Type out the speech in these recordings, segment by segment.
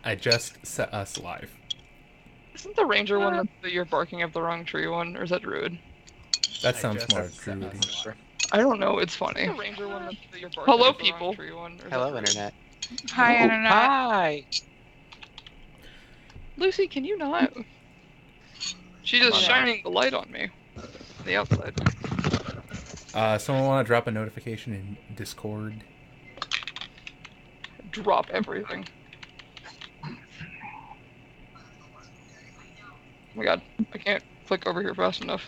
I just set us live. Isn't the ranger one that you're barking up the wrong tree one, or is that druid? That sounds more druidy. I don't know. It's funny. Hello, people. Hello, internet. Hi, internet. Hi. Lucy, can you not? She's just shining the light on me. The outside. Someone want to drop a notification in Discord? Drop everything. Oh my god, I can't click over here fast enough.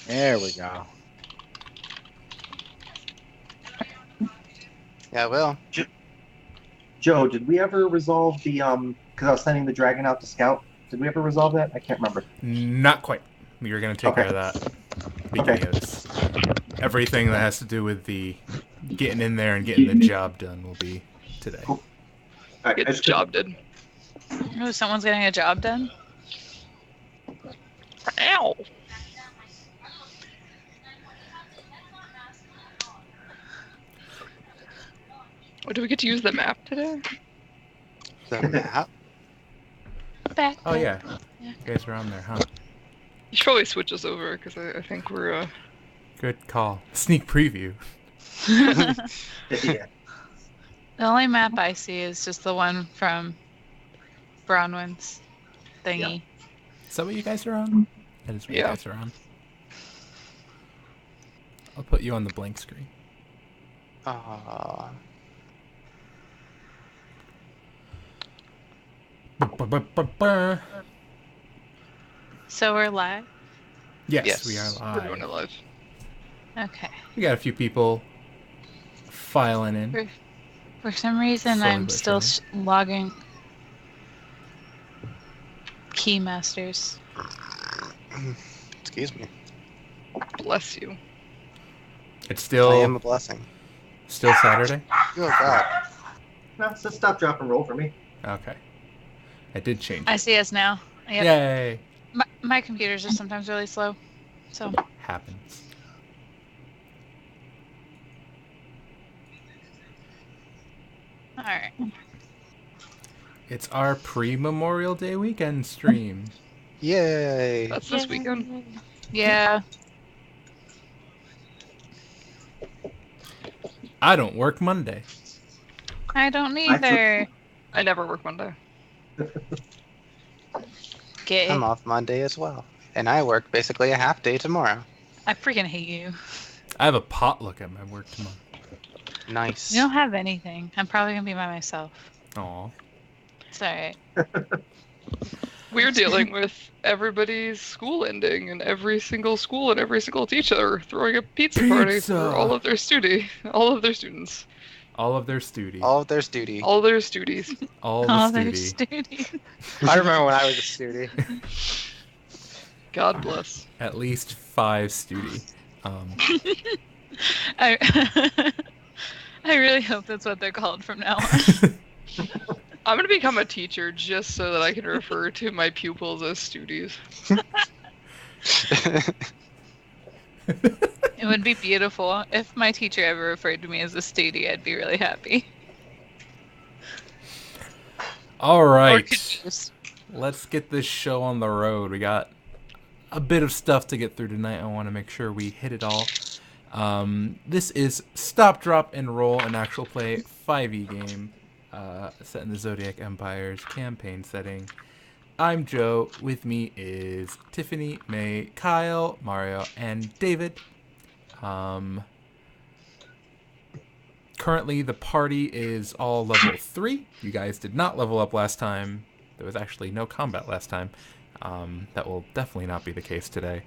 There we go. Yeah, I will. Joe, did we ever resolve the because I was sending the dragon out to scout? Did we ever resolve that? I can't remember. Not quite. We were going to take care of that. Because everything that has to do with the getting in there and getting the job done will be today. Cool. Right, Get the job done. Oh, someone's getting a job done? Ow! Oh, do we get to use the map today? The map? Back. Oh, yeah. You guys are on there, huh? You should probably switch us over, because I think we're, Good call. Sneak preview. Yeah. The only map I see is just the one from Bronwyn's thingy. Yeah. Is that what you guys are on? That is what you guys are on. I'll put you on the blank screen. So we're live? Yes, we are live. We're doing it live. Okay. We got a few people filing in. For some reason, Slowly I'm but still surely. logging Keymasters. Excuse me. Bless you. It's I still am a blessing. Saturday? Oh, God. No, it's a stop, drop, and roll for me. Okay. I did change I it. see us now. Yep. Yay! My computers are sometimes really slow, so. Happens. All right. It's our pre-Memorial Day weekend stream. Yay. That's this weekend. Yeah. I don't work Monday. I don't either. I never work Monday. Gay. I'm off Monday as well. And I work basically a half day tomorrow. I freaking hate you. I have a potluck at my work tomorrow. Nice. You don't have anything. I'm probably gonna be by myself. Aw. It's alright. We're dealing with everybody's school ending, and every single school and every single teacher throwing a pizza party Pizza! for all of their students. All of their studies. All of their duty. All their studies. All Oh, the they're study. stupid. I remember when I was a student. God bless. At least 5 studi. I I really hope that's what they're called from now on. I'm gonna become a teacher just so that I can refer to my pupils as studies. It would be beautiful if my teacher ever referred to me as a studie. I'd be really happy. All Or right. could just- Let's get this show on the road. We got a bit of stuff to get through tonight. I want to make sure we hit it all. This is Stop, Drop, and Roll, an actual play 5e game set in the Zodiac Empires campaign setting. I'm Joe. With me is Tiffany, May, Kyle, Mario, and David. Currently, the party is all level 3. You guys did not level up last time. There was actually no combat last time. That will definitely not be the case today.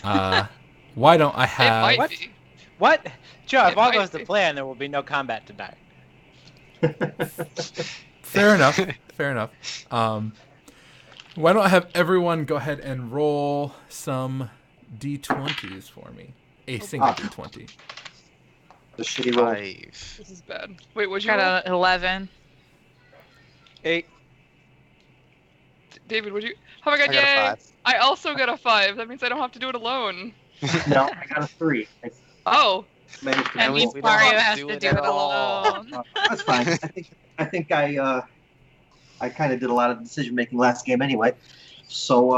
Why don't I It have... might be. What? Joe, if It all might goes to be. plan, there will be no combat tonight. Fair enough. Fair enough. Why don't I have everyone go ahead and roll some d20s for me? A single d20. The shitty roll. 5. This is bad. Wait, what'd you roll? Got a 11. 8. David, would you? Oh my god, I got a yay! 5. I also got a 5. That means I don't have to do it alone. No, I got a 3. Oh, managed to That we means don't Mario have to has do to it do at it all. alone. That's fine. I kind of did a lot of decision making last game anyway. So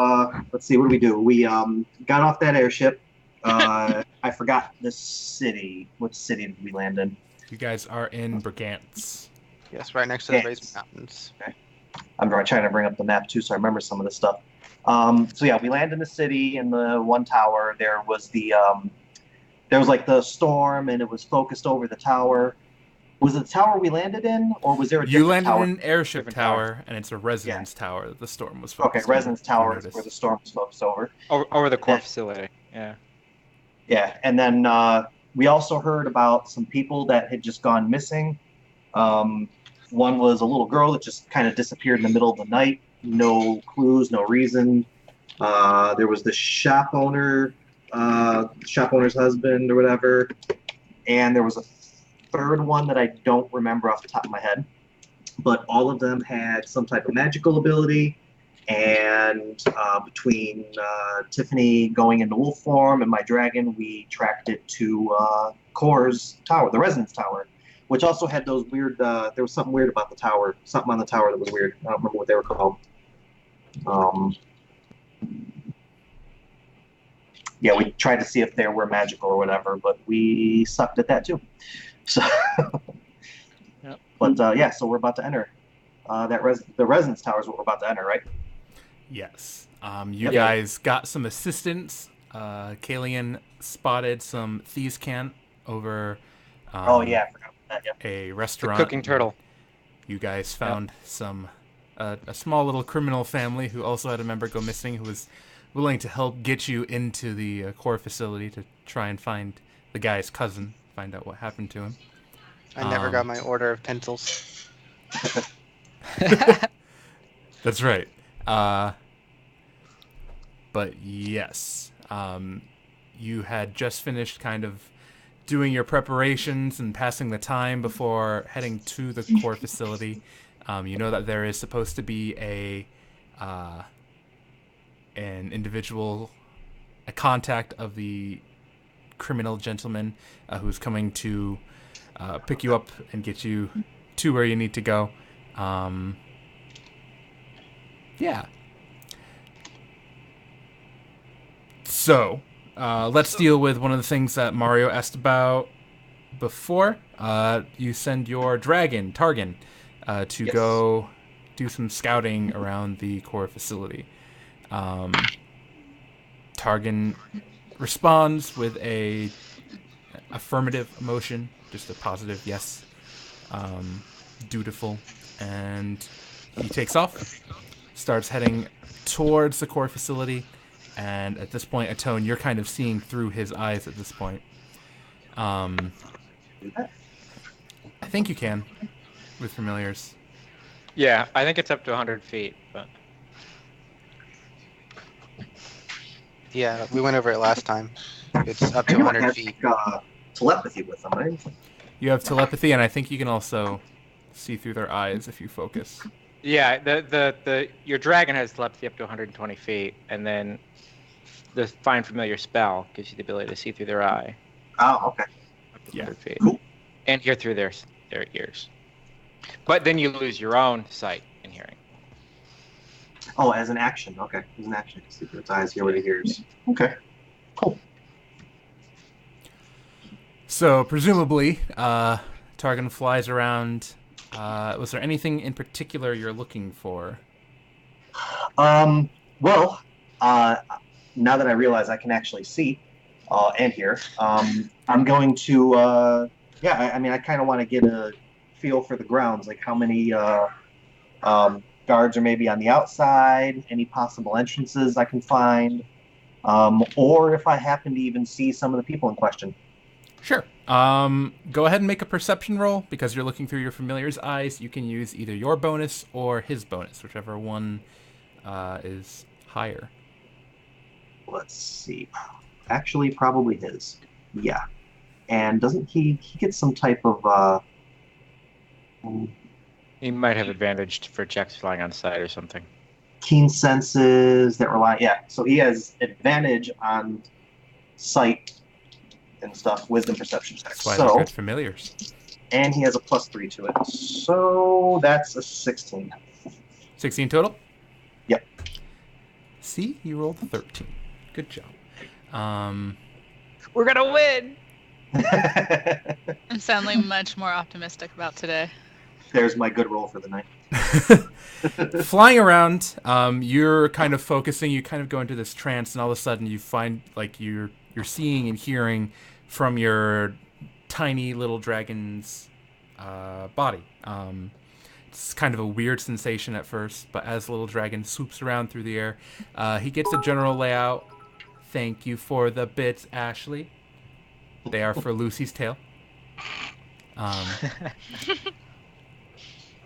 let's see, what do we do? We got off that airship. I forgot the city. What city did we land in? You guys are in Brigance. Yes, right next to the Yes. Raised Mountains. I'm trying to bring up the map too, so I remember some of this stuff. So yeah, we land in the city in the one tower. There was like the storm, and it was focused over the tower. Was it the tower we landed in, or was there a You different landed tower? in an airship Different tower, tower. and it's a resonance tower that the storm was Okay, focused on. Resonance You Tower is noticed. where the storm was focused over. Over the core Yeah. facility. Yeah. Yeah, and then we also heard about some people that had just gone missing. One was a little girl that just kind of disappeared in the middle of the night. No clues, no reason. There was the shop owner's husband or whatever. And there was a third one that I don't remember off the top of my head. But all of them had some type of magical ability. And between Tiffany going into wolf form and my dragon, we tracked it to Core's tower, the Resonance Tower, which also had those weird. There was something weird about the tower. Something on the tower that was weird. I don't remember what they were called. Yeah, we tried to see if they were magical or whatever, but we sucked at that too. So, Yep. But yeah, so we're about to enter the Resonance Tower is what we're about to enter, right? Yes. Yep. Guys got some assistance. Kalian spotted some thieves' cant over Oh yeah, I forgot about that. Yeah. a The restaurant. cooking turtle. You guys found a small little criminal family who also had a member go missing, who was willing to help get you into the core facility to try and find the guy's cousin, find out what happened to him. I never got my order of pencils. That's right. But yes, you had just finished kind of doing your preparations and passing the time before heading to the core facility. You know that there is supposed to be an individual, a contact of the criminal gentleman who's coming to pick you up and get you to where you need to go. Yeah. So, let's deal with one of the things that Mario asked about before. You send your dragon, Targan, to Yes. go do some scouting around the core facility. Targan responds with a affirmative emotion, just a positive yes, dutiful, and he takes off, starts heading towards the core facility, and at this point, Atone, you're kind of seeing through his eyes at this point. I think you can with familiars. Yeah, I think it's up to 100 feet, but Yeah, we went over it last time. It's up I to know I 100 have feet. telepathy with them, right? You have telepathy, and I think you can also see through their eyes if you focus. yeah, your dragon has telepathy up to 120 feet, and then the Find Familiar spell gives you the ability to see through their eye Oh, okay. up to Yeah. 100 feet, Cool. and hear through their ears. But then you lose your own sight and hearing. Oh, as an action. Okay, as an action, see through its eyes, hear what it hears. Okay, cool. So presumably, Targan flies around. Was there anything in particular you're looking for? Well, now that I realize I can actually see and hear, I'm going to. Yeah, I mean, I kind of want to get a feel for the grounds, like how many guards are maybe on the outside, any possible entrances I can find, or if I happen to even see some of the people in question. Sure. Go ahead and make a perception roll, because you're looking through your familiar's eyes. You can use either your bonus or his bonus, whichever one is higher. Let's see. Actually, probably his. Yeah. And doesn't he get some type of You might have advantage for checks flying on sight or something. keen senses that rely? Yeah. So he has advantage on sight and stuff, wisdom perception checks. That's why they're So, good familiars. and he has a +3 to it. So that's a 16. 16 total? Yep. See, you rolled a 13. Good job. We're gonna win. I'm sounding much more optimistic about today. There's my good roll for the night. Flying around, you're kind of focusing. You kind of go into this trance, and all of a sudden, you find like you're seeing and hearing from your tiny little dragon's body. It's kind of a weird sensation at first, but as the little dragon swoops around through the air, he gets a general layout. Thank you for the bits, Ashley. They are for Lucy's tail.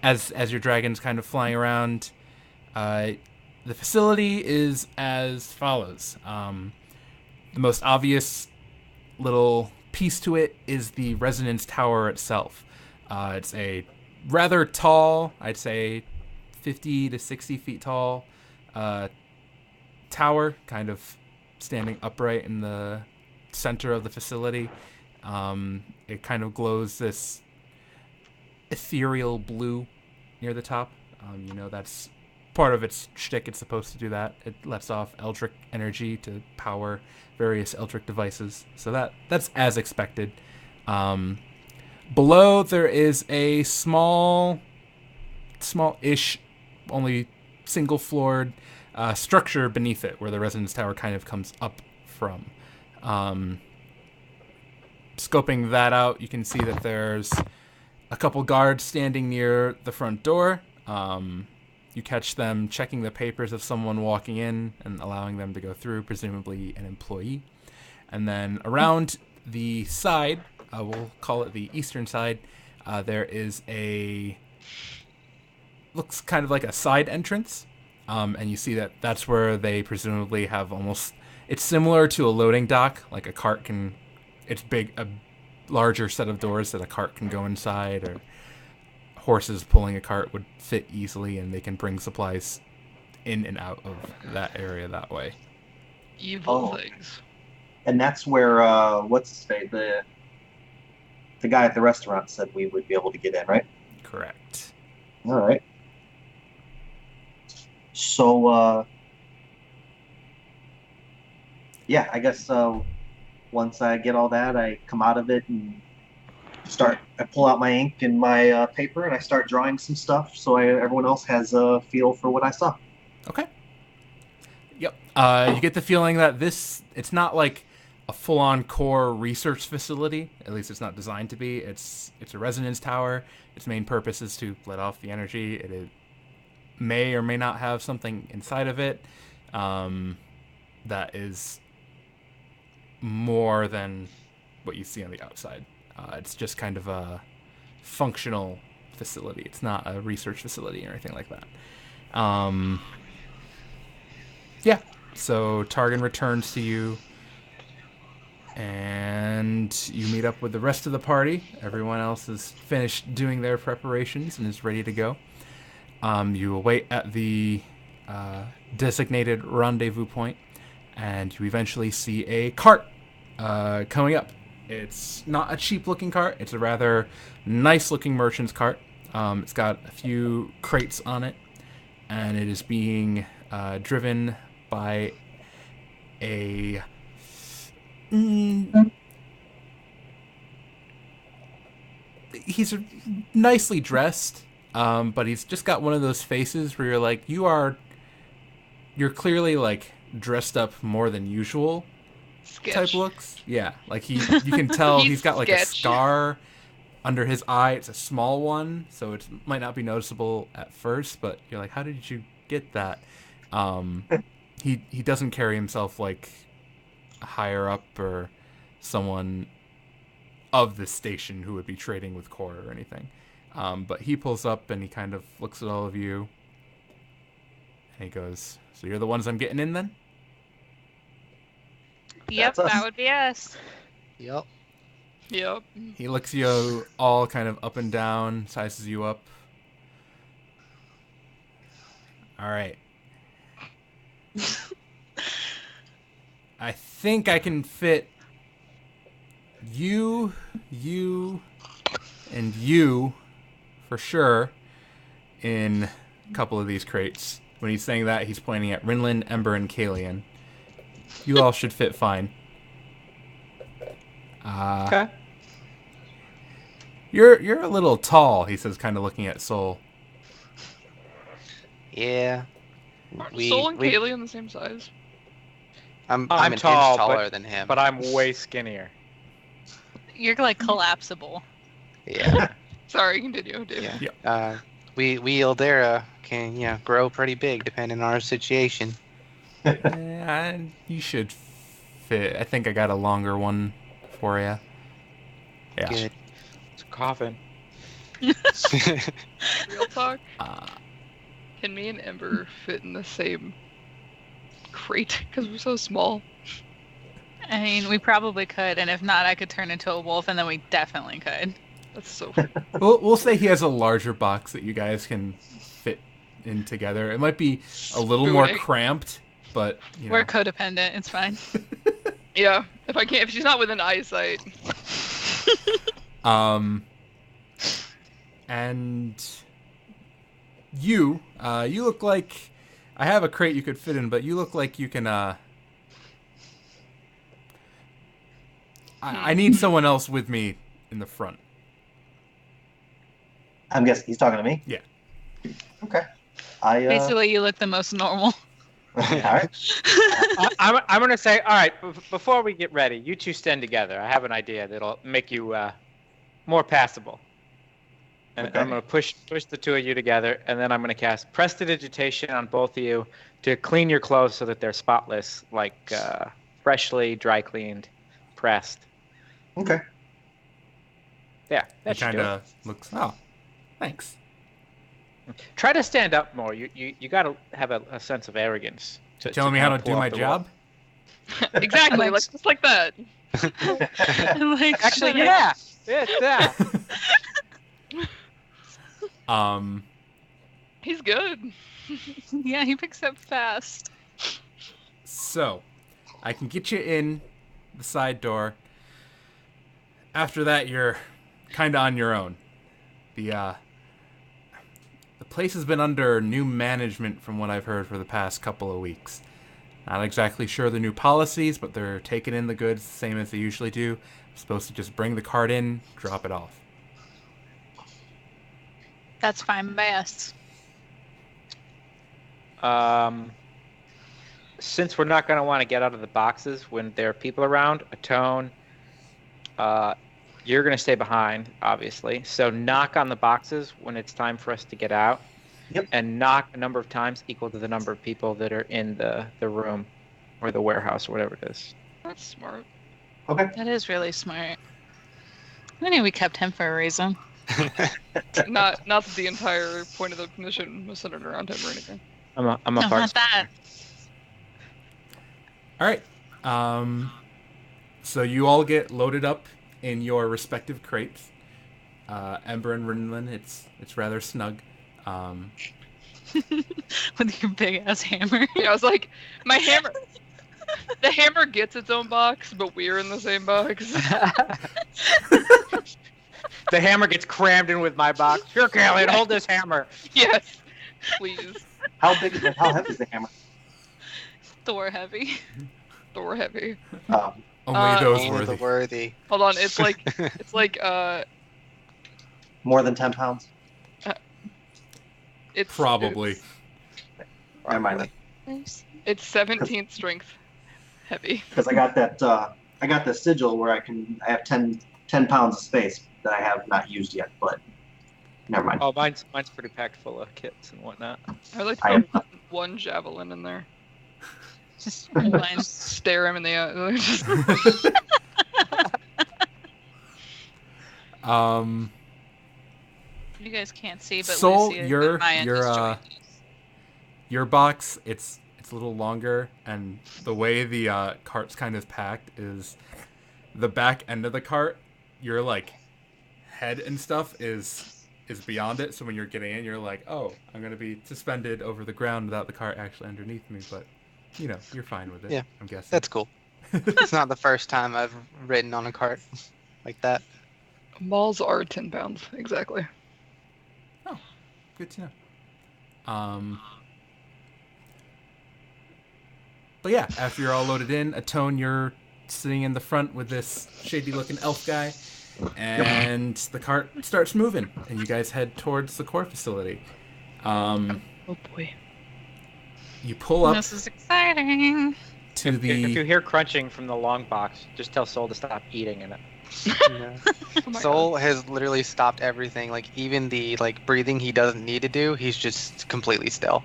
As your dragon's kind of flying around, the facility is as follows. The most obvious little piece to it is the resonance tower itself. It's a rather tall, I'd say 50 to 60 feet tall tower, kind of standing upright in the center of the facility. It kind of glows this ethereal blue near the top. That's part of its shtick. It's supposed to do that. It lets off eldritch energy to power various eldritch devices. So that's as expected. Below there is a small-ish, only single-floored structure beneath it, where the resonance tower kind of comes up from. Scoping that out, you can see that there's a couple guards standing near the front door. You catch them checking the papers of someone walking in and allowing them to go through, presumably an employee. And then around the side, we'll call it the eastern side, there is looks kind of like a side entrance. And you see that that's where they presumably have it's similar to a loading dock, like a cart it's a larger set of doors that a cart can go inside, or horses pulling a cart would fit easily, and they can bring supplies in and out of that area that way. Evil things. And that's where, what's his face? The guy at the restaurant said we would be able to get in, right? Correct. All right. So, yeah, I guess once I get all that, I come out of it and I pull out my ink and my paper, and I start drawing some stuff so everyone else has a feel for what I saw. Okay. Yep. You get the feeling that it's not like a full-on core research facility. At least it's not designed to be. It's a resonance tower. Its main purpose is to let off the energy. It may or may not have something inside of it that is more than what you see on the outside. It's just kind of a functional facility. It's not a research facility or anything like that. Yeah. So Targan returns to you, and you meet up with the rest of the party. Everyone else has finished doing their preparations and is ready to go. You await at the designated rendezvous point, and you eventually see a cart coming up. It's not a cheap-looking cart. It's a rather nice-looking merchant's cart. It's got a few crates on it, and it is being driven by a... He's nicely dressed, but he's just got one of those faces where you're like, you're clearly like dressed up more than usual. Sketch. Type looks. Yeah, like you can tell he's got like a sketch. scar under his eye. It's a small one, so it might not be noticeable at first, but you're like, how did you get that? He doesn't carry himself like higher up or someone of the station who would be trading with Cora or anything. But he pulls up and he kind of looks at all of you, and he goes, "So you're the ones I'm getting in then?" Yep, That's us. that would be us. Yep. Yep. He looks you all kind of up and down, sizes you up. All right. I think I can fit you, and you, for sure, in a couple of these crates. When he's saying that, he's pointing at Rinlin, Ember, and Kalian. You all should fit fine. Okay. You're a little tall, he says, kind of looking at Soul. Yeah. Aren't Soul and Kaylee the same size? I'm an tall, inch taller than him. But I'm way skinnier. You're like collapsible. Yeah. Sorry, continue, David. Yeah. We Ildera can grow pretty big depending on our situation. You should fit. I think I got a longer one for you. Yeah. Good. It's a coffin. Real talk. Can me and Ember fit in the same crate? Because we're so small. I mean, we probably could, and if not, I could turn into a wolf, and then we definitely could. That's so. We'll say he has a larger box that you guys can fit in together. It might be a little more Spooning. cramped, but We're codependent. It's fine. Yeah. If she's not within eyesight. And you look like I have a crate you could fit in, but you look like you can. I need someone else with me in the front. I'm guessing he's talking to me? Yeah. Okay. Basically, you look the most normal. All right. I'm going to say, all right, before we get ready, you two stand together. I have an idea that'll make you more passable. And Okay. I'm going to push the two of you together, and then I'm going to cast Prestidigitation on both of you to clean your clothes so that they're spotless, like freshly dry cleaned, pressed. Okay. Yeah, He that should kind do it. of looks. Oh, thanks. Try to stand up more. You got to have a sense of arrogance. Telling me how to do my job? Exactly. Just like that. Like, Actually, yeah. Yeah. He's good. Yeah, he picks up fast. So, I can get you in the side door. After that, you're kind of on your own. The place has been under new management from what I've heard for the past couple of weeks. Not exactly sure the new policies, but they're taking in the goods the same as they usually do. I'm supposed to just bring the cart in, drop it off. That's fine by us. Since we're not going to want to get out of the boxes when there are people around, Atone, you're going to stay behind, obviously. So knock on the boxes when it's time for us to get out. Yep. And knock a number of times equal to the number of people that are in the room or the warehouse or whatever it is. That's smart. Okay. That is really smart. I knew we kept him for a reason. Not that the entire point of the mission was centered around him or anything. I'm a No, part. not that. All right. So you all get loaded up in your respective crates. Ember and Rinlin, it's rather snug. With your big ass hammer. Yeah, I was like, my hammer. The hammer gets its own box, but we're in the same box. The hammer gets crammed in with my box. Here, Kaylee, hold this hammer. Yes, please. How heavy is the hammer? Thor heavy. Thor heavy. Only those Only the worthy. worthy. Hold on, it's like More than 10 pounds? it's Probably. Never mind. It's 17th strength heavy. Because I got that. I got the sigil where I have 10 pounds of space that I have not used yet. But never mind. Oh, mine's pretty packed full of kits and whatnot. I like I to am- put one javelin in there. Just one. Stare him in the eye. You guys can't see, but Soul, Lucy your Maya just joined. your box, it's a little longer, and the way the cart's kind of packed is the back end of the cart. Your like head and stuff is beyond it. So when you're getting in, you're like, oh, I'm gonna be suspended over the ground without the cart actually underneath me. But you're fine with it. Yeah, I'm guessing. That's cool. It's not the first time I've ridden on a cart like that. Malls are 10 pounds, exactly. Oh, good to know. But yeah, after you're all loaded in, Atone, you're sitting in the front with this shady-looking elf guy, and the cart starts moving, and you guys head towards the core facility. Oh boy. You pull up This is exciting. to If you the... hear crunching from the long box, just tell Soul to stop eating in it. Yeah. Oh my Soul has literally stopped everything. Like even the breathing he doesn't need to do, he's just completely still.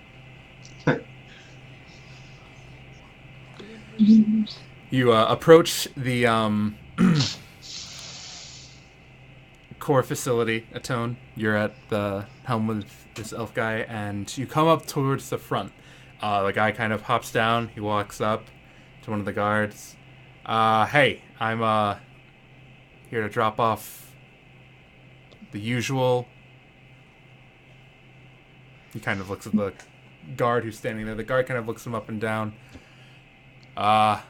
You approach the core facility, Atone. You're at the helm with this elf guy, and you come up towards the front. The guy kind of hops down. He walks up to one of the guards. Hey, I'm here to drop off the usual. He kind of looks at the guard who's standing there. The guard kind of looks him up and down. I'm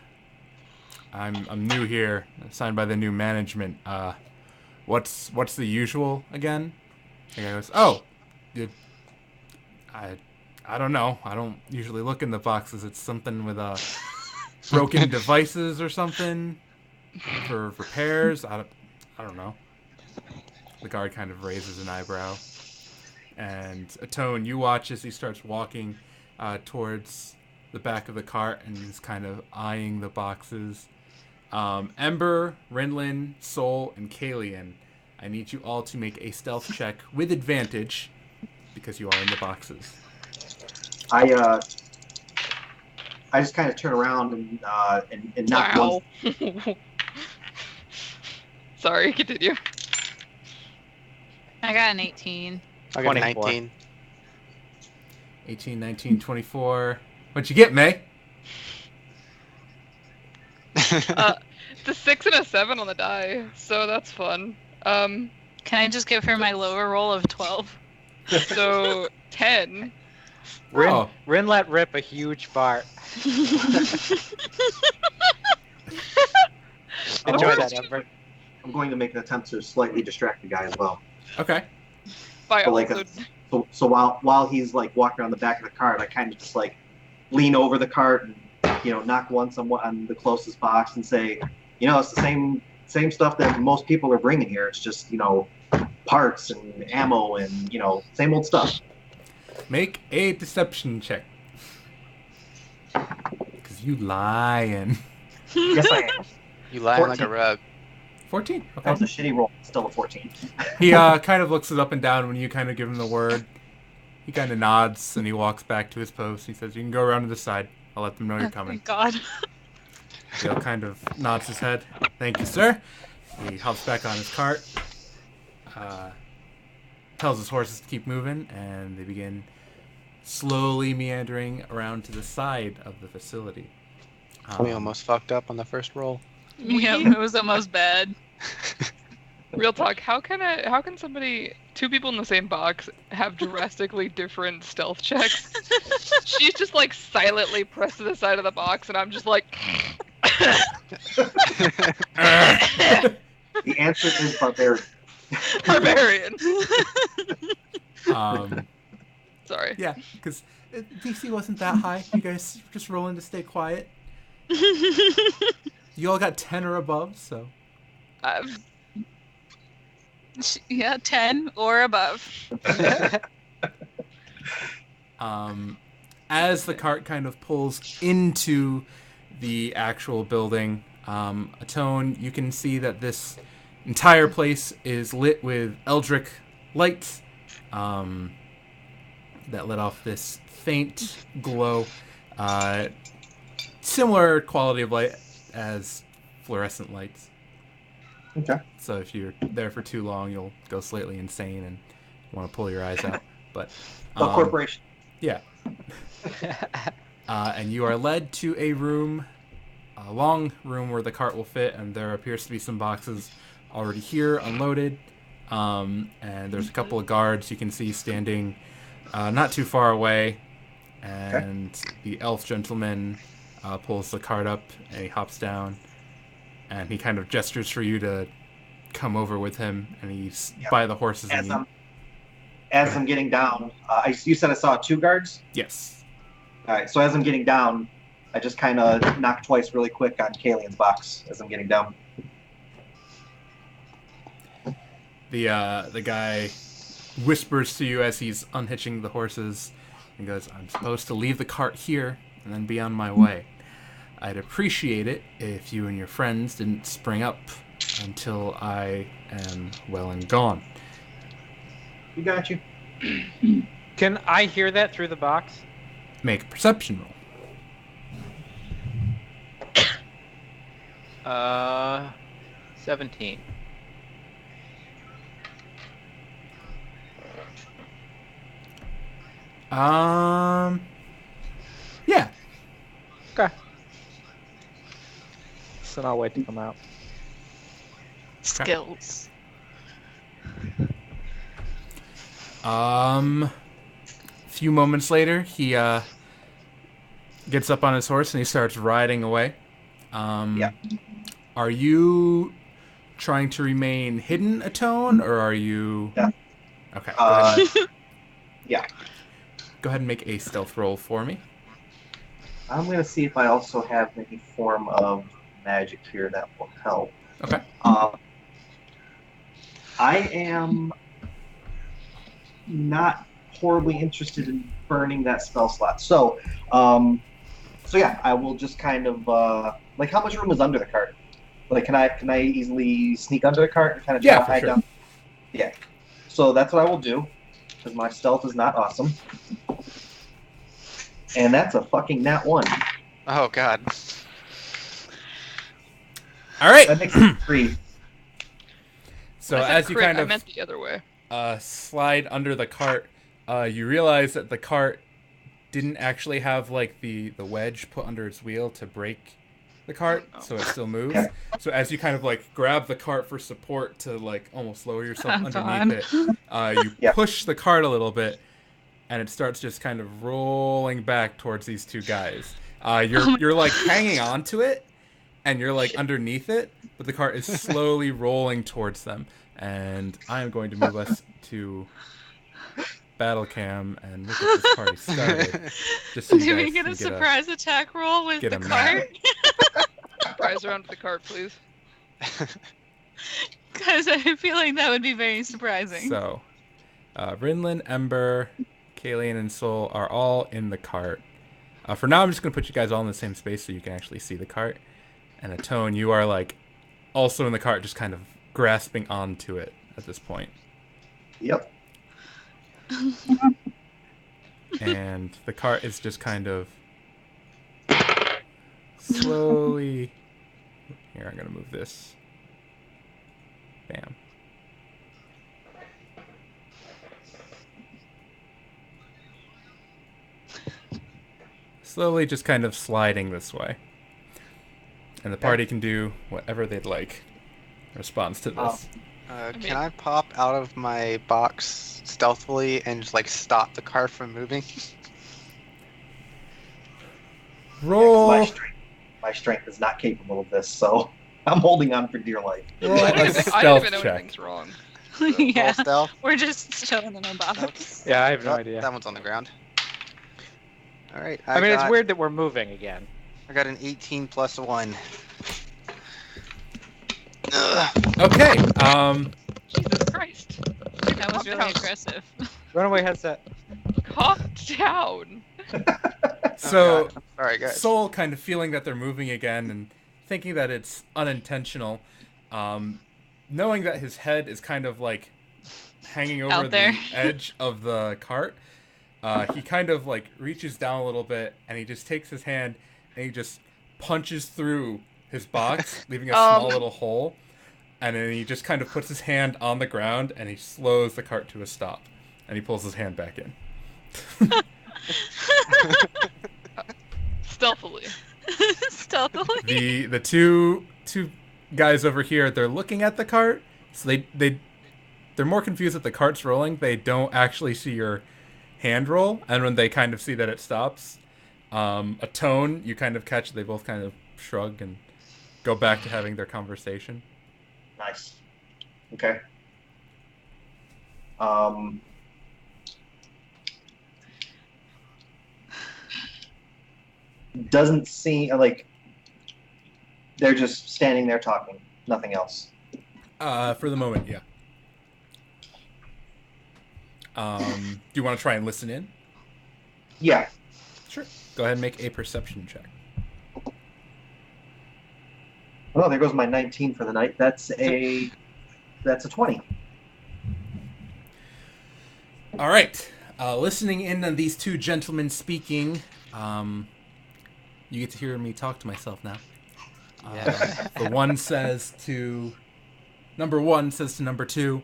new here, signed by the new management. What's the usual again? The guy goes, oh, I don't know. I don't usually look in the boxes. It's something with broken devices or something for repairs. I don't know. The guard kind of raises an eyebrow, and Atone, you watch as he starts walking towards the back of the cart, and he's kind of eyeing the boxes. Ember, Rinlin, Soul, and Kalian, I need you all to make a stealth check with advantage because you are in the boxes. I just kind of turn around and knock Wow. one. Sorry, continue. I got an 18. I got 24. 19. 18, 19, 24. What'd you get, May? It's a 6 and a 7 on the die, so that's fun. Can I just give her my lower roll of 12? So 10. Rin let rip a huge fart. Enjoy that, Ember. I'm going to make an attempt to slightly distract the guy as well. Okay. By But like also, so while he's like walking around the back of the cart, I kind of just like lean over the cart and knock once on the closest box and say, it's the same stuff that most people are bringing here. It's just parts and ammo and same old stuff. Make a deception check. Because you lying. Yes, I am. You lie like a 14. rug. 14. That was Okay. a shitty roll. Still a 14. He kind of looks it up and down when you kind of give him the word. He kind of nods and he walks back to his post. He says, you can go around to the side. I'll let them know you're coming. Thank God. Dale kind of nods his head. Thank you, sir. He hops back on his cart. Tells his horses to keep moving, and they begin slowly meandering around to the side of the facility. We almost fucked up on the first roll. Yeah, it was almost bad. real talk, how can two people in the same box have drastically different stealth checks? She's just like silently pressed to the side of the box, and I'm just like, The answer is barbarian. barbarian. Um, Sorry. yeah, because DC wasn't that high. You guys were just rolling to stay quiet. You all got 10 or above, so. Yeah, 10 or above. As the cart kind of pulls into the actual building, Atone, you can see that this entire place is lit with eldritch lights that let off this faint glow. Similar quality of light as fluorescent lights. Okay. So if you're there for too long, you'll go slightly insane and want to pull your eyes out. But A corporation. yeah. And you are led to a room, a long room where the cart will fit, and there appears to be some boxes already here, unloaded. And there's a couple of guards you can see standing not too far away. And the elf gentleman pulls the cart up, and he hops down, and he kind of gestures for you to come over with him, and he's by the horses. As I'm getting down, you said I saw 2 guards? Yes. All right, so as I'm getting down, I just kind of knock twice really quick on Kalian's box as I'm getting down. The guy whispers to you as he's unhitching the horses and goes, "I'm supposed to leave the cart here and then be on my way. I'd appreciate it if you and your friends didn't spring up until I am well and gone." We got you. Can I hear that through the box? Make a perception roll. 17. Yeah. Okay. So I'll wait to come out. Skills. A few moments later, he gets up on his horse and he starts riding away. Yeah. Are you trying to remain hidden, Atone, or are you? Yeah. Okay. Yeah. Go ahead and make a stealth roll for me. I'm going to see if I also have any form of magic here that will help. Okay. I am not horribly interested in burning that spell slot. So yeah, I will just kind of like, how much room is under the cart? Like, can I easily sneak under the cart and kind of try to hide down? Yeah. So that's what I will do, because my stealth is not awesome. And that's a fucking nat 1. Oh God. All right. That makes it 3. So I said as you crit, kind I of meant the other way. slide under the cart, you realize that the cart didn't actually have like the wedge put under its wheel to brake the cart, so it still moves. So as you kind of like grab the cart for support to like almost lower yourself That's underneath it, you push the cart a little bit, and it starts just kind of rolling back towards these 2 guys. You're like hanging on to it, and you're like underneath it, but the cart is slowly rolling towards them. And I am going to move us to battle cam and look at this party started. Just so you Do guys we get can a surprise attack roll with get the a map. cart? Rise around to the cart, please. Because I feel like that would be very surprising. So, Rinlin, Ember, Kalian, and Sol are all in the cart. For now, I'm just going to put you guys all in the same space so you can actually see the cart. And Atone, you are like also in the cart, just kind of grasping onto it at this point. Yep. And the cart is just kind of slowly... Here, I'm going to move this. Bam. Slowly just kind of sliding this way. And the party can do whatever they'd like in response to this. Can I pop out of my box stealthily and just like stop the car from moving? Roll. My strength is not capable of this, so I'm holding on for dear life. Roll I a didn't stealth even know check. anything's wrong. Yeah, Roll stealth. we're just chilling in our box. Yeah, I have no Oh, idea. That one's on the ground. All right. I mean, it's weird that we're moving again. I got an 18 plus 1. Okay. Jesus Christ. That was really aggressive. Runaway headset. Calm down. So, God. All right, guys. Soul kind of feeling that they're moving again and thinking that it's unintentional, knowing that his head is kind of like hanging over Out there. the edge of the cart, he kind of like reaches down a little bit and he just takes his hand and he just punches through his box, leaving a small little hole. And then he just kind of puts his hand on the ground and he slows the cart to a stop. And he pulls his hand back in. Stealthily. Stealthily. The two guys over here, they're looking at the cart, so they're more confused that the cart's rolling. They don't actually see your hand roll, and when they kind of see that it stops, A tone you kind of catch. They both kind of shrug and go back to having their conversation. Nice. Okay. Doesn't seem like they're just standing there talking. Nothing else. For the moment, yeah. Do you want to try and listen in? Yeah. Sure. Go ahead and make a perception check. Oh, there goes my 19 for the night. That's a 20. All right. Listening in on these two gentlemen speaking, you get to hear me talk to myself now. The one says to number one says to number two,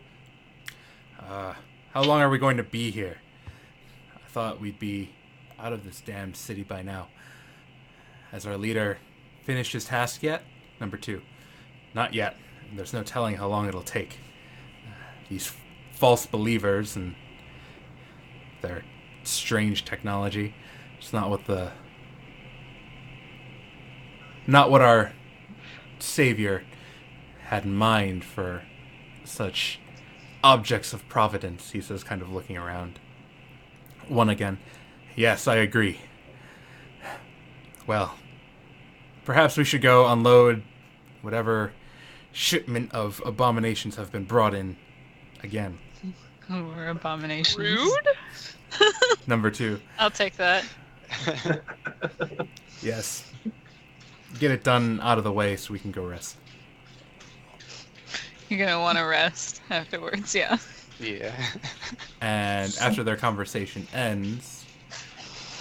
how long are we going to be here? I thought we'd be out of this damned city by now. Has our leader finished his task yet? Number two, not yet. There's no telling how long it'll take. These false believers and their strange technology. It's not what our Savior had in mind for such objects of providence, he says, kind of looking around. One again. Yes, I agree. Well, perhaps we should go unload whatever shipment of abominations have been brought in again. We're abominations. Rude? Number two. I'll take that. Yes. Get it done out of the way so we can go rest. You're gonna want to rest afterwards, yeah. Yeah. And after their conversation ends,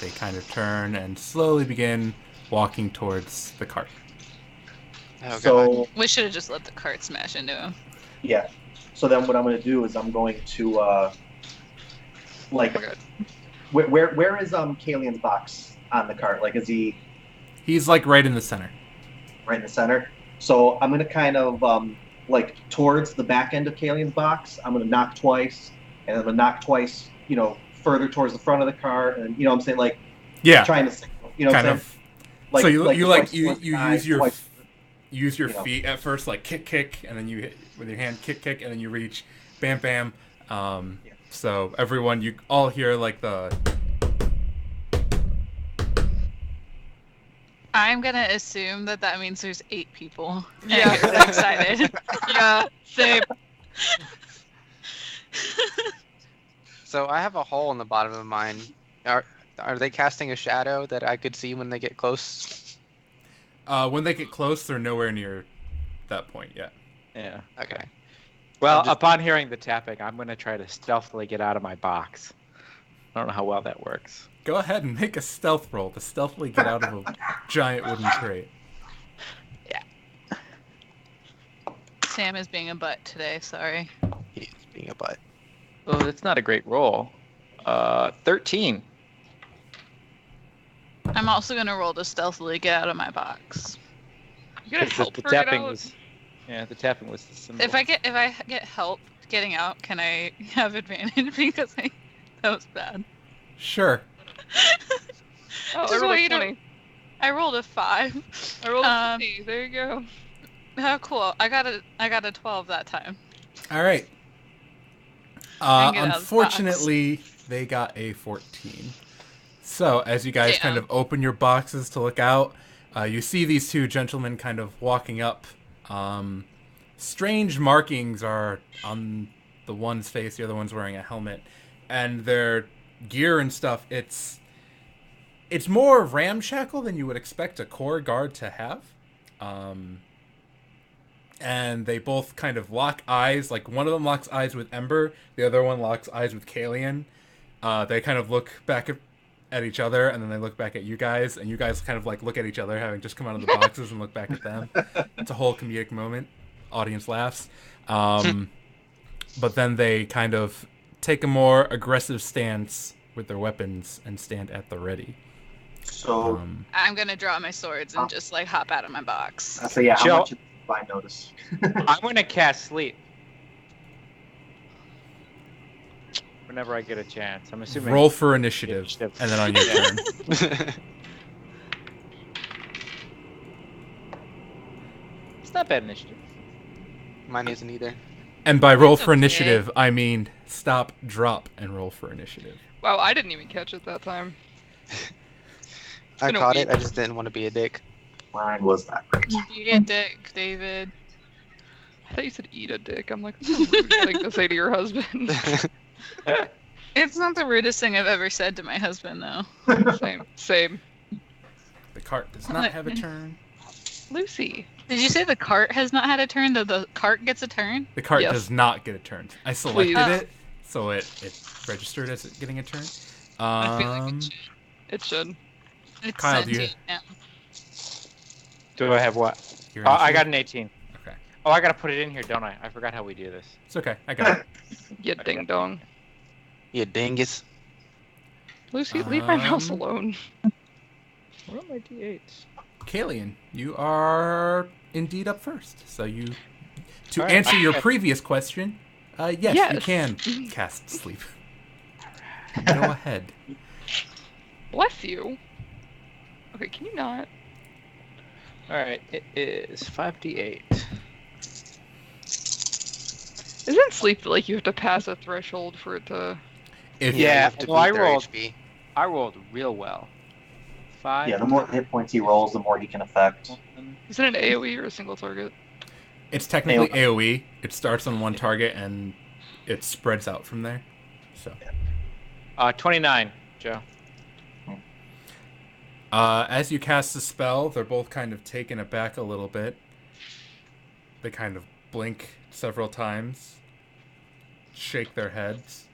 they kind of turn and slowly begin walking towards the cart. Oh, God. So We should have just let the cart smash into him. yeah. So then what I'm going to do is I'm going to like Oh my God. where is Kalian's box on the cart? Like, is he He's like right in the center. right in the center? So I'm going to kind of like towards the back end of Kalian's box. I'm going to knock twice, and I'm going to knock twice. Further towards the front of the cart, and what I'm saying, like Yeah. trying to signal. What Kind I'm of. saying? Like, So you twice you towards the guy, use your twice- use your you know. feet at first, like kick, and then you hit with your hand kick, and then you reach bam. Yeah. So everyone, you all hear like the I'm gonna assume that means there's 8 people. Yeah. And you're excited. Yeah, same. So I have a hole in the bottom of mine. Are they casting a shadow that I could see when they get close? when they get close, they're nowhere near that point yet. Yeah. Okay. Well, I'm just- upon hearing the tapping, I'm going to try to stealthily get out of my box. I don't know how well that works. Go ahead and make a stealth roll to stealthily get out of a giant wooden crate. Sam is being a butt today, sorry. He's being a butt. Oh, that's not a great roll. 13. I'm also gonna roll to stealthily get out of my box. You gotta Because help the her get tapping out. was. Yeah, the tapping was the symbol. If I get help getting out, can I have advantage because that was bad. Sure. Oh, I Just rolled want a you to- 20. I rolled a 5. I rolled a 20. There you go. How cool! I got a 12 that time. All right. And get out of the Unfortunately, they got a 14. So, as you guys kind Damn. of open your boxes to look out, you see these two gentlemen kind of walking up. Strange markings are on the one's face, the other one's wearing a helmet, and their gear and stuff. It's more ramshackle than you would expect a core guard to have. And they both kind of lock eyes. Like, one of them locks eyes with Ember, the other one locks eyes with Kalian. They kind of look back at each other, and then they look back at you guys, and you guys kind of like look at each other, having just come out of the boxes, and look back at them. It's a whole comedic moment. Audience laughs. But then they kind of take a more aggressive stance with their weapons and stand at the ready. So I'm gonna draw my swords and just like hop out of my box. I say, yeah, how Joe- much find notice? I'm going to cast sleep. Whenever I get a chance. I'm assuming. Roll for initiative, Initiative. and then on your turn. It's not bad initiative. Mine isn't either. And by roll That's for okay. initiative, I mean stop, drop, and roll for initiative. Wow, I didn't even catch it that time. I been a caught it. week. I just didn't want to be a dick. Mine was not great. You get dick, David. I thought you said eat a dick. I'm like, that's a rude thing to say to your husband. It's not the rudest thing I've ever said to my husband, though. Same. The cart does not have a turn. Lucy. Did you say the cart has not had a turn? The cart gets a turn? The cart Yes. does not get a turn. I selected Please. it, so it registered as it getting a turn. I feel like it should. It should. It's Kyle, do you- sentient now. Do I have what? Your I got initiative? an 18. Okay. Oh, I gotta put it in here, don't I? I forgot how we do this. It's okay. I got it. You ding dong. You dingus. Lucy, leave my mouse Um, alone. Where are my D8s? Kalian, you are indeed up first. So to All right, answer your I- previous question, yes, you Yes. can cast sleep. Go ahead. Bless you. Okay, can you not? Alright, it is 5d8. Isn't sleep like you have to pass a threshold for it to? If You Yeah, have to well, I beat their rolled- HP. I rolled real well. 5. Yeah, the more hit points he rolls, the more he can affect. Is it an AOE or a single target? it's technically AoE, it starts on one target and it spreads out from there. So, 29, Joe. as you cast the spell, they're both kind of taken aback a little bit. They kind of blink several times, shake their heads,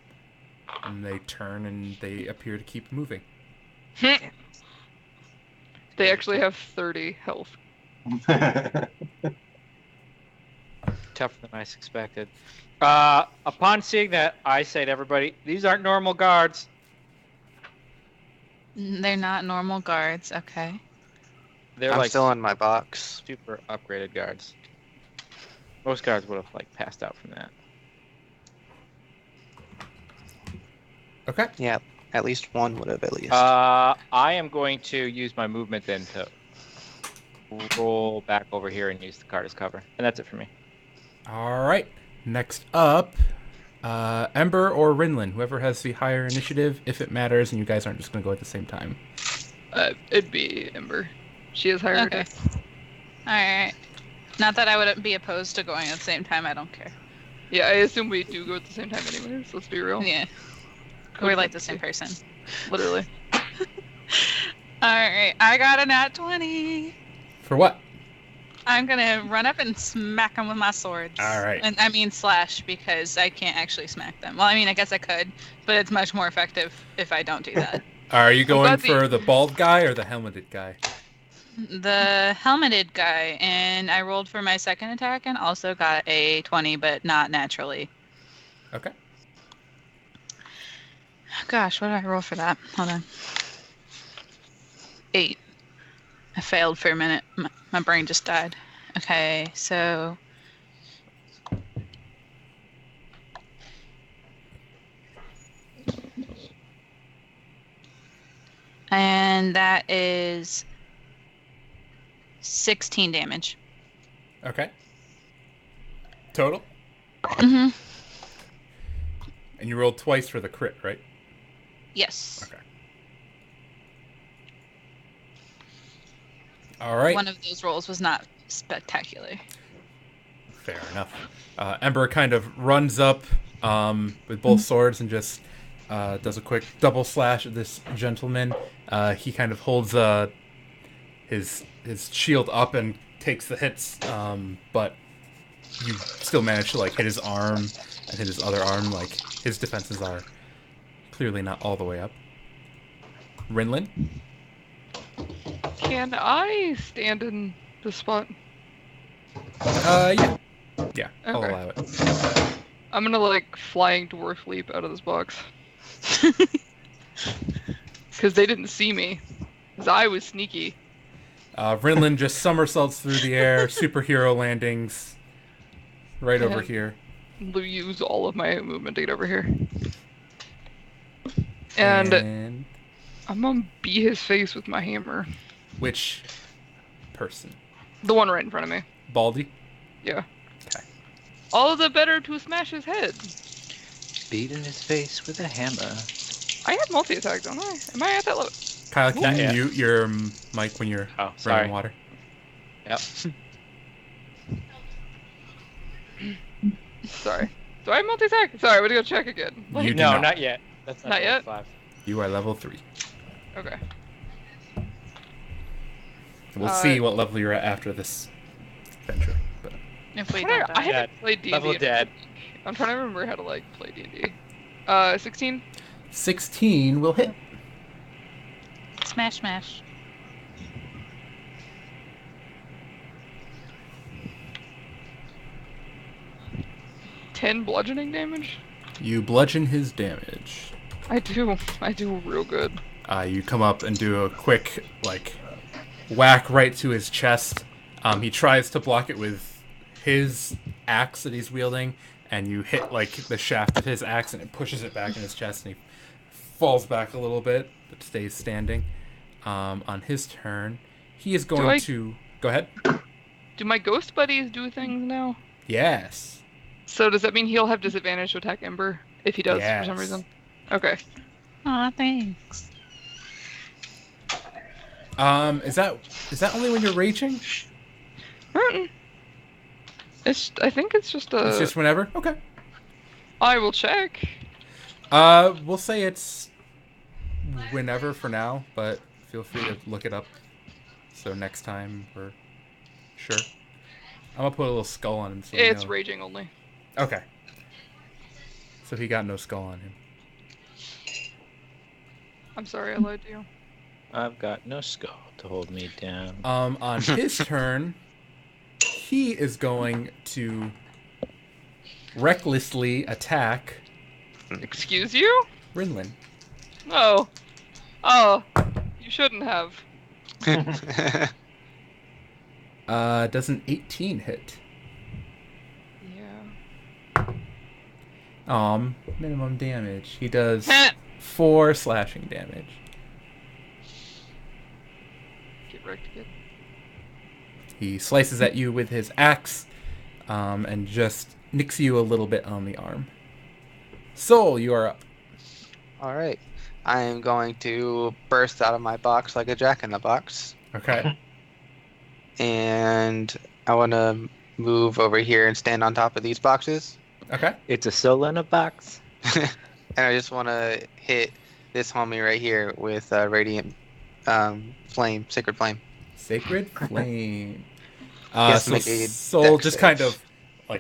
and they turn and they appear to keep moving. They actually have 30 health. Tougher than I expected. Upon seeing that, I say to everybody, these aren't normal guards. They're not normal guards, okay. They're I'm like still in my box. super upgraded guards. Most guards would have like passed out from that. Okay. Yeah, at least one would have at least. I am going to use my movement then to roll back over here and use the card as cover. And that's it for me. All right. Next up, Ember or Rinlin, whoever has the higher initiative, if it matters, and you guys aren't just going to go at the same time. It'd be Ember. She has higher Okay. dice. Alright. Not that I would be opposed to going at the same time, I don't care. Yeah, I assume we do go at the same time anyways. Let's be real. Yeah. We're like the same person. Literally. Alright, I got a nat 20. For what? I'm gonna run up and smack them with my swords. All right. And I mean slash because I can't actually smack them. Well, I mean, I guess I could, but it's much more effective if I don't do that. Are you going glad for the bald guy or the helmeted guy? The helmeted guy, and I rolled for my second attack and also got a 20, but not naturally. Okay. Gosh, what did I roll for that? Hold on. 8. I failed for a minute. My brain just died. Okay, so... And that is 16 damage. Okay. Total? Mm-hmm. And you rolled twice for the crit, right? Yes. Okay. All right. One of those rolls was not spectacular. Fair enough. Ember kind of runs up with both swords and just does a quick double slash at this gentleman. He kind of holds his shield up and takes the hits, but you still manage to like hit his arm and hit his other arm. Like his defenses are clearly not all the way up. Rinlin? Can I stand in the spot? Yeah. Yeah, I'll Okay. allow it. I'm gonna like flying dwarf leap out of this box. Because they didn't see me. Because I was sneaky. Rinlin just somersaults through the air, superhero landings right over Yeah. here. Use all of my movement to get over here. And I'm gonna beat his face with my hammer. Which person? The one right in front of me. Baldy? Yeah. Okay. All the better to smash his head. Beating his face with a hammer. I have multi-attack, don't I? Am I at that level? Kyle, can Not you yet. mute your mic when you're Oh, sorry. running water? Yep. Sorry. Do I have multi-attack? Sorry, I'm gonna go check again. You do No, not. not yet. That's Not yet? 5. You are level 3. Okay. We'll see what level you're at after this adventure. But If we I don't die. haven't played D&D. Level dead. I'm trying to remember how to play D&D. 16. 16 will hit. Smash, smash. Ten bludgeoning damage. You bludgeon his damage. I do real good. You come up and do a quick, whack right to his chest. He tries to block it with his axe that he's wielding, and you hit, the shaft of his axe, and it pushes it back in his chest, and he falls back a little bit, but stays standing. On his turn, he is going to... Go ahead. Do my ghost buddies do things now? Yes. So does that mean he'll have disadvantage to attack Ember if he does Yes. for some reason? Okay. Aw, thanks. Is that only when you're raging? I think it's just a... It's just whenever? Okay. I will check. We'll say it's whenever for now, but feel free to look it up. So next time we're sure. I'm gonna put a little skull on him. So It's know. raging only. Okay. So he got no skull on him. I'm sorry, I lied to you. I've got no skull to hold me down. On his turn, he is going to recklessly attack Excuse you? Rinlin. Oh. Oh. You shouldn't have. Does an 18 hit? Yeah. Minimum damage. He does 4 slashing damage. Get wrecked, kid. He slices at you with his axe, and just nicks you a little bit on the arm. Soul, you are up. Alright. I am going to burst out of my box like a jack-in-the-box. Okay. And I want to move over here and stand on top of these boxes. Okay. It's a soul in a box. And I just want to hit this homie right here with Radiant Flame, Sacred Flame. Sacred Flame. Yes, So make a Soul dex just save. kind of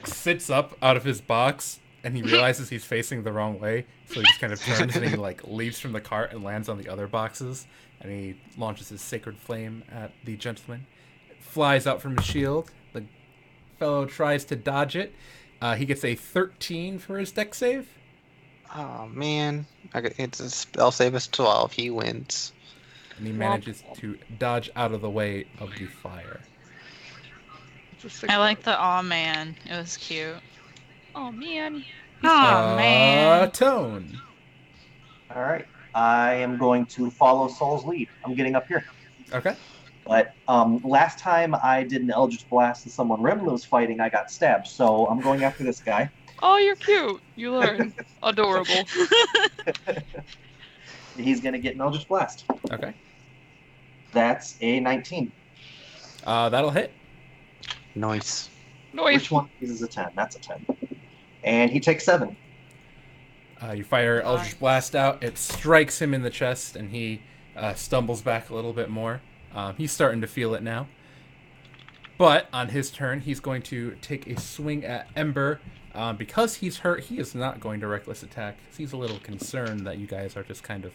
sits up out of his box, and he realizes he's facing the wrong way, so he just kind of turns and he leaves from the cart and lands on the other boxes, and he launches his Sacred Flame at the gentleman. It flies out from his shield. The fellow tries to dodge it. He gets a 13 for his dex save. Oh, man. It's a spell save is 12. He wins. And he manages to dodge out of the way of the fire. It's a 6. I like the aw man. It was cute. Oh, man. Oh man. Tone. All right. I am going to follow Saul's lead. I'm getting up here. Okay. But last time I did an Eldritch Blast and someone Remlin was fighting, I got stabbed. So I'm going after this guy. Oh, you're cute. You learn. Adorable. He's going to get an Eldritch Blast. Okay. That's a 19. That'll hit. Nice. Noise. Which one is a 10? That's a 10. And he takes 7. You fire Eldritch Blast out. It strikes him in the chest, and he stumbles back a little bit more. He's starting to feel it now. But on his turn, he's going to take a swing at Ember. Because he's hurt, he is not going to reckless attack. He's a little concerned that you guys are just kind of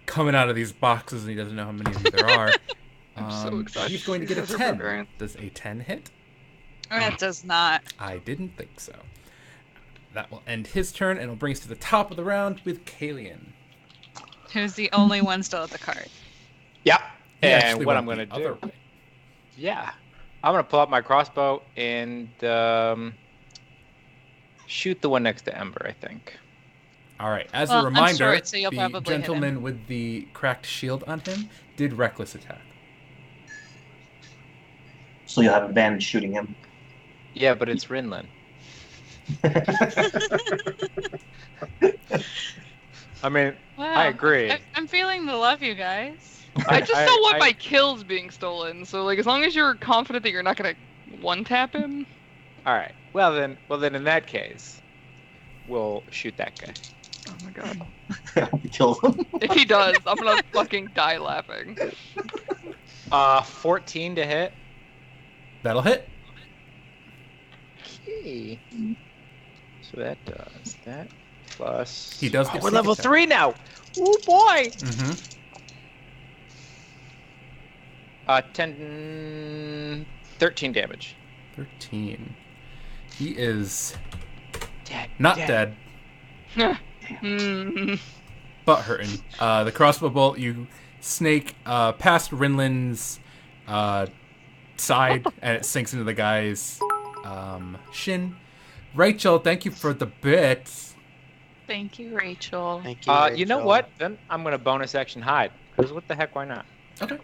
coming out of these boxes, and he doesn't know how many of you there are. I'm so excited. He's going to get a These guys are 10. barbarian. Does a 10 hit? It does not. I didn't think so. That will end his turn, and it'll bring us to the top of the round with Kalian. Who's the only one still at the cart? Yeah. He And actually what went I'm going to the other do. way. Yeah. I'm going to pull out my crossbow and shoot the one next to Ember, I think. All right. As Well, a I'm reminder, short, so you'll the probably hit gentleman him. with the cracked shield on him did reckless attack. so you'll have advantage shooting him. Yeah, but it's Rinlin. I mean, Wow. I agree. I'm feeling the love, you guys. I just don't want my kills being stolen. So like, as long as you're confident that you're not gonna one tap him. All right. Well then, in that case, we'll shoot that guy. Oh my god. Kill him. If he does, I'm gonna fucking die laughing. 14 to hit. That'll hit. Okay. So that does that plus. He does Oh, get we're sneak level attack. 3 now. Oh boy. Mm-hmm. 13 damage. 13. He is Dead. not dead, Hmm. but hurting. The crossbow bolt, you snake past Rinlin's side, and it sinks into the guy's shin. Rachel, thank you for the bits. Thank you, Rachel. Thank you. You know Rachel. what? Then I'm gonna bonus action hide. Because what the heck? Why not? Okay.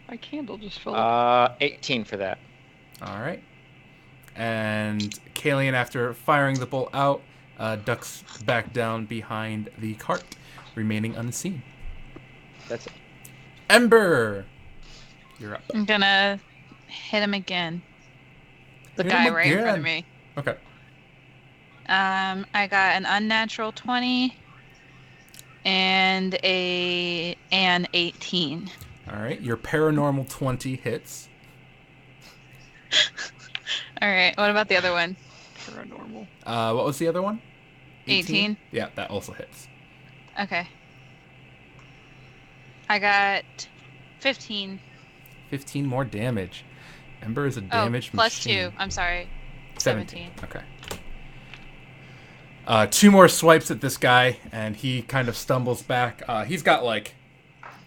My candle just fell off. 18 for that. All right. And Kalian, after firing the bolt out, ducks back down behind the cart, remaining unseen. That's it. Ember, you're up. I'm gonna hit him again. The Hit guy him right in front again. of me. Okay. I got an unnatural 20 and an 18. All right. Your paranormal 20 hits. All right. What about the other one? Paranormal. What was the other one? 18. Yeah, that also hits. Okay. I got 15. 15 more damage. Ember is a damage plus machine. 2. I'm sorry. 17. Okay. 2 more swipes at this guy, and he kind of stumbles back. He's got like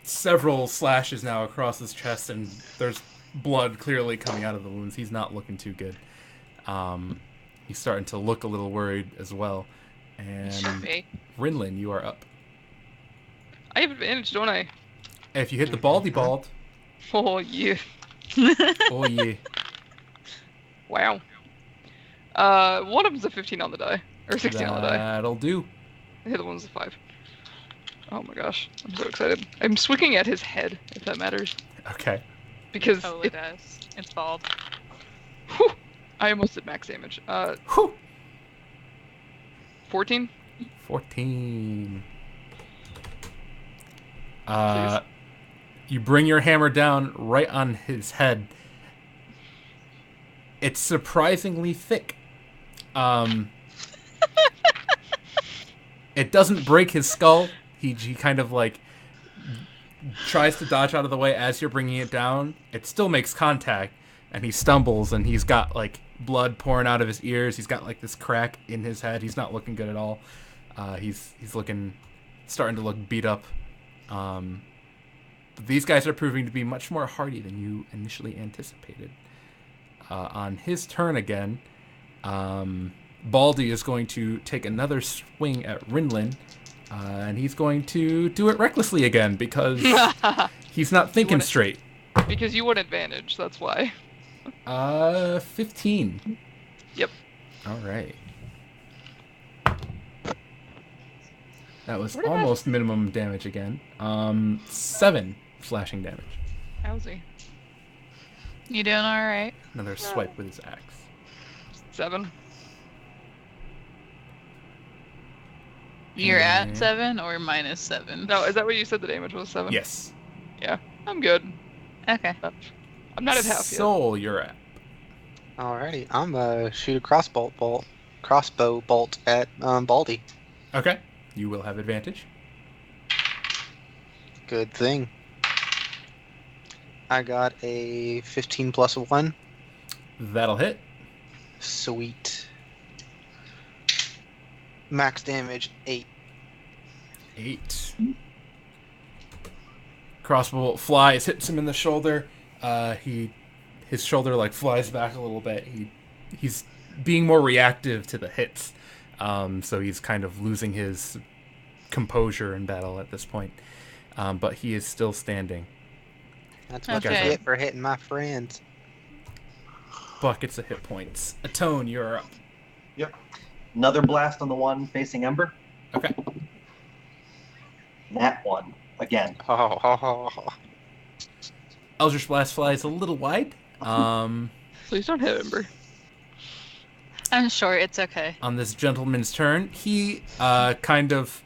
several slashes now across his chest, and there's blood clearly coming out of the wounds. He's not looking too good. He's starting to look a little worried as well. And Should be. Rinlin, you are up. I have advantage, don't I? If you hit the baldy bald, Oh yeah. oh yeah. Wow. One of them's a 15 on the die. Or 16 on the die. That'll do. The other one's a 5. Oh my gosh. I'm so excited. I'm swinging at his head, if that matters. Okay. Because Totally does. It's bald. whew, I almost did max damage. Whew. 14? 14. You bring your hammer down right on his head. It's surprisingly thick. It doesn't break his skull. He kind of like tries to dodge out of the way as you're bringing it down. It still makes contact, and he stumbles, and he's got like blood pouring out of his ears. He's got like this crack in his head. He's not looking good at all. He's starting to look beat up. But these guys are proving to be much more hardy than you initially anticipated. On his turn again, Baldy is going to take another swing at Rinlin, and he's going to do it recklessly again because he's not thinking straight. Because you want advantage, that's why. 15. Yep. All right. That was Where did almost minimum damage again. 7 slashing damage. Howsy. You doing all right? Another swipe with his axe. 7. You're Yeah. at 7 or minus 7? No, is that what you said the damage was? 7? Yes. Yeah, I'm good. Okay. I'm not at half yet. Soul, you're at. Alrighty, I'm gonna shoot a crossbow bolt at Baldy. Okay. You will have advantage. Good thing. I got a 15 plus 1. That'll hit. Sweet. Max damage 8. 8. Crossbow bolt flies, hits him in the shoulder. His shoulder like flies back a little bit. He's being more reactive to the hits, so he's kind of losing his composure in battle at this point. But he is still standing. That's what Okay. you get for hitting my friends. buckets of hit points. Atone, you're up. Yep. Another blast on the one facing Ember. Okay. That one again. Eldritch Blast flies a little wide. Please don't hit Ember. I'm sure it's okay. On this gentleman's turn, he kind of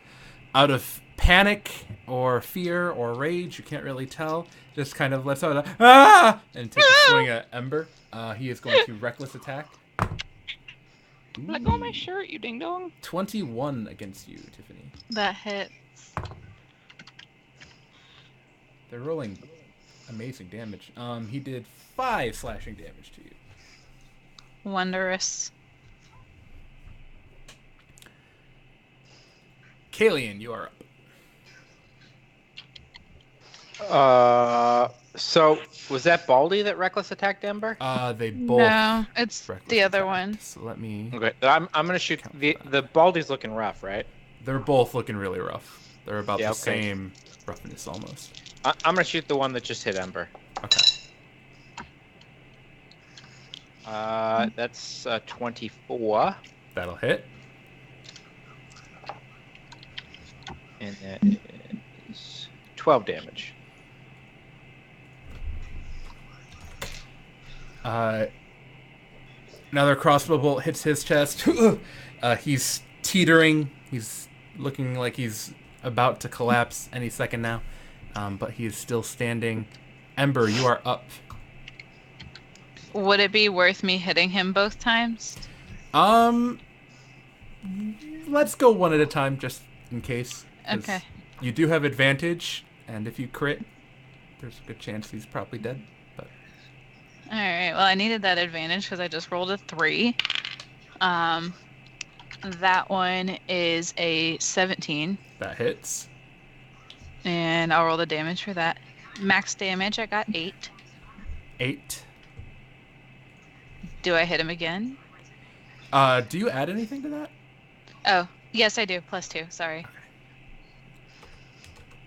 out of panic or fear or rage, you can't really tell, just kind of lets out a ah and takes a swing at Ember. He is going to reckless attack. Let go of my shirt, you ding dong. 21 against you, Tiffany. That hits. They're rolling amazing damage. He did 5 slashing damage to you. Wondrous. Kalian, you are up. So was that Baldy that reckless attacked Ember? They both. No, it's reckless the other attacked. one. So let me. Okay, I'm gonna shoot the Baldy's looking rough, right? They're both looking really rough. They're about Yeah, the okay. same roughness almost. I'm gonna shoot the one that just hit Ember. Okay. That's 24, That'll hit. and that is 12 damage. Another crossbow bolt hits his chest. He's teetering. He's looking like he's about to collapse any second now. But he is still standing. Ember, you are up. Would it be worth me hitting him both times? Let's go one at a time just in case. 'cause Okay. You do have advantage, and if you crit, there's a good chance he's probably dead. But All right. Well, I needed that advantage because I just rolled a 3. That one is a 17, that hits. and I'll roll the damage for that. Max damage, I got 8. 8. Do I hit him again? Do you add anything to that? Oh, yes, I do. +2. Sorry.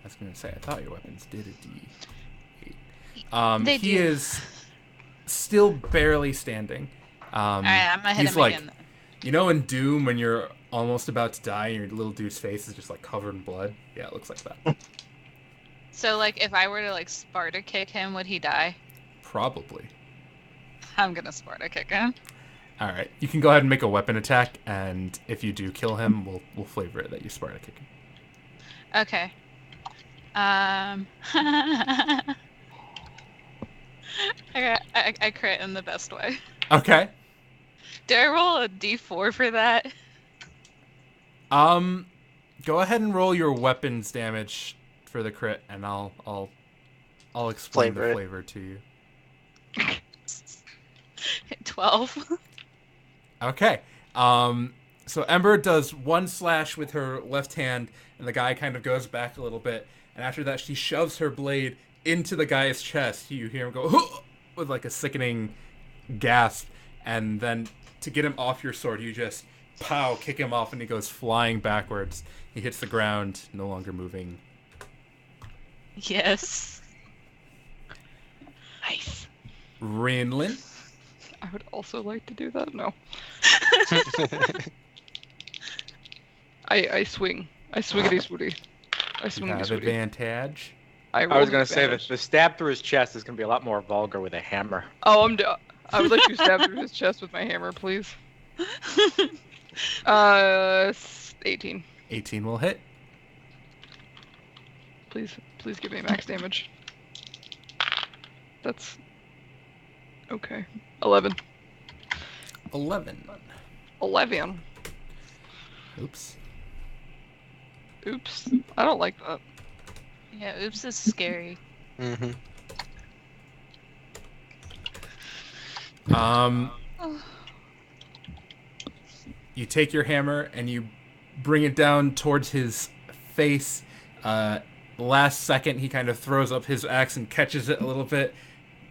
I was gonna say, I thought your weapons did a D8. They he do. is still barely standing. All right, I'm gonna hit he's him like, again. Then. you know in Doom when you're almost about to die and your little dude's face is just like covered in blood? Yeah, it looks like that. So, like, if I were to like Sparta kick him, would he die? Probably. I'm gonna Sparta kick him. Alright, you can go ahead and make a weapon attack, and if you do kill him, we'll flavor it that you Sparta kick him. Okay. I crit in the best way. Okay. Do I roll a d4 for that? Go ahead and roll your weapons damage for the crit, and I'll explain Flavor the it. flavor to you. 12. Okay. So Ember does one slash with her left hand, and the guy kind of goes back a little bit. And after that, she shoves her blade into the guy's chest. You hear him go with like a sickening gasp, and then to get him off your sword, you just pow, kick him off, and he goes flying backwards. He hits the ground, no longer moving. Yes. Nice. Rinlin. I would also like to do that. No. I swing. I swingity swooty. I You swingity have swooty. advantage. I was rolled gonna say that advantage. the stab through his chest is gonna be a lot more vulgar with a hammer. Oh, I would like to stab through his chest with my hammer, please. 18. 18 will hit. Please give me max damage. That's okay. 11. 11. 11. Oops. Oops. I don't like that. Yeah, oops is scary. Mm-hmm. You take your hammer and you bring it down towards his face. Last second, he kind of throws up his axe and catches it a little bit,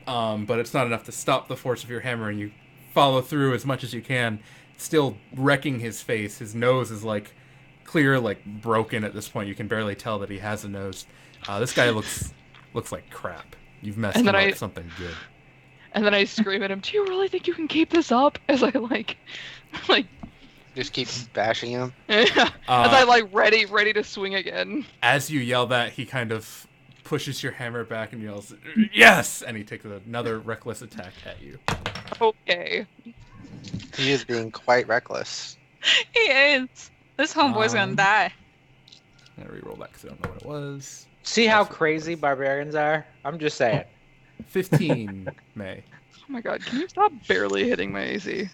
but it's not enough to stop the force of your hammer, and you follow through as much as you can, still wrecking his face. His nose is like clear, like broken at this point. You can barely tell that he has a nose. This guy looks like crap. You've messed And him then up something good. And then I scream at him, "Do you really think you can keep this up?" As I like Just keep bashing him. as I ready to swing again. As you yell that, he kind of pushes your hammer back and yells, "Yes!" And he takes another reckless attack at you. Okay. He is being quite reckless. He is. This homeboy's gonna die. I'm gonna reroll that because I don't know what it was. See how crazy barbarians are? I'm just saying. 15, May. Oh my god, can you stop barely hitting my AC?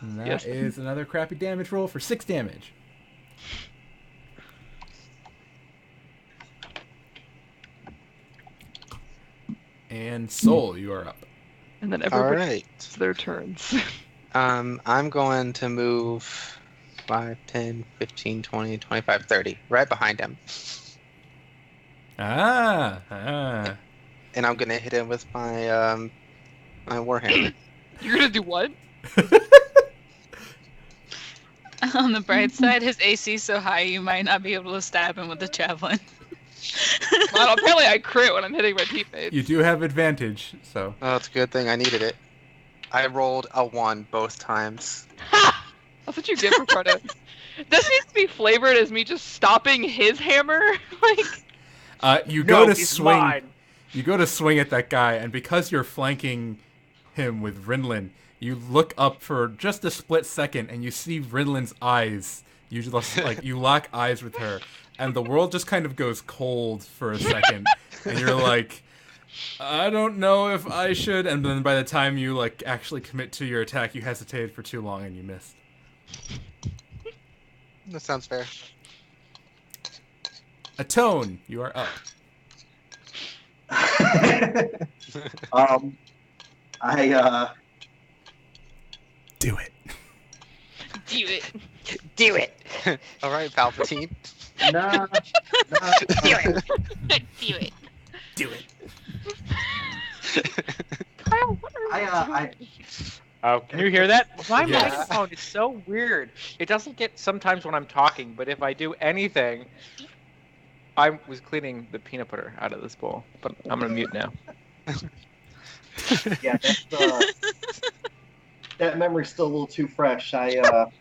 And that Yes. is another crappy damage roll for 6 damage. And Soul, you are up. And then All everybody right. gets their turns. I'm going to move 5, 10, 15, 20, 25, 30. Right behind him. Ah. And I'm going to hit him with my my warhammer. You're gonna do what? On the bright side, his AC is so high you might not be able to stab him with the javelin. Well, apparently I crit when I'm hitting my teammates. You do have advantage, so. Oh, it's a good thing I needed it. I rolled a 1 both times. Ha! That's what you get for trying to... This needs to be flavored as me just stopping his hammer. You go to he's swing. mine. You go to swing at that guy, and because you're flanking him with Rinlin, you look up for just a split second, and you see Rinlin's eyes. You just you lock eyes with her, and the world just kind of goes cold for a second, and you're like, I don't know if I should. And then by the time you actually commit to your attack, you hesitated for too long and you missed. That sounds fair. Atone, you are up. Do it. Do it. Do it. All right, Palpatine. Nah. Do it. Do it. Do it. Kyle, what are you doing? Oh, can you hear that? My Yes. microphone is so weird. It doesn't get sometimes when I'm talking, but if I do anything, I was cleaning the peanut butter out of this bowl, but I'm gonna mute now. Yeah, that memory's still a little too fresh. Well,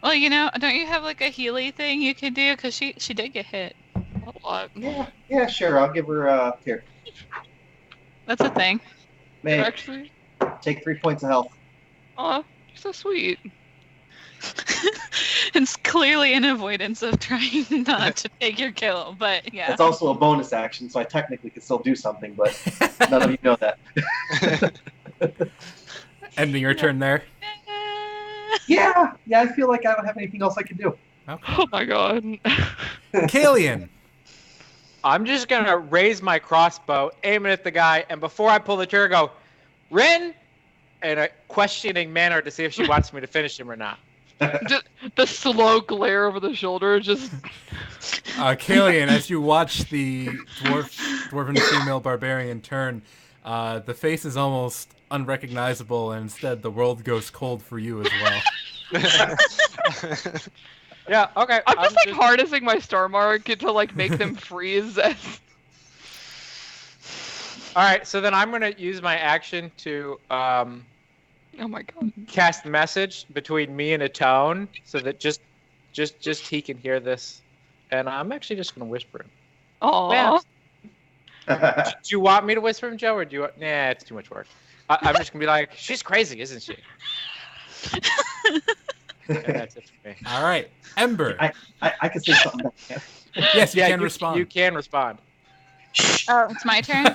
don't you have a Healy thing you can do? Because she did get hit. A lot. Yeah, sure. I'll give her here. That's a thing. May Actually, take 3 points of health. aw, you're so sweet. It's clearly an avoidance of trying not to take your kill, but yeah. It's also a bonus action, so I technically could still do something, but none of you know that. Ending your turn there. Yeah, I feel like I don't have anything else I can do. Oh my god. Kalian. I'm just gonna raise my crossbow, aim it at the guy, and before I pull the trigger, go, Rin, in a questioning manner to see if she wants me to finish him or not. Just the slow glare over the shoulder, just... Kalian, as you watch the dwarven female barbarian turn, the face is almost unrecognizable, and instead the world goes cold for you as well. Yeah, okay. I'm just harnessing my star mark to make them freeze. Alright, so then I'm gonna use my action to Oh my god. cast message between me and Atone so that just he can hear this. And I'm actually just gonna whisper him. Aww. Do you want me to whisper him, Joe, or do you want... Nah, it's too much work. I'm just gonna be like, she's crazy, isn't she? And that's it for me. All right, Ember. I can say something back. Yes, you Yeah, can respond. You can respond. Oh, it's my turn?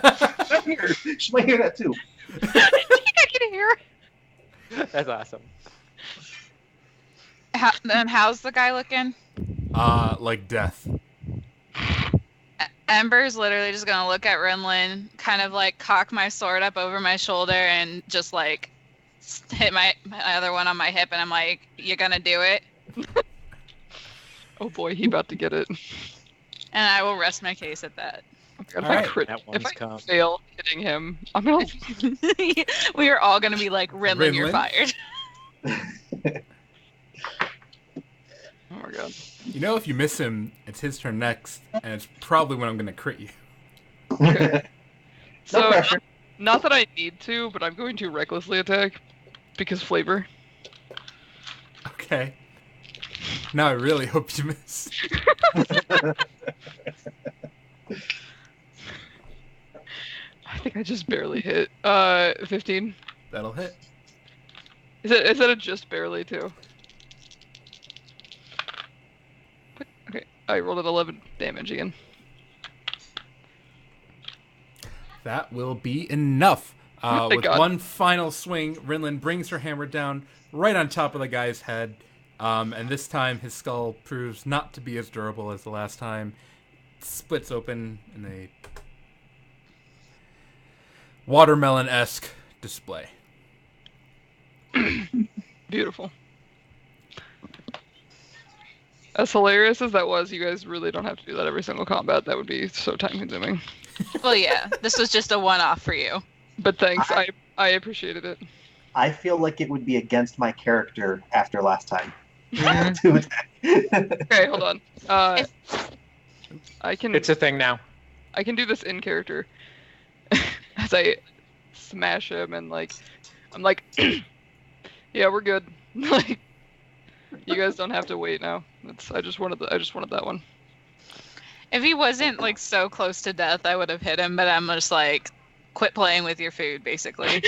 She might hear that too. I can hear. That's awesome. How's the guy looking? Like death. Ember's literally just gonna look at Rinlin, kind of cock my sword up over my shoulder and just hit my other one on my hip, and I'm like, "You're gonna do it?" Oh boy, he about to get it. And I will rest my case at that. If All right. I crit, That if one's I come. fail hitting him, I'm gonna. We are all gonna be like, "Rinlin, you're Rinlin? fired." Oh my god. You know, if you miss him, it's his turn next, and it's probably when I'm gonna crit you. Okay. No So, pressure. not that I need to, but I'm going to recklessly attack because flavor. Okay. Now I really hope you miss. I think I just barely hit. 15. That'll hit. Is it a just barely too? What? Okay, I rolled at 11 damage again. That will be enough. My With God. one final swing, Rinlin brings her hammer down right on top of the guy's head. And this time his skull proves not to be as durable as the last time. It splits open in a watermelon-esque display. Beautiful. As hilarious as that was, you guys really don't have to do that every single combat. That would be so time consuming. Well, yeah, this was just a one-off for you. But thanks, I appreciated it. I feel like it would be against my character after last time. Mhm. To attack. Okay, hold on. I can It's a thing now. I can do this in character. As I smash him and I'm like, yeah, we're good. Like, you guys don't have to wait now. I just wanted that one. If he wasn't like so close to death, I would have hit him. But I'm just like, quit playing with your food, basically.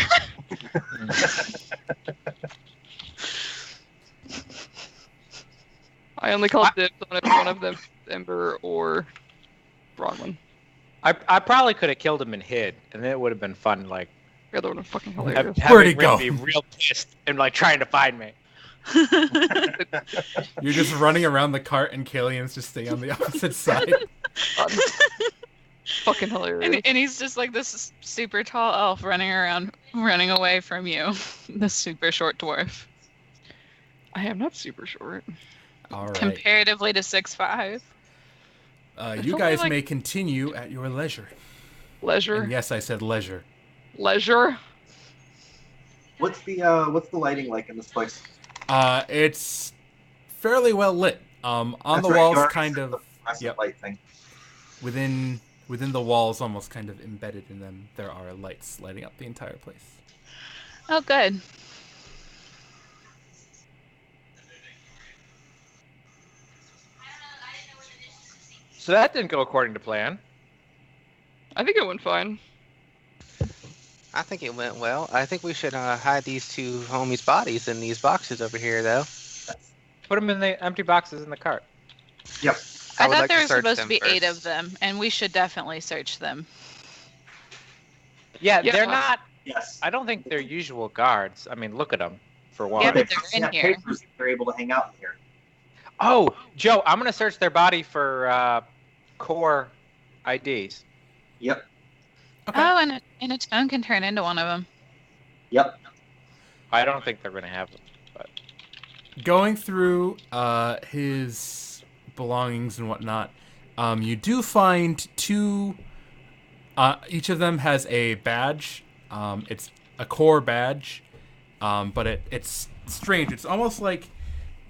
I only called dibs on if one of them is Ember or Bronwyn. I probably could have killed him and hid, and then it would have been fun. Like, The other one was fucking hilarious. Where'd he having go? Rin be real pissed and like trying to find me. You're just running around the cart and Killian's just staying on the opposite side. Fucking hilarious. And he's just like this super tall elf running around, running away from you. The super short dwarf. I am not super short. All right. Comparatively to 6'5". You only guys like- may continue at your leisure. Leisure. And yes, I said leisure. Leisure. What's the lighting like in this place? It's fairly well lit. On That's the right, walls, you already kind said of the fluorescent yep. light thing. within the walls, almost kind of embedded in them, there are lights lighting up the entire place. Oh, good. So that didn't go according to plan. I think it went fine. I think it went well. I think we should hide these two homies' bodies in these boxes over here, though. Put them in the empty boxes in the cart. Yep. I I would thought like there to was search supposed to them be 8 first. of them, and we should definitely search them. Yeah, Yeah. they're not. Yes. I don't think they're usual guards. I mean, look at them for one. Yeah, They but they're probably in have here. papers if they're able to hang out in here. Oh, Joe, I'm gonna search their body for core IDs. Yep. Okay. Oh, and a tone can turn into one of them. Yep. I don't think they're gonna have them. Going through his belongings and whatnot, you do find 2. Each of them has a badge. It's a core badge, but it's strange. It's almost like,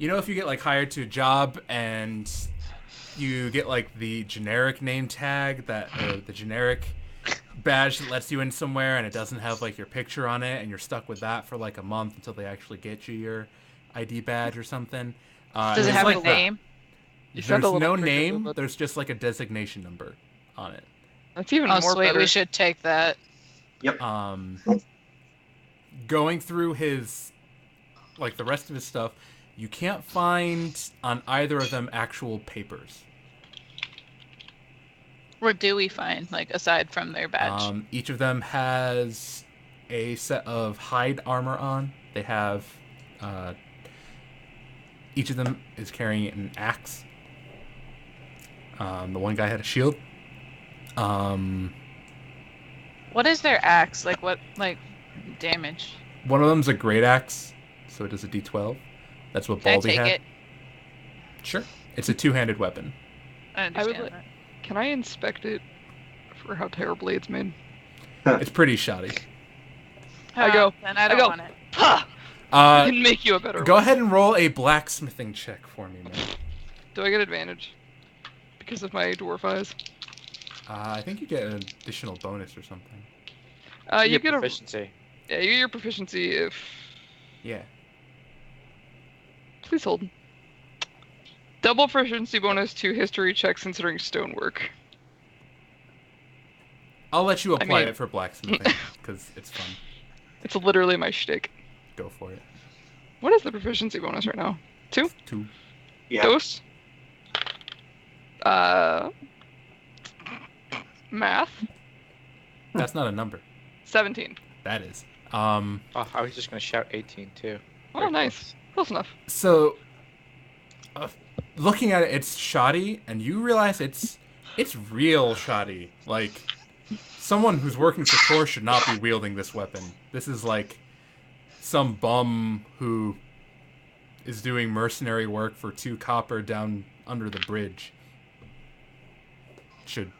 if you get like hired to a job and you get like the generic name tag the generic badge that lets you in somewhere, and it doesn't have like your picture on it, and you're stuck with that for like a month until they actually get you your ID badge or something. Does it it's have like a that. name? You sent There's a little no picture name. of it. There's just like a designation number on it. That's even Oh, more sweet. better. We should take that. Going through his, like the rest of his stuff, you can't find on either of them actual papers. What do we find, like, aside from their badge? Each of them has a set of hide armor on. They have, each of them is carrying an axe. The one guy had a shield. What is their axe? Like, what, damage? One of them's a great axe, so it does a D12. That's what Can I Baldy take had. it? Sure. It's a two-handed weapon. I I would understand like- that. Can I inspect it for how terribly it's made? It's pretty shoddy. I go. Then I don't go. want it. Ha! I Uh, can make you a better go one. ahead and roll a blacksmithing check for me, man. Do I get advantage? Because of my dwarf eyes? I think you get an additional bonus or something. You get proficiency. Yeah, you get your proficiency if. Yeah. Please hold. Double proficiency bonus to history checks considering stonework. I'll let you apply mean- it for blacksmithing because it's fun. It's literally my shtick. Go for it. What is the proficiency bonus right now? 2? 2. Yeah. Dose? Math? That's not a number. 17. That is. Oh, I was just gonna shout 18 too. Oh, Very nice. Close enough. So, looking at it, it's shoddy, and you realize it's real shoddy. Like, someone who's working for Tor should not be wielding this weapon. This is like some bum who is doing mercenary work for 2 copper down under the bridge should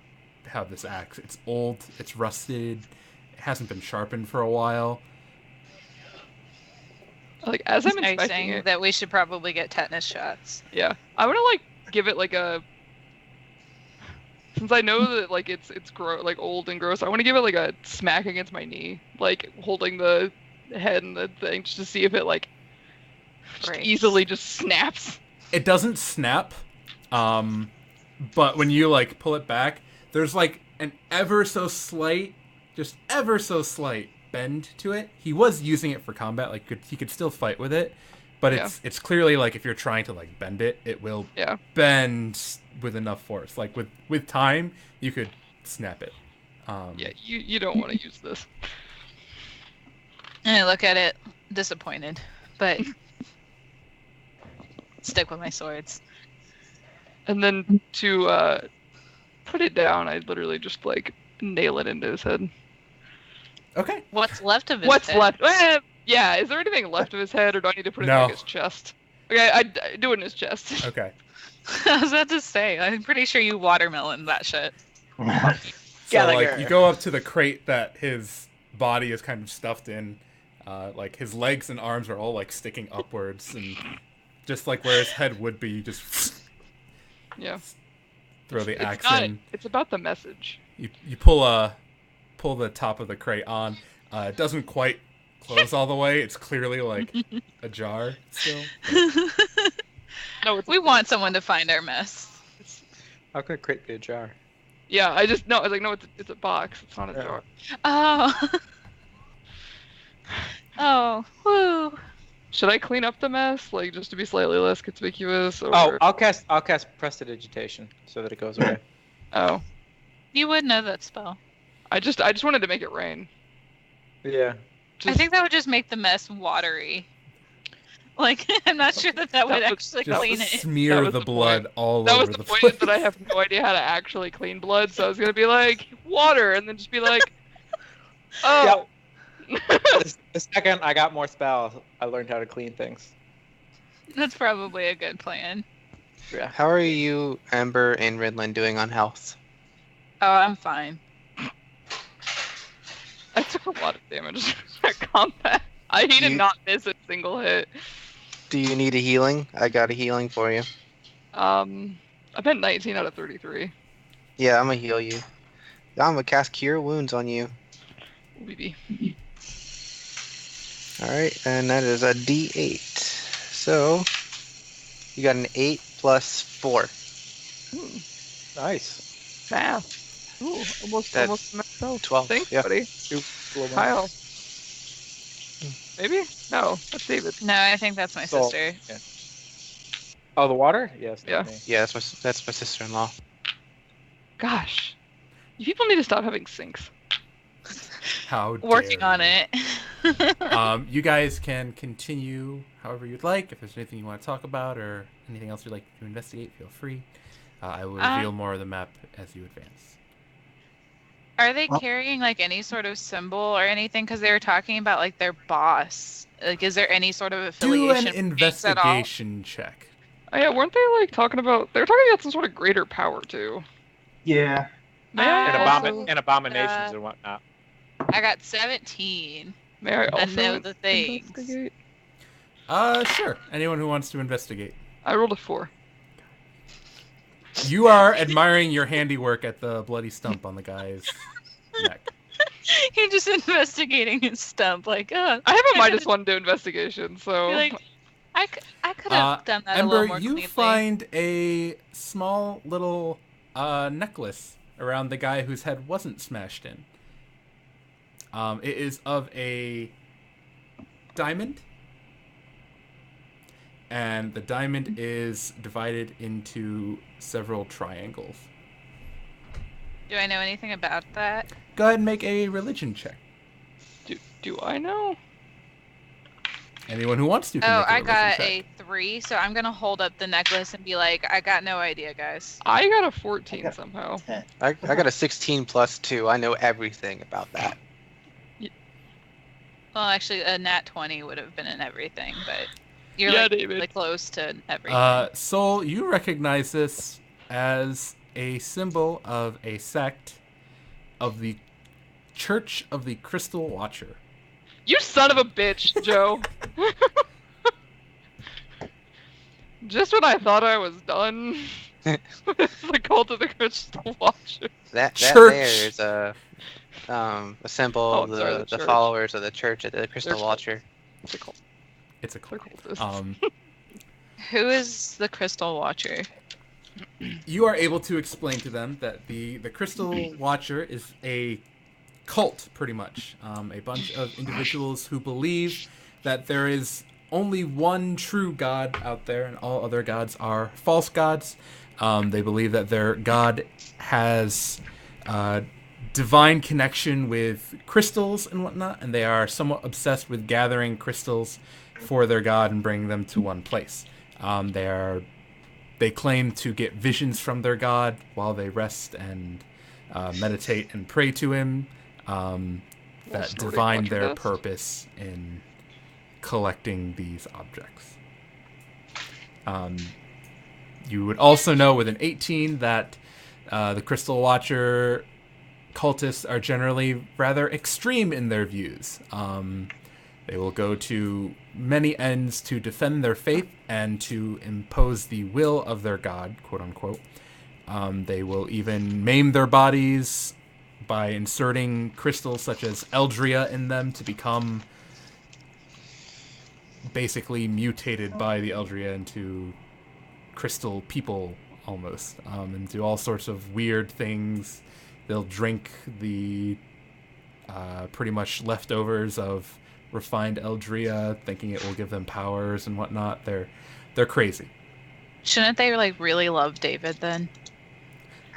have this axe. It's old, it's rusted, it hasn't been sharpened for a while. Like, as I'm Are you inspecting saying it, that we should probably get tetanus shots? yeah, I want to like give it like a. Since I know that like it's like old and gross, I want to give it like a smack against my knee, like holding the head and the thing, just to see if it like just Breaks. easily just snaps. It doesn't snap, but when you like pull it back, there's like an ever so slight bend to it. He was using it for combat, like he could still fight with it, but it's clearly like if you're trying to like bend it, it will bend with enough force. Like with time, you could snap it. Yeah, you don't want to use this. And I look at it disappointed, but stick with my swords. And then to put it down, I literally just like nail it into his head. Okay. What's left of his What's head? left? Yeah, is there anything left of his head, or do I need to put it No. in his chest? Okay, I do it in his chest. Okay. I was about to say, I'm pretty sure you watermelon that shit. So Gallagher. like you go up to the crate that his body is kind of stuffed in, like his legs and arms are all like sticking upwards, and just like where his head would be, you just Yeah. throw the It's axe not. in. It's about the message. You pull the top of the crate on. It doesn't quite close all the way. It's clearly like ajar still. No, it's We want someone to find our mess. How could a crate be a jar? yeah. I was like, no, it's a box. It's not a jar. Oh. Oh. Woo. Should I clean up the mess, like just to be slightly less conspicuous? Or... Oh, I'll cast prestidigitation so that it goes away. Oh. You would know that spell. I just wanted to make it rain. Yeah. I think that would just make the mess watery. Like, I'm not sure that would That would actually Just clean it. That smear was the the blood point. all That over was the the point, place. that I have no idea how to actually clean blood, so I was gonna be like water, and then just be like, oh. The second I got more spells, I learned how to clean things. That's probably a good plan. Yeah. How are you, Amber and Ridlin, doing on health? Oh, I'm fine. I took a lot of damage at combat. I did You- not miss a single hit. Do you need a healing? I got a healing for you. I bet 19 out of 33. Yeah, I'm gonna heal you. I'm gonna cast Cure Wounds on you. BB. Alright, and that is a D8. So, you got an 8 plus 4. Nice. Math. Ooh, almost That's maxed out. 12. Thanks, Yeah. buddy. Kyle. Maybe? No, that's David. No, I think that's my So- sister. Yeah. Oh, the water? Yes. Yeah. Me. Yeah, that's my sister-in-law. Gosh. You people need to stop having sinks. How dare Working on you. it. You guys can continue however you'd like. If there's anything you want to talk about or anything else you'd like to investigate, feel free. I will reveal more of the map as you advance. Are they Well- carrying like any sort of symbol or anything? Because they were talking about like their boss. Like, is there any sort of Do affiliation? an with Jinx at all? investigation check. Oh yeah, weren't they like talking about? They were talking about some sort of greater power too. Yeah. May I And, also? and abominations and whatnot. I got 17. May I also know the things. investigate? Sure. Anyone who wants to investigate. I rolled a 4. You are admiring your handiwork at the bloody stump on the guy's neck. You're just investigating his stump, like, oh. I have a -1 to investigation, so. You're like, I could have done that a Ember, little more you cleanly. find a small little necklace around the guy whose head wasn't smashed in. It is of a diamond, and the diamond is divided into several triangles. Do I know anything about that? Go ahead and make a religion check. Do I know? Anyone who wants to can Oh, make a I religion got check. a 3, so I'm gonna hold up the necklace and be like, I got no idea, guys. I got a 14 Okay. somehow. 10. I got a 16 plus 2. I know everything about that. Well, actually, a nat 20 would have been in everything, but you're Yeah, like David. really close to everything. Soul, you recognize this as a symbol of a sect of the Church of the Crystal Watcher. You son of a bitch, Joe. Just when I thought I was done with the cult of the Crystal Watcher. That Church. there is a symbol Oh, of sorry, the the church. followers of the Church of the Crystal They're- Watcher. It's a cult. It's a They're cult. cultists. Who is the Crystal Watcher? You are able to explain to them that the Crystal Watcher is a cult, pretty much. A bunch of individuals who believe that there is only one true god out there and all other gods are false gods. They believe that their god has divine connection with crystals and whatnot, and they are somewhat obsessed with gathering crystals for their god and bringing them to one place. They claim to get visions from their god while they rest and meditate and pray to him, that snorting divine watcher their dust. purpose in collecting these objects. You would also know with an 18 that the Crystal Watcher cultists are generally rather extreme in their views. They will go to many ends to defend their faith and to impose the will of their god, quote unquote. They will even maim their bodies by inserting crystals such as Eldria in them to become basically mutated by the Eldria into crystal people almost, and do all sorts of weird things. They'll drink the pretty much leftovers of refined Eldria, thinking it will give them powers and whatnot. They're crazy. Shouldn't they like really love David then?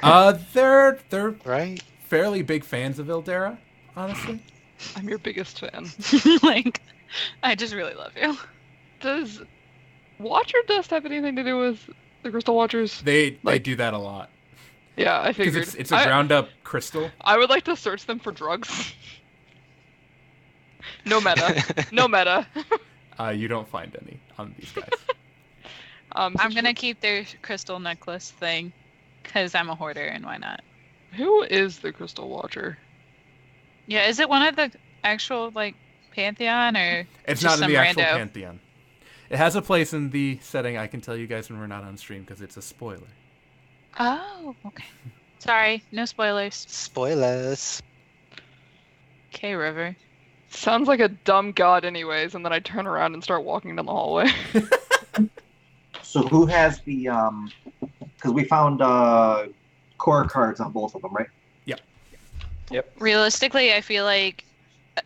They're Right? fairly big fans of Ildera, honestly. I'm your biggest fan. Like, I just really love you. Does Watcher Dust have anything to do with the Crystal Watchers? They Like- do that a lot Yeah, I because figured. it's a ground up crystal. I would like to search them for drugs. No meta. No meta. You don't find any on these guys. I'm gonna keep their crystal necklace thing, cause I'm a hoarder and why not? Who is the Crystal Watcher? Yeah, is it one of the actual like pantheon or It's just not in some the actual rando? pantheon. It has a place in the setting. I can tell you guys when we're not on stream because it's a spoiler. Oh, okay. Sorry, no spoilers. Spoilers. Okay, River. Sounds like a dumb god, anyways. And then I turn around and start walking down the hallway. So who has the because we found core cards on both of them, right? Realistically, I feel like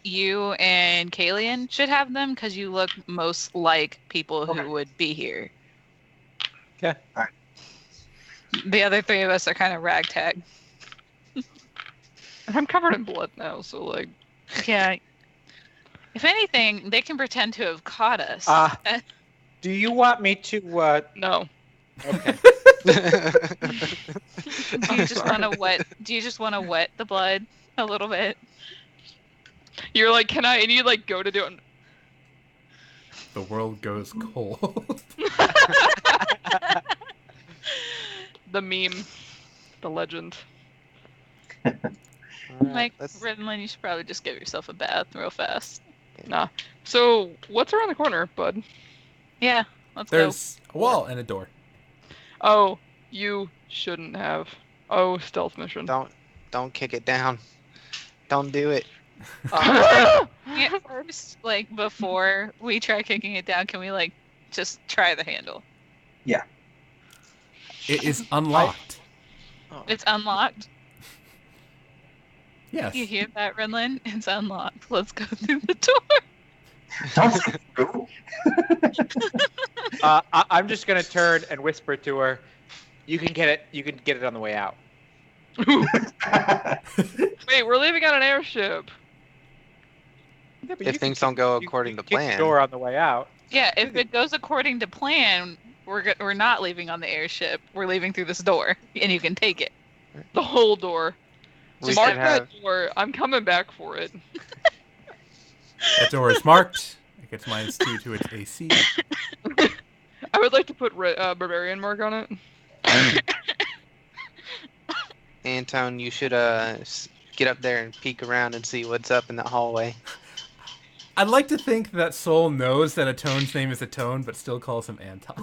you and Kalian should have them because you look most like people Okay. who would be here. Okay. Alright. The other three of us are kind of ragtag. And I'm covered in blood now, so like. Yeah. If anything, they can pretend to have caught us. Do you want me to? No. Okay. Do you just want to wet? Do you just want to wet the blood a little bit? You're like, can I? And you like go to do it. The world goes cold. The meme. The legend. Like, Let's- Ridlin, you should probably just give yourself a bath real fast. Nah. So, what's around the corner, bud? Yeah, let's There's a wall and a door. Oh, You shouldn't have. Oh, stealth mission. Don't kick it down. Don't do it. Yeah, first, like before we try kicking it down, can we like just try the handle? It is unlocked. It's unlocked. Yes. You hear that, Renlin? It's unlocked. Let's go through the door. Don't say true. I'm just gonna turn and whisper to her. You can get it. You can get it on the way out. Wait, we're leaving on an airship. Yeah, but If things don't go according to kick the plan. door on the way out. Yeah, if it goes according to plan, we're not leaving on the airship. We're leaving through this door, and you can take it. The whole door. We Mark should have. that door. I'm coming back for it. That door is marked. It gets -2 to its AC. I would like to put barbarian mark on it. Anton, you should get up there and peek around and see what's up in that hallway. I'd like to think that Soul knows that Atone's name is Atone, but still calls him Anton.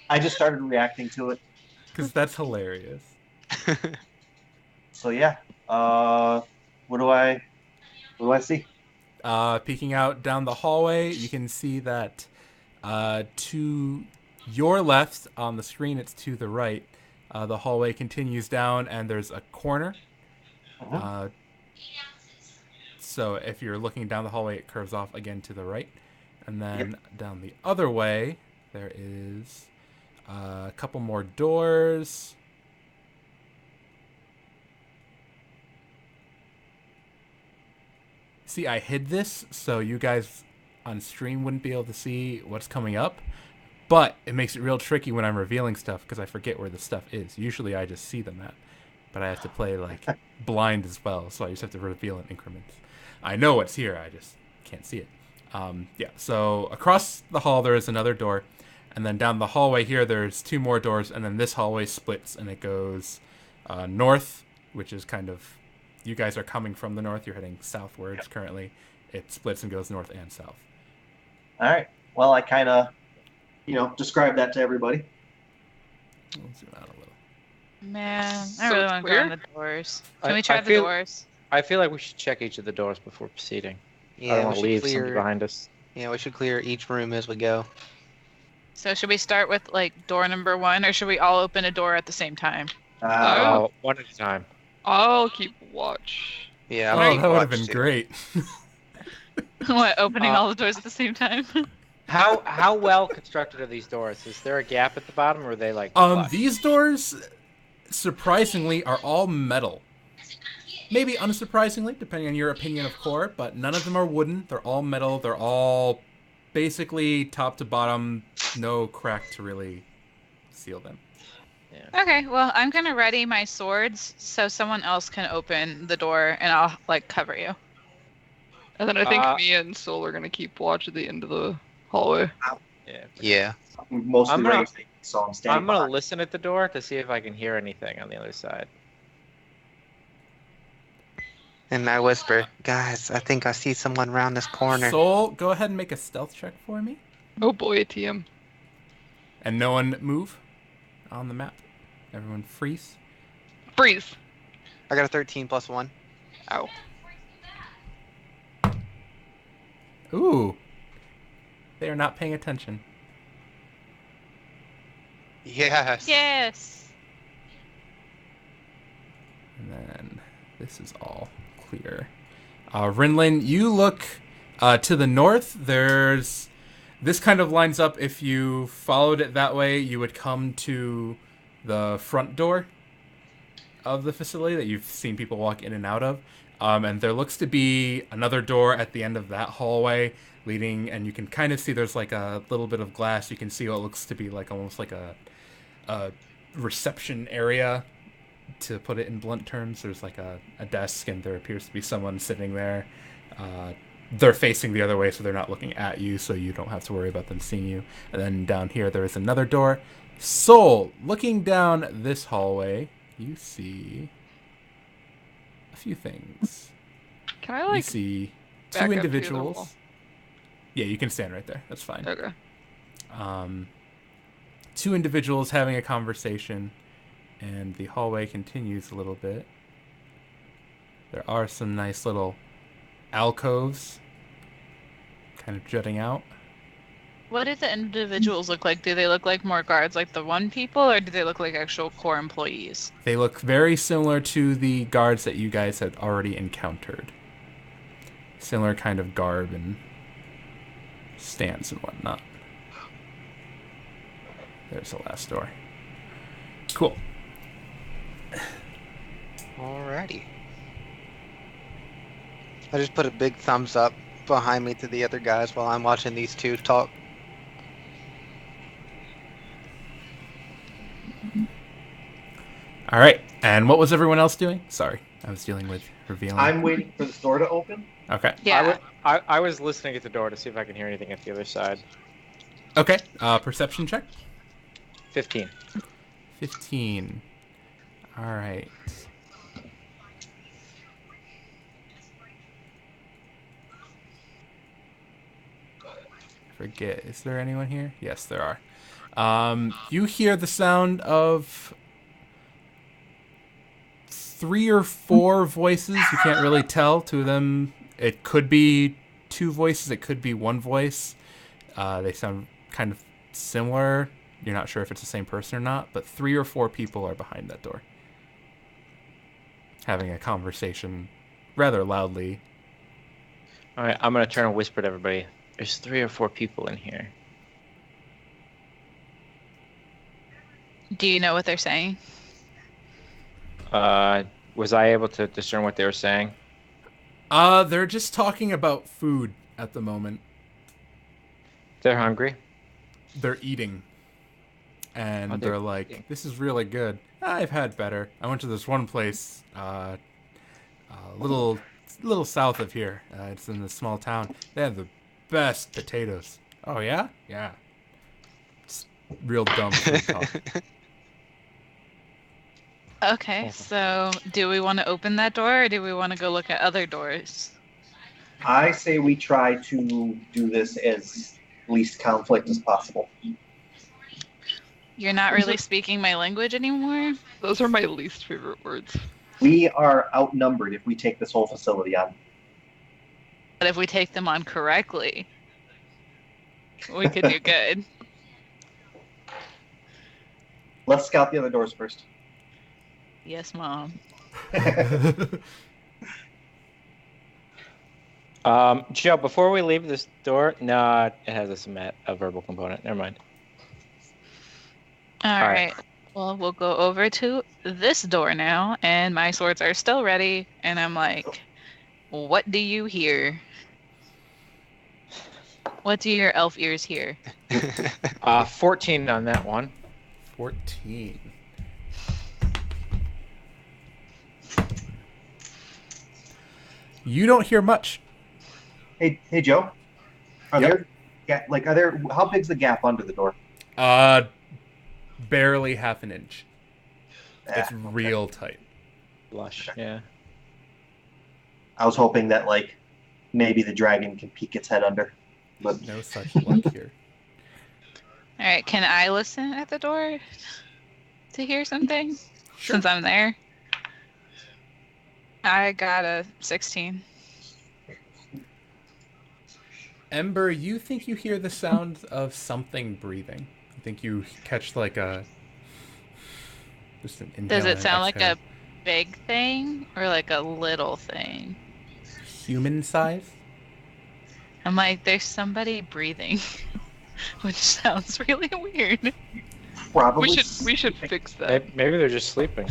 I just started reacting to it. Because that's hilarious. So yeah. What do I see? Peeking out down the hallway, you can see that to your left on the screen, it's to the right. The hallway continues down, and there's a corner. So if you're looking down the hallway, it curves off again to the right. And then down the other way, there is a couple more doors. See, I hid this so you guys on stream wouldn't be able to see what's coming up. But it makes it real tricky when I'm revealing stuff because I forget where the stuff is. Usually I just see the map. But I have to play like blind as well, so I just have to reveal in increments. I know what's here, I just can't see it. So across the hall there is another door. And then down the hallway here there's 2 more doors. And then this hallway splits and it goes north, which is kind of... You guys are coming from the north. You're heading southwards currently. It splits and goes north and south. All right. Well, I kind of, describe that to everybody. We'll zoom out a little. Man, I So really it's want to go in clear? the doors. I- Can we try I the feel- doors? I feel like we should check each of the doors before proceeding. I Yeah, don't we want to should leave something clear. behind us. Yeah, we should clear each room as we go. So should we start with like door number 1, or should we all open a door at the same time? Oh. One at a time. I'll keep watch. Yeah, Oh, I'm that would have watch been too. great. What, opening all the doors at the same time? How well constructed are these doors? Is there a gap at the bottom, or are they like? flush? These doors, surprisingly, are all metal. Maybe unsurprisingly, depending on your opinion of core, but none of them are wooden. They're all metal. They're all basically top to bottom, no crack to really seal them. Okay, well, I'm gonna ready my swords so someone else can open the door, and I'll like cover you. And then I think Uh, me and Soul are gonna keep watch at the end of the hallway. Yeah. Yeah. Mostly I'm gonna- raising, so I'm standing I'm gonna behind. listen at the door to see if I can hear anything on the other side. And I whisper, guys, I think I see someone around this corner. Soul, go ahead and make a stealth check for me. Oh boy, TM. And no one move on the map. Everyone freeze. Freeze. I got a 13 plus 1. Ow. Ooh. They are not paying attention. Yes. Yes. And then this is all clear. Rinlin, you look to the north. There's... This kind of lines up. If you followed it that way, you would come to the front door of the facility that you've seen people walk in and out of. And there looks to be another door at the end of that hallway leading, and you can kind of see there's like a little bit of glass. You can see what looks to be like almost like a reception area, to put it in blunt terms. There's like a desk, and there appears to be someone sitting there. They're facing the other way, so they're not looking at you, so you don't have to worry about them seeing you. And then down here, there is another door. Soul, looking down this hallway, you see a few things. Can I You like see back up to the other individuals. wall? Yeah, you can stand right there. That's fine. Okay. two individuals having a conversation, and the hallway continues a little bit. There are some nice little alcoves kind of jutting out. What do the individuals look like? Do they look like more guards like the one people, or do they look like actual core employees? They look very similar to the guards that you guys had already encountered. Similar kind of garb and stance and whatnot. There's the last door. Cool. Alrighty. I just put a big thumbs up behind me to the other guys while I'm watching these two talk. All right. And what was everyone else doing? Sorry, I was dealing with revealing. I'm waiting for the door to open. Okay. Yeah. I was listening at the door to see if I can hear anything at the other side. Okay. Perception check. 15. 15. All right. Forget. Is there anyone here? Yes, there are. You hear the sound of 3 or 4 voices. You can't really tell. 2 of them. It could be 2 voices. It could be 1 voice. They sound kind of similar. You're not sure if it's the same person or not, but 3 or 4 people are behind that door, having a conversation rather loudly. All right, I'm gonna turn and whisper to everybody. There's 3 or 4 people in here. Do you know what they're saying? Was I able to discern what they were saying? They're just talking about food at the moment. They're hungry. They're eating. And Oh, they're they're like, eating. this is really good. I've had better. I went to this one place, little south of here. It's in this small town. They have the best potatoes. Oh, yeah? Yeah. It's real dumb food talk. Okay, so do we want to open that door, or do we want to go look at other doors? I say we try to do this as least conflict as possible. You're not really speaking my language anymore? Those are my least favorite words. We are outnumbered if we take this whole facility on. But if we take them on correctly, we could do good. Let's scout the other doors first. Yes, Mom. Joe, before we leave this door, no, it has a verbal component. Never mind. All right. right. Well, we'll go over to this door now, and my swords are still ready, and I'm like, what do you hear? What do your elf ears hear? 14 on that one. 14. You don't hear much. Hey, Joe. Are there? How big's the gap under the door? Barely half an inch. It's Okay. real tight. Lush. Okay. Yeah. I was hoping that maybe the dragon can peek its head under, but No such luck here. All right, can I listen at the door to hear something? Sure. Since I'm there. I got a 16. Ember, you think you hear the sound of something breathing. You think you catch just an inhale. Does and it an sound like exhale. a big thing or like a little thing? Human size? I'm like, there's somebody breathing, which sounds really weird. probably. We should fix that. Maybe they're just sleeping.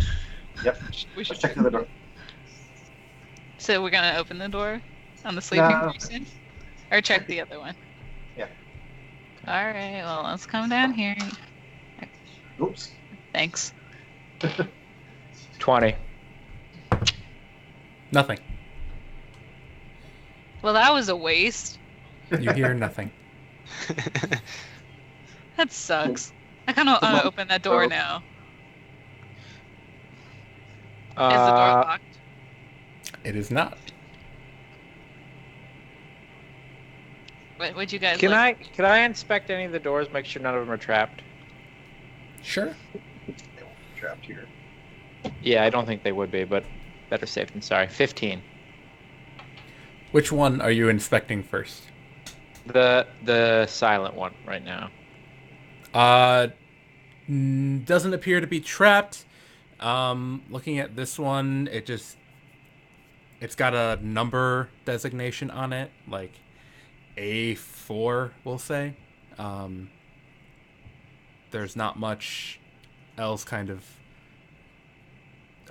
Yep. We should Let's check the other door. So we're gonna open the door on the sleeping No. person, or check the other one. Yeah. All right. Well, let's come down here. Oops. Thanks. 20. Nothing. Well, that was a waste. You hear nothing. That sucks. I kind of want to open that door now. Is the door locked? It is not. Would you guys? Can I inspect any of the doors? Make sure none of them are trapped. Sure. They won't be trapped here. Yeah, I don't think they would be, but better safe than sorry. 15. Which one are you inspecting first? The silent one right now. Doesn't appear to be trapped. Looking at this one, it's got a number designation on it, like A4, we'll say. There's not much else kind of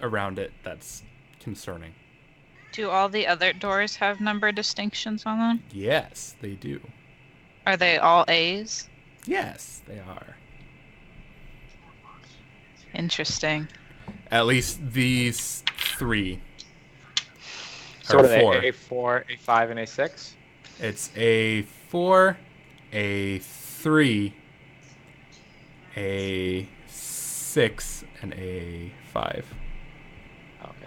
around it that's concerning. Do all the other doors have number distinctions on them? Yes, they do. Are they all A's? Yes, they are. Interesting. At least these three. So Or what are they? four. A4, A5, and A6? It's A4, A3, A6, and A5. Okay,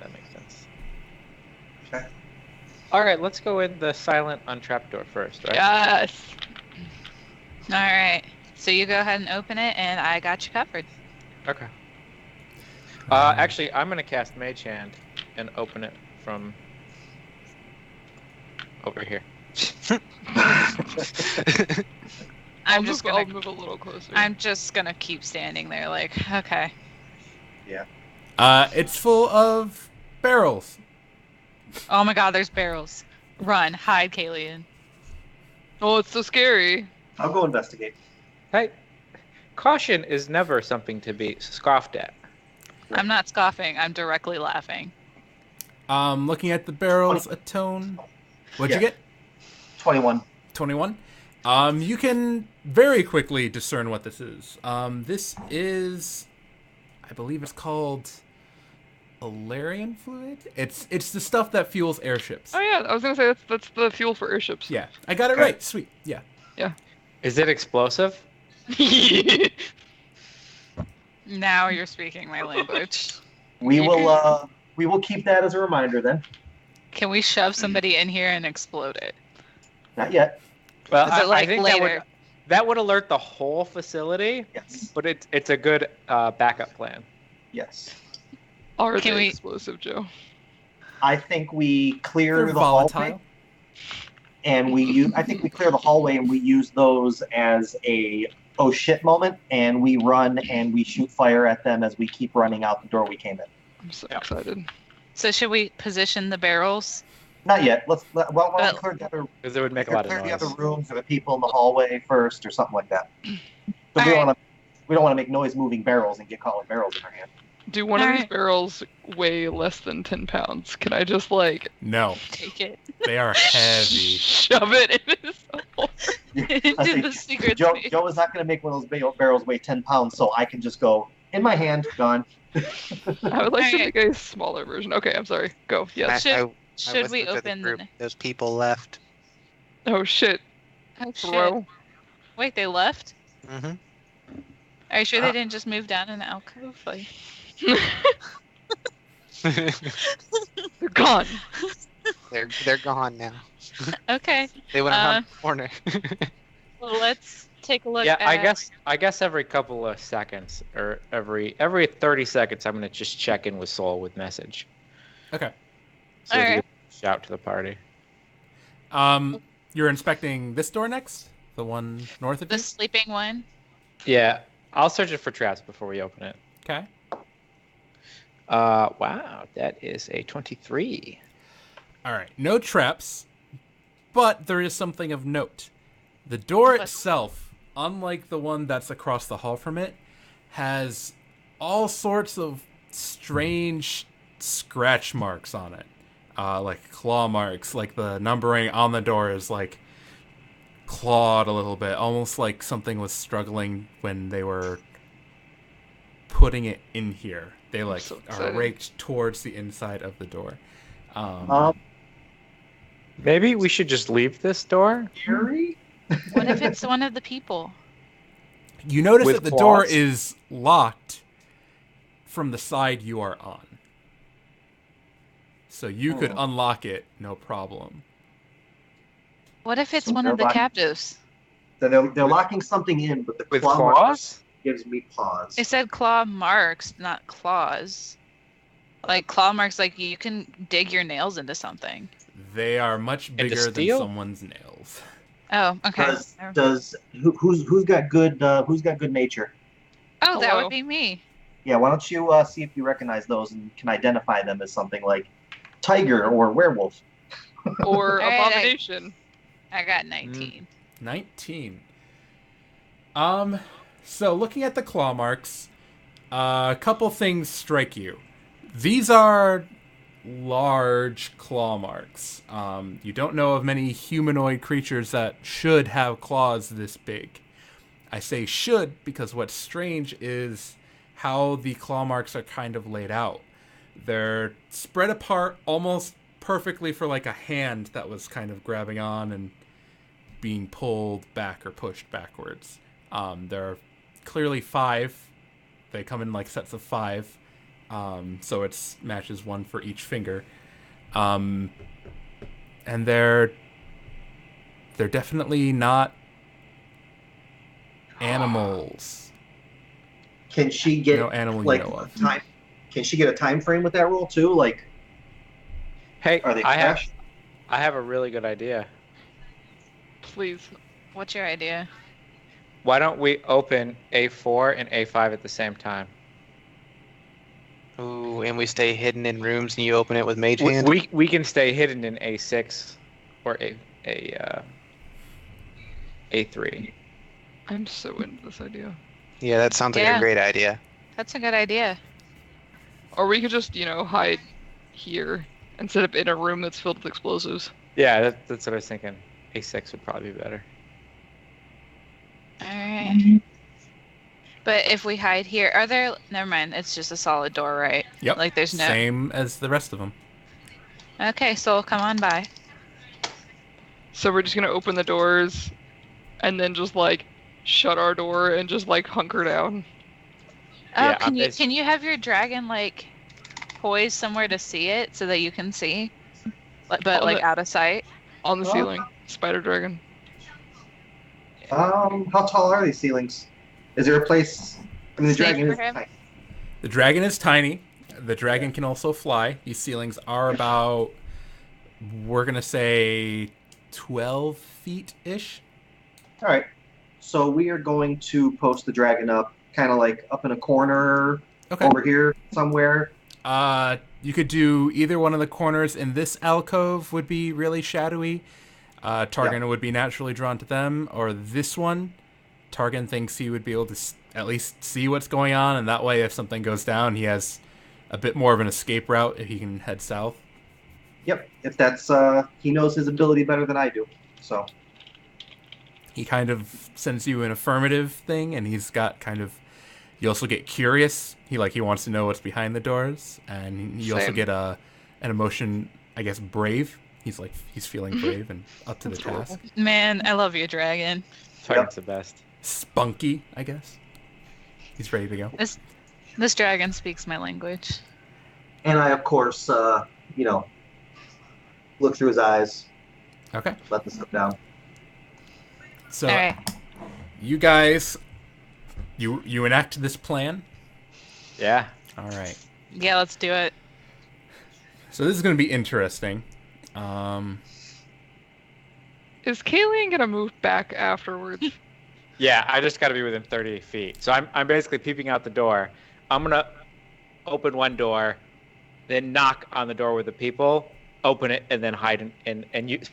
that makes sense. Okay. All right, let's go in the silent untrapped door first, right? Yes. All right. So you go ahead and open it, and I got you covered. Okay. Actually, I'm going to cast Mage Hand and open it from over here. I'm just I'll gonna. move a little closer. I'm just gonna keep standing there, like, okay. It's full of barrels. Oh my God, there's barrels. Run, hide, Kalian. Oh, it's so scary. I'll go investigate. Hey, caution is never something to be scoffed at. I'm not scoffing. I'm directly laughing. Looking at the barrels, a tone. What'd you Yeah. get? 21. 21. You can very quickly discern what this is. This is, I believe it's called Alarian fluid. It's the stuff that fuels airships. Oh yeah, I was gonna say that's the fuel for airships. Yeah, I got it Okay. right. Sweet. Yeah. Is it explosive? Now you're speaking my language. We will keep that as a reminder then. Can we shove somebody in here and explode it? Not yet. Well, Is it like I think later? that would alert the whole facility, Yes. but it's a good backup plan. Yes. Are Can they we- explosive, Joe? I think we clear They're the volatile. hallway, and I think we clear the hallway and we use those as a oh shit moment, and we run and we shoot fire at them as we keep running out the door we came in. I'm so Yeah. excited. So should we position the barrels? Not yet. Why don't we But- clear the other Because it would make a lot of clear the noise. other rooms or the people in the hallway first or something like that. But Alright. we don't want to make noise moving barrels and get caught with barrels in our hand. Do one of these Alright. barrels weigh less than 10 pounds? Can I just No, Take it they are heavy. shove it into this hole? into the secret Joe space. is not going to make one of those barrels weigh 10 pounds, so I can just go in my hand, gone. I would like to Alright. make a smaller version. Okay, I'm sorry. Go. Yes. Should- I Should we whispered to the open group, the? Those people left. Oh shit, Oh shit! bro. Wait, they left? Mm-hmm. Are you sure they didn't just move down in the alcove? Like, They're gone. they're gone now. okay. They went around the corner. Well, let's take a look. Yeah, at... I guess every couple of seconds or every 30 seconds, I'm gonna just check in with Soul with message. Okay. So that he Alright. can shout to the party. You're inspecting this door next, the one north of the you. sleeping one. Yeah, I'll search it for traps before we open it. Okay. Wow, that is a 23. All right. No traps, but there is something of note. The door What? itself, unlike the one that's across the hall from it, has all sorts of strange scratch marks on it. Like claw marks, like the numbering on the door is like clawed a little bit, almost like something was struggling when they were putting it in here. They like so are excited. raked towards the inside of the door. Maybe we should just leave this door? Gary? What if it's one of the people? You notice With that the door claws? is locked from the side you are on. So you could Oh. unlock it, no problem. What if it's So one of the they're captives? They're locking something in, but the With claw marks, claws? gives me pause. It said claw marks, not claws. Like claw marks, like you can dig your nails into something. They are much bigger than steel? someone's nails. Oh, okay. Who's got good nature? Oh, that Hello. would be me. Yeah, why don't you see if you recognize those and can identify them as something like tiger or werewolf? Or Alright, abomination. I got 19. 19. So looking at the claw marks, a couple things strike you. These are large claw marks. You don't know of many humanoid creatures that should have claws this big. I say should because what's strange is how the claw marks are kind of laid out. They're spread apart almost perfectly for like a hand that was kind of grabbing on and being pulled back or pushed backwards. There are clearly 5. They come in like sets of 5. So it matches 1 for each finger. And they're definitely not animals. Can she get No animal like you know of. time? Can she get a time frame with that roll too? Like, Hey, are they I fresh? have a really good idea. Please. What's your idea? Why don't we open A4 and A5 at the same time? Ooh, and we stay hidden in rooms, and you open it with Mage We, Hand. we can stay hidden in A6 or A3. I'm so into this idea. Yeah, that sounds like Yeah. a great idea. That's a good idea. Or we could just, hide here and set up in a room that's filled with explosives. Yeah, that's what I was thinking. A6 would probably be better. All right. But if we hide here, are there? Never mind. It's just a solid door, right? Yep. Like there's no. Same as the rest of them. Okay, so come on by. So we're just gonna open the doors and then just shut our door and just hunker down. Oh, Yeah, can you have your dragon poised somewhere to see it so that you can see, but On the- out of sight? On the Oh. ceiling. Spider dragon. How tall are these ceilings? Is there a place? I mean, the Safe dragon for is him? tiny. The dragon is tiny. The dragon can also fly. These ceilings are about, we're going to say, 12 feet-ish. All right. So we are going to post the dragon up, kind of like up in a corner Okay. over here somewhere. You could do either one of the corners in this alcove would be really shadowy. Targan would be naturally drawn to them, or this one. Targan thinks he would be able to at least see what's going on, and that way if something goes down, he has a bit more of an escape route if he can head south. Yep. If that's he knows his ability better than I do. So He kind of sends you an affirmative thing, and he's got kind of... You also get curious. He wants to know what's behind the doors, and you also Same. get an emotion, I guess, brave. He's feeling brave and up to the That's adorable. task. Man, I love your dragon. Target's the best. Spunky, I guess. He's ready to go. This dragon speaks my language. and I of course look through his eyes, Okay. let the stuff down. So All right. you guys, you enact this plan. Yeah. All right. Yeah, let's do it. So this is going to be interesting. Is Kayleen gonna move back afterwards? Yeah, I just got to be within 30 feet. So I'm basically peeping out the door. I'm going to open one door, then knock on the door with the people, open it, and then hide. And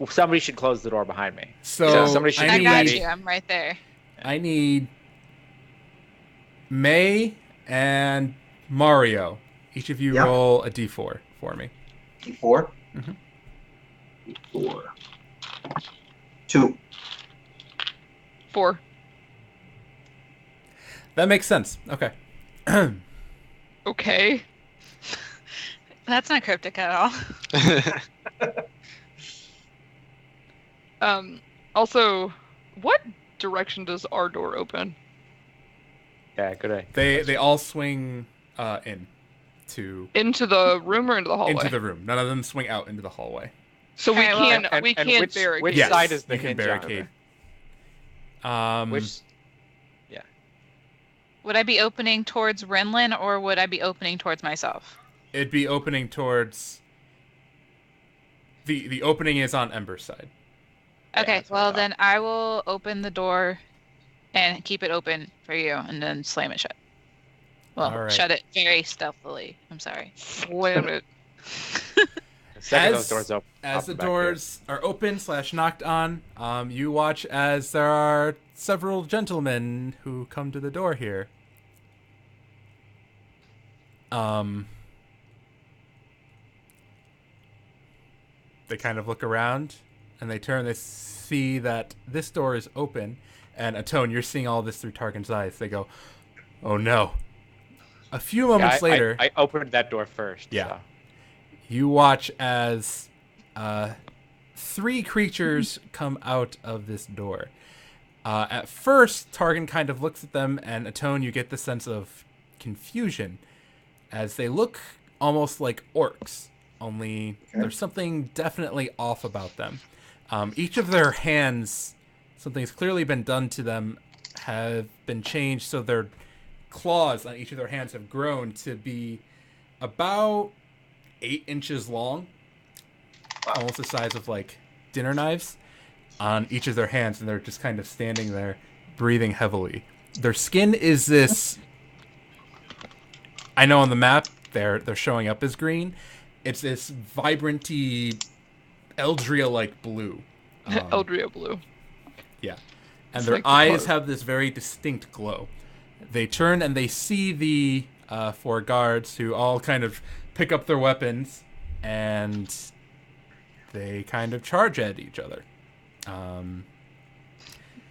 somebody should close the door behind me. So somebody should I be got ready. you. I'm right there. I need May and Mario. Each of you Yep. roll a d4 for me. D4. Mhm. D4. 2. 4. That makes sense. Okay. Okay. That's not cryptic at all. Also, what direction does our door open? Yeah, good idea. They all swing in to Into the room or into the hallway? into the room. None of them swing out into the hallway. So we Okay, well- can And- we and can't which- barricade. which Yes, side is the you can hinge on? barricade. Which? Yeah. Would I be opening towards Renlin or would I be opening towards myself? It'd be opening towards... The opening is on Ember's side. Okay, that's what I well thought. then I will open the door and keep it open for you and then slam it shut. Well, All right. shut it very stealthily. I'm sorry. Slam it. The second As- those doors open. As the doors are open / knocked on, you watch as there are several gentlemen who come to the door here. They kind of look around, and they turn. They see that this door is open, and Atone, you're seeing all this through Tarkin's eyes. They go, "Oh no!" A few moments later, I opened that door first. Yeah. So. you watch as 3 creatures come out of this door. At first, Tarkin kind of looks at them, and Atone, you get the sense of confusion, as they look almost like orcs, only there's something definitely off about them. Each of their hands, something's clearly been done to them, have been changed, so their claws on each of their hands have grown to be about 8 inches long, almost the size of like dinner knives on each of their hands, and they're just kind of standing there breathing heavily. Their skin is this, I know on the map they're showing up as green, it's this vibranty Eldria like blue. Eldria blue. Yeah. And It's their like the eyes color. have this very distinct glow. They turn and they see the 4 guards, who all kind of pick up their weapons, and they kind of charge at each other.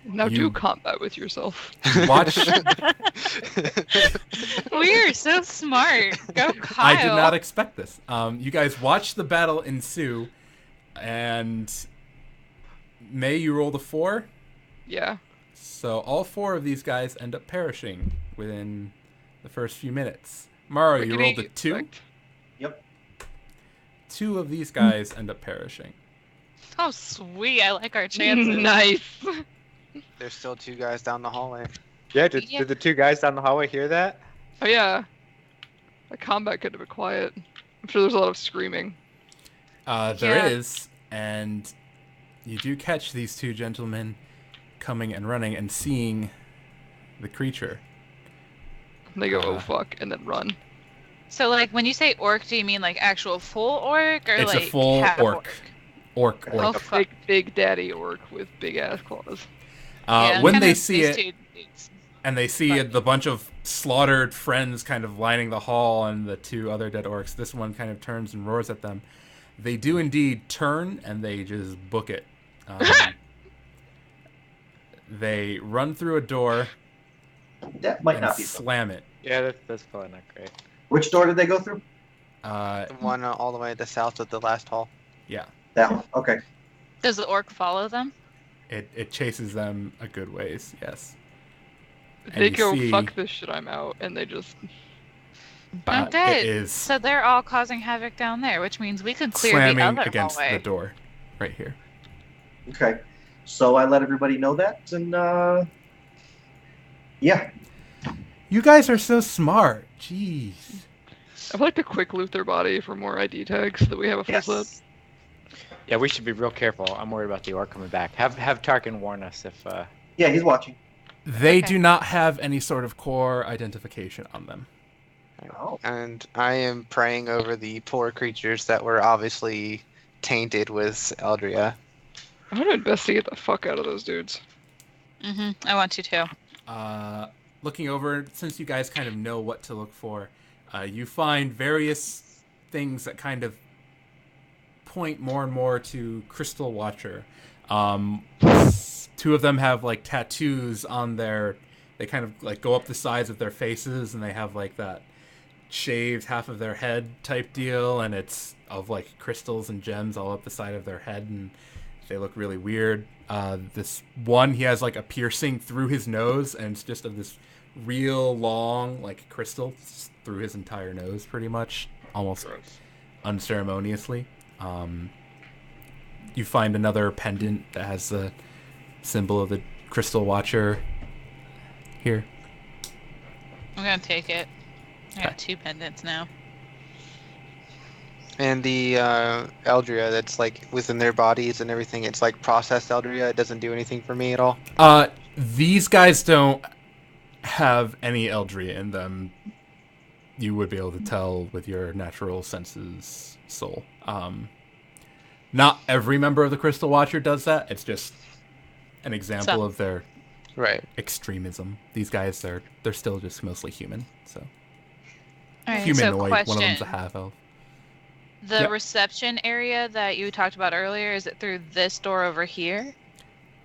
Now You- do combat with yourself. Watch. We are so smart. Go Kyle. I did not expect this. You guys watch the battle ensue, and May, you rolled a 4. Yeah. So all 4 of these guys end up perishing within the first few minutes. Maro, you rolled a 2. Rickety Yep. 2 of these guys end up perishing. Oh, sweet. I like our effect. chances. Nice. There's still 2 guys down the hallway. Yeah, Yeah. did the 2 guys down the hallway hear that? Oh yeah. The combat could have been quiet. I'm sure there's a lot of screaming. There Yeah. is, and you do catch these 2 gentlemen coming and running and seeing the creature. And they go, oh Uh, fuck, and then run. So, like, when you say orc, do you mean like actual full orc or It's like a full half orc. Orc. Oh, A fuck. big daddy orc with big ass claws. Yeah, When kind they of see these it, two dudes. and they see the bunch of slaughtered friends kind of lining the hall and the 2 other dead orcs, this one kind of turns and roars at them. They do indeed turn, and they just book it. They run through a door That might and not be so. slam it. Yeah, that's probably not great. Which door did they go through? The one all the way to the south of the last hall. Yeah, That one. Okay. Does the orc follow them? it chases them a good ways, yes. And They you go, see- fuck this shit, I'm out, and they just... I'm It dead. is So they're all causing havoc down there, which means we could clear slamming the other against hallway. the door right here. Okay. So I let everybody know that, and yeah. You guys are so smart. Jeez. I'd like to quick loot their body for more ID tags so that we have a full set. Yes. Yeah, we should be real careful. I'm worried about the orc coming back. Have Tarkin warn us if. Yeah, he's watching. They Okay. do not have any sort of core identification on them. Oh. And I am praying over the poor creatures that were obviously tainted with Eldria. I'm gonna investigate the fuck out of those dudes. I want to too. Looking over, since you guys kind of know what to look for, you find various things that kind of point more and more to Crystal Watcher. 2 of them have like tattoos on their, they kind of like go up the sides of their faces, and they have like that shaved half of their head type deal, and it's of like crystals and gems all up the side of their head, and they look really weird. This one, he has like a piercing through his nose, and it's just of this real long like crystal through his entire nose, pretty much, almost unceremoniously. You find another pendant that has the symbol of the Crystal Watcher here. I'm gonna take it. I got Okay. 2 pendants now. And the Eldria that's like within their bodies and everything, it's like processed Eldria. It doesn't do anything for me at all. These guys don't have any Eldria in them. You would be able to tell with your natural senses, soul. Not every member of the Crystal Watcher does that. It's just an example of their Right. extremism. These guys, they're still just mostly human. So All right, humanoid. so One of question. them's a half elf. The Yep. reception area that you talked about earlier, is it through this door over here?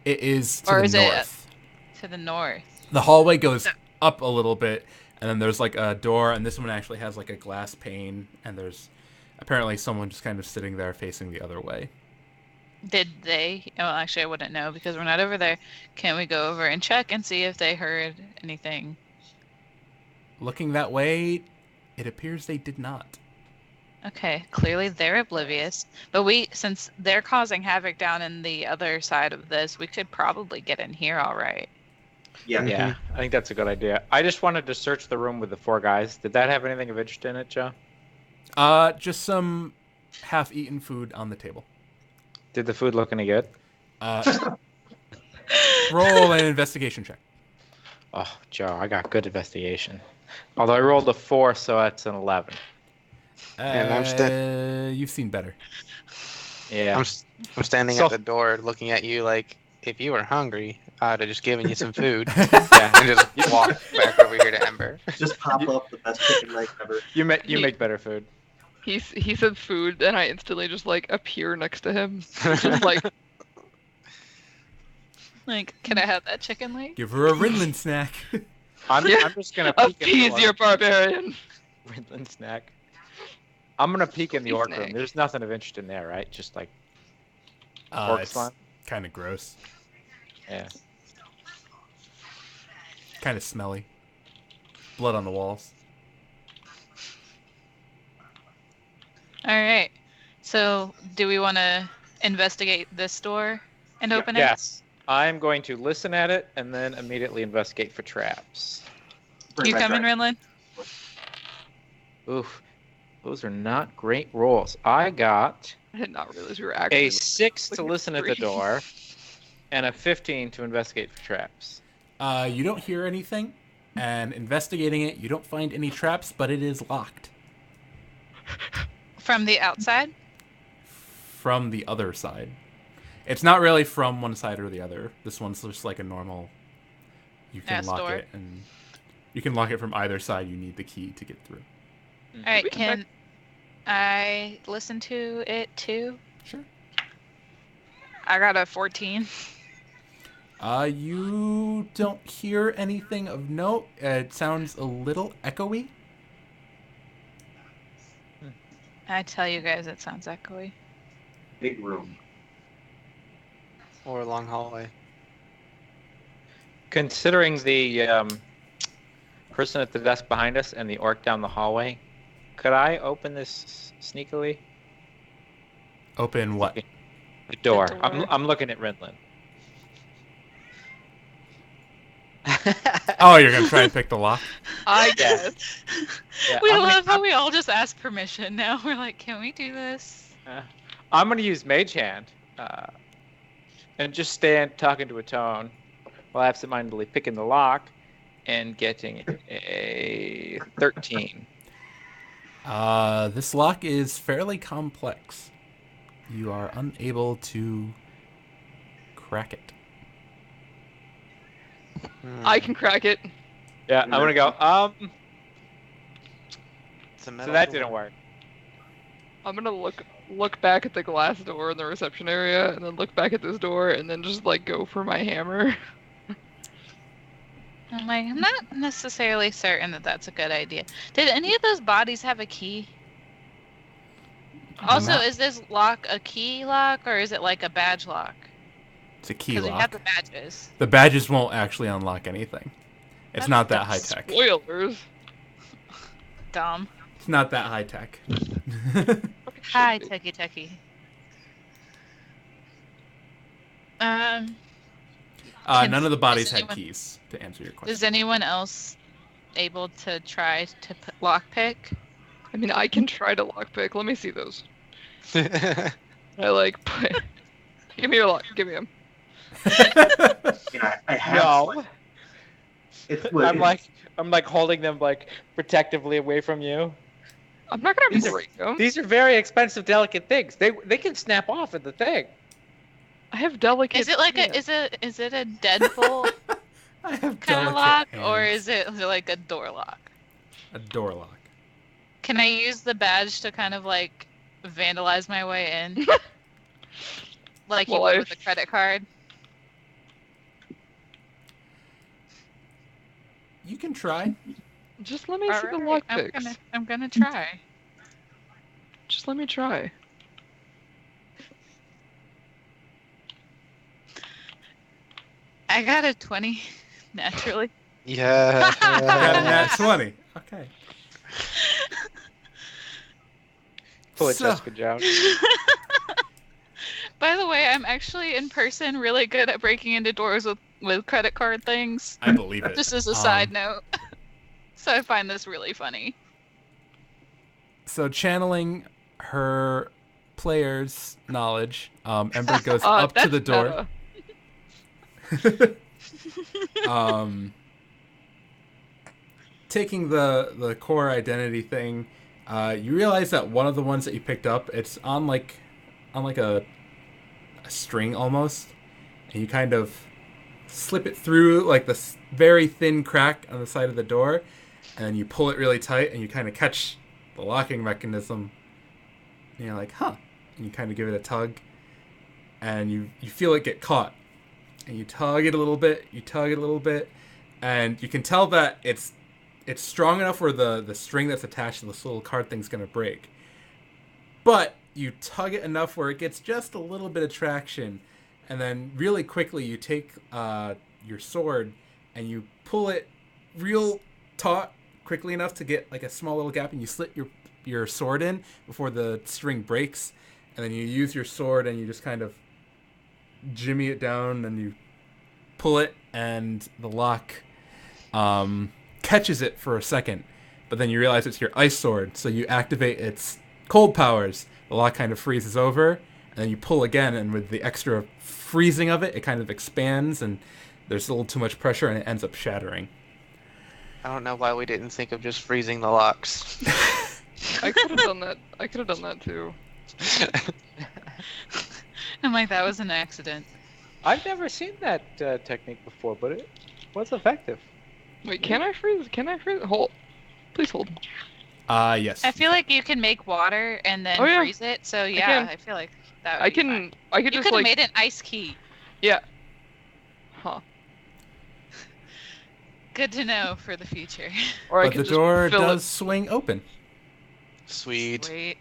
It is to Or the is it- north. To the north. The hallway goes up a little bit, and then there's like a door, and this one actually has like a glass pane, and there's apparently someone just kind of sitting there facing the other way. Did they? Well, actually, I wouldn't know because we're not over there. Can we go over and check and see if they heard anything? Looking that way, it appears they did not. Okay, clearly they're oblivious. But since they're causing havoc down in the other side of this, we could probably get in here all right. Yeah. Yeah, I think that's a good idea. I just wanted to search the room with the 4 guys. Did that have anything of interest in it, Joe? Just some half-eaten food on the table. Did the food look any good? Roll an investigation check. Oh, Joe, I got good investigation. Although I rolled a 4, so that's an 11. And I'm You've seen better. Yeah. I'm standing So- at the door looking at you like, if you were hungry, I'd have just given you some food. Yeah. And just walk back over here to Ember. Just pop up the best chicken leg ever. You make better food. He said food, and I instantly just like appear next to him, just like Like, can I have that chicken leg? Give her a Rinlin snack. I'm just gonna peek in appease the your barbarian. Ridland snack. I'm gonna peek in the orc room. Snack. There's nothing of interest in there, right? Just like orc It's slime. kind of gross. Yeah. Kind of smelly. Blood on the walls. All right. So, do we want to investigate this door and open it? Yes. I'm going to listen at it and then immediately investigate for traps. Bring You my coming, dragon. Rinlin? Oof. Those are not great rolls. I got I did not realize we were actually a 6 to like listen at the 3. door and a 15 to investigate for traps. You don't hear anything, and investigating it, you don't find any traps, but it is locked From the outside? from the other side. It's not really from one side or the other. This one's just like a normal. You can Ass lock door. it, and you can lock it from either side. You need the key to get through. All right, We can can I listen to it too? Sure. I got a 14. You don't hear anything of note. It sounds a little echoey. I tell you guys, it sounds echoey. Big room. Or a long hallway. Considering the person at the desk behind us and the orc down the hallway, could I open this sneakily? Open what? The door. door. I'm looking at Rinlin. Oh, you're gonna try and pick the lock? I guess. Yeah, We I'm gonna- love how we all just ask permission now. We're like, can we do this? I'm going to use Mage Hand and just stand talking to a tone while absentmindedly picking the lock and getting a 13. This lock is fairly complex. You are unable to crack it. I can crack it. Yeah, I'm going to go, It's a so metal that door. didn't work. I'm gonna look back at the glass door in the reception area, and then look back at this door, and then just like go for my hammer. I'm like, I'm not necessarily certain that that's a good idea. Did any of those bodies have a key? Also, Not- is this lock a key lock or is it like a badge lock? It's a key Because we have lock. the badges. The badges won't actually unlock anything. It's That's not that high tech. Spoilers. Dumb. It's not that high tech. Hi, Techie. Can- None of the bodies does had anyone- keys, to answer your question. Does anyone else able to try to lockpick? I mean, I can try to lockpick. Let me see those. I like. Give me your lock. Give me him. You know, I have. No. It's I'm like holding them like protectively away from you. I'm not gonna These are- break them. These are very expensive, delicate things. They can snap off at the thing. I have delicate. Is it like hands. is it a deadbolt I have kind of delicate lock, hands. or is it like a door lock? a door lock? Can I use the badge to kind of like vandalize my way in? Like you Well, would I- with a credit card? You can try. Just let me see the Alright, lockpicks. I'm gonna try. Just let me try. I got a 20 naturally. Yeah. You got a nat 20. Okay. Pull it, So- Jessica Jones. By the way, I'm actually in person really good at breaking into doors with credit card things. I believe it. Just as a side note. So I find this really funny. So channeling her player's knowledge, Ember goes Oh, up to that's the door. meta. Taking the core identity thing, you realize that one of the ones that you picked up, it's on like a string almost, and you kind of slip it through like this very thin crack on the side of the door, and then you pull it really tight, and you kind of catch the locking mechanism. And you're like, huh? And you kind of give it a tug, and you feel it get caught, and you tug it a little bit, and you can tell that it's strong enough where the string that's attached to this little card thing's gonna break. But you tug it enough where it gets just a little bit of traction, and then really quickly you take your sword and you pull it real taut quickly enough to get like a small little gap, and you slit your sword in before the string breaks, and then you use your sword and you just kind of jimmy it down and you pull it, and the lock catches it for a second, but then you realize it's your ice sword, so you activate its cold powers. The lock kind of freezes over, and then you pull again, and with the extra freezing of it, it kind of expands, and there's a little too much pressure, and it ends up shattering. I don't know why we didn't think of just freezing the locks. I could have done that. I could have done that too. I'm like, that was an accident. I've never seen that technique before, but it was effective. Wait, can I freeze? Can I freeze? Hold. Please hold. Yes. I feel like you can make water and then Oh, yeah. freeze it. So yeah, can. I feel like that would I be can. fine. I could You just could have like. made an ice key. Yeah. Huh. Good to know for the future. Or I But could the just door fill does swing open. Sweet. Sweet.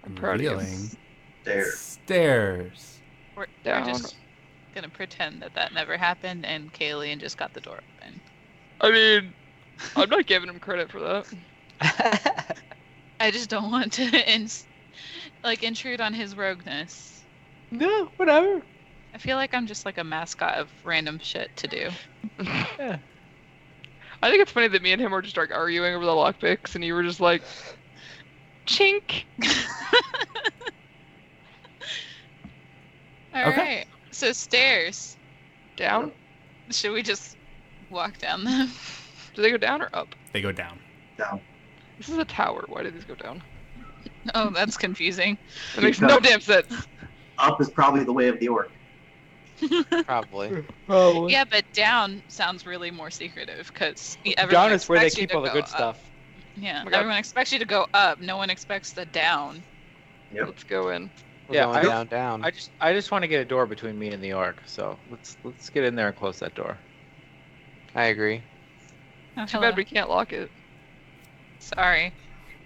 I'm proud of you. Revealing There. stairs. We're Down. just gonna pretend that never happened, and Kaylee just got the door open. I mean, I'm not giving him credit for that. I just don't want to intrude on his rogueness. No, whatever. I feel like I'm just like a mascot of random shit to do. Yeah. I think it's funny that me and him were just like arguing over the lockpicks, and you were just like, chink. All right. Okay. So stairs. Down? Should we just walk down them? Do they go down or up? They go down. Down. This is a tower. Why do these go down? Oh, that's confusing. That makes no damn sense. Up is probably the way of the orc. Probably. Oh. Yeah, but down sounds really more secretive because everyone Down is where they expects you keep to all the go good up. stuff. Yeah, Oh my God. everyone expects you to go up. No one expects the down. Yep. Let's go in. We're Yeah, going down. I just want to get a door between me and the orc. So let's get in there and close that door. I agree. Oh, Too hello. bad we can't lock it. Sorry.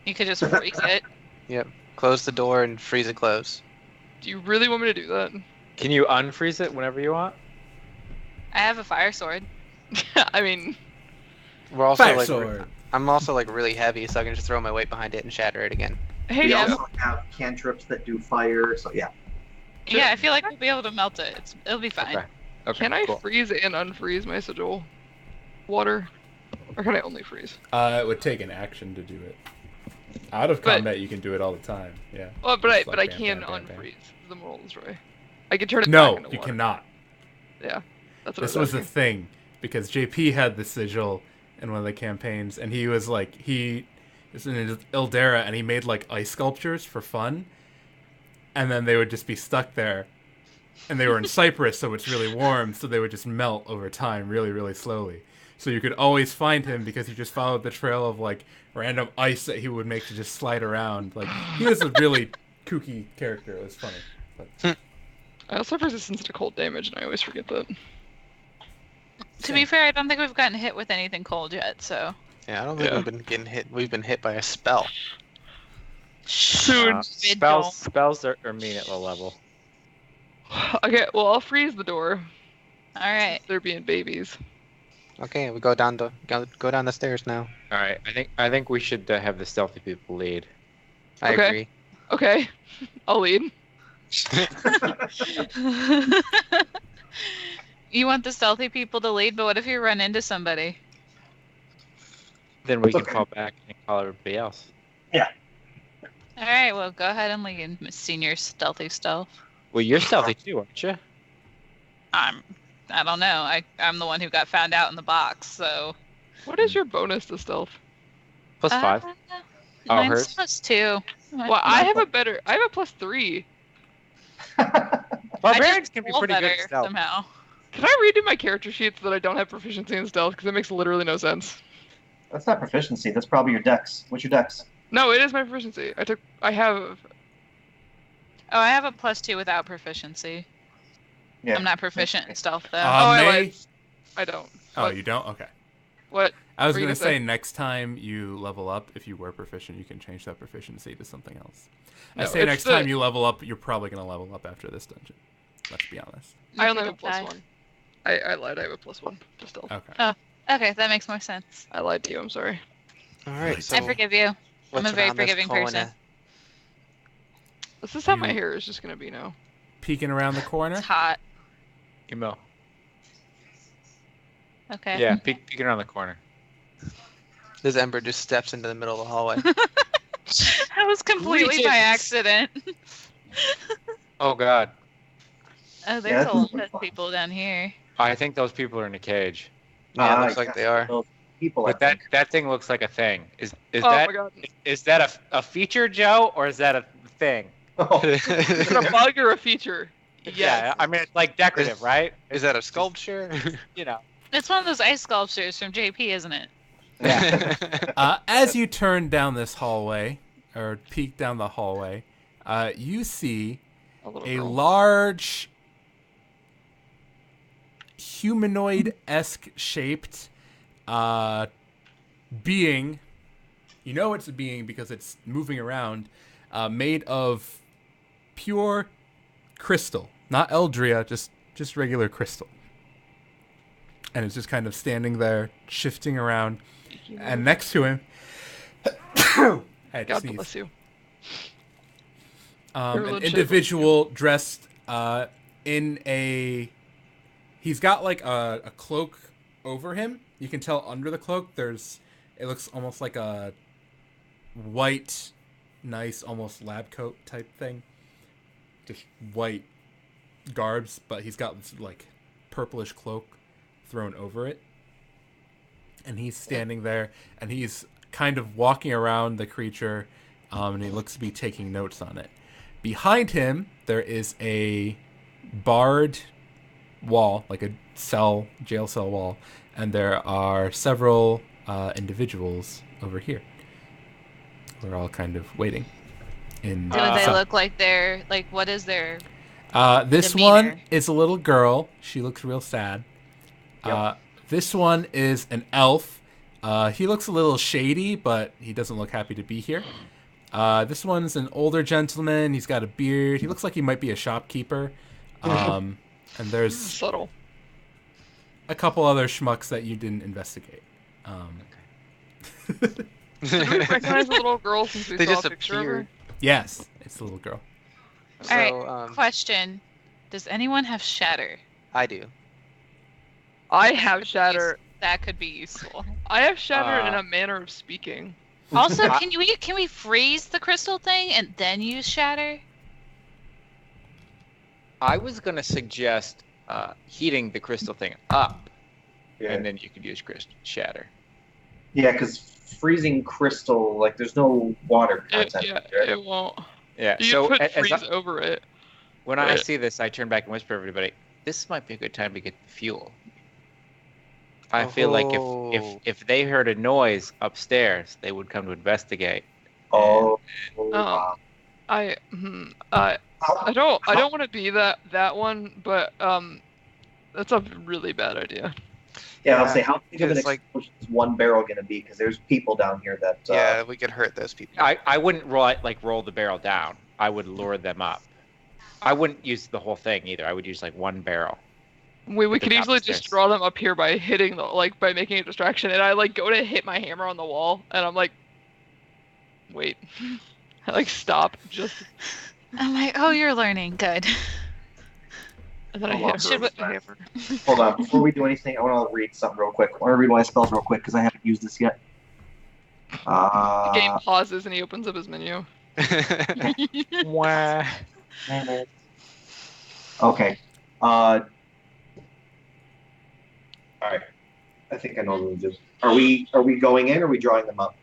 You could just freeze it. Close the door and freeze it close. Do you really want me to do that? Can you unfreeze it whenever you want? I have a fire sword. I mean, We're also Fire like sword. I'm also like really heavy, so I can just throw my weight behind it and shatter it again. hey, We yeah. also have cantrips that do fire, so yeah. Yeah, I feel like we'll be able to melt it. It'll be fine. Okay. Okay, Can I cool. freeze and unfreeze my sigil water? Or can I only freeze? It would take an action to do it. Out of But- combat, you can do it all the time. Yeah. Well, but Just I like can bam, bam, bam. unfreeze the moral destroy. I can turn it back No, into you water. cannot. Yeah, that's what This I was was the thing because JP had the sigil in one of the campaigns, and he was like he was in Ildera, and he made like ice sculptures for fun, and then they would just be stuck there, and they were in Cyprus, so it's really warm, so they would just melt over time, really, really slowly. So you could always find him because he just followed the trail of like random ice that he would make to just slide around. Like he was a really kooky character. It was funny. But I also have resistance to cold damage, and I always forget that. To be fair, I don't think we've gotten hit with anything cold yet, so. Yeah, I don't think Yeah. we've been getting hit. We've been hit by a spell. Soon. Spells are mean at low level. Okay, well I'll freeze the door. Alright. They're being babies. Okay, we go down the stairs now. All right, I think we should have the stealthy people lead. I Okay. agree. Okay, I'll lead. You want the stealthy people to lead, but what if you run into somebody? Then we That's can okay. fall back and call everybody else. Alright, well, go ahead and lead, senior stealthy stealth. Well, you're stealthy too, aren't you? I don't know. I'm the one who got found out in the box, so. What is your bonus to stealth? Plus 5. Oh, Mine's hers? +2. Well, I have a +3. Barbarians can be roll pretty good better at stealth. somehow. Can I redo my character sheet so that I don't have proficiency in stealth? Because it makes literally no sense. That's not proficiency. That's probably your dex. What's your dex? No, it is my proficiency. I have. Oh, I have a +2 without proficiency. Yeah. I'm not proficient in stealth, though. I May? lied. I don't. Oh, What? you don't? Okay. What? I was What were you gonna gonna say? say next time you level up, if you were proficient, you can change that proficiency to something else. I No, say it's next the- time you level up, you're probably gonna level up after this dungeon. Let's be honest. I only have a Okay. +1. I lied. I have a +1 to stealth. Okay. Okay, that makes more sense. I lied to you. I'm sorry. All right. So I forgive you. I'm what's a very around this forgiving corner? person. This is how my You- hair is just gonna be now. Peeking around the corner. It's hot. Emo. Okay. Yeah, peeking around the corner. This Ember just steps into the middle of the hallway. That was completely by Greetings. accident. Oh God, Oh, Yeah, there's this a is lot pretty of fun. people down here. I think those people are in a cage. Yeah, looks like they are. Those people. But that thing looks like a thing. Is Oh that my god. is that a feature, Joe, or is that a thing? Oh, Is it a bug or a feature? Yes. Yeah, I mean it's like decorative, right? Is that a sculpture? You know. It's one of those ice sculptures from JP, isn't it? As you turn down this hallway, or peek down the hallway, you see A little a girl. large humanoid-esque shaped being. You know it's a being because it's moving around, made of pure crystal, not Eldria, just regular crystal. And it's just kind of standing there, shifting around, and next to him, I had to God sneeze. bless you. You're An legit. individual dressed in a. He's got like a cloak over him. You can tell under the cloak it looks almost like a white, nice, almost lab coat type thing. Just white garbs, but he's got this like purplish cloak thrown over it. And he's standing there, and he's kind of walking around the creature, and he looks to be taking notes on it. Behind him, there is a barred wall, like a jail cell wall, and there are several individuals over here. We're all kind of waiting. In Do they cell. look like they're like? What is their? This demeanor? one is a little girl. She looks real sad. This one is an elf. He looks a little shady, but he doesn't look happy to be here. This one's an older gentleman. He's got a beard. He looks like he might be a shopkeeper. And there's Subtle. a couple other schmucks that you didn't investigate. Did we recognize the little girl since we They saw just a picture of her? appeared. Yes, it's the little girl. So, Alright, question: does anyone have shatter? I do. I have shatter. That could be useful. I have shatter in a manner of speaking. Also, can we freeze the crystal thing and then use shatter? I was gonna suggest heating the crystal thing up, Yeah. and then you could use shatter. Yeah, because freezing crystal, like, there's no water content. right? It won't. Yeah. You So put freeze over it. when I see this, I turn back and whisper to everybody, "This might be a good time to get the fuel." I feel like if they heard a noise upstairs, they would come to investigate. Oh. I don't want to be that one, but that's a really bad idea. Yeah, I'll say, how big of an Because, like- explosion is one barrel going to be? Because there's people down here that... Yeah, we could hurt those people. I wouldn't roll the barrel down. I would lure them up. I wouldn't use the whole thing either. I would use like one barrel. We The could top easily of stairs. just draw them up here by hitting by making a distraction, and I like go to hit my hammer on the wall, and I'm like, wait, I like stop just, I'm like, oh, you're learning. Good. and then I Hold on. hit her Should with the hammer. Hold on, before we do anything, I want to read something real quick. I want to read my spells real quick, because I haven't used this yet. The game pauses and he opens up his menu. Wah. Okay. Alright. I think I know what to do. Are we going in, or are we drawing them up?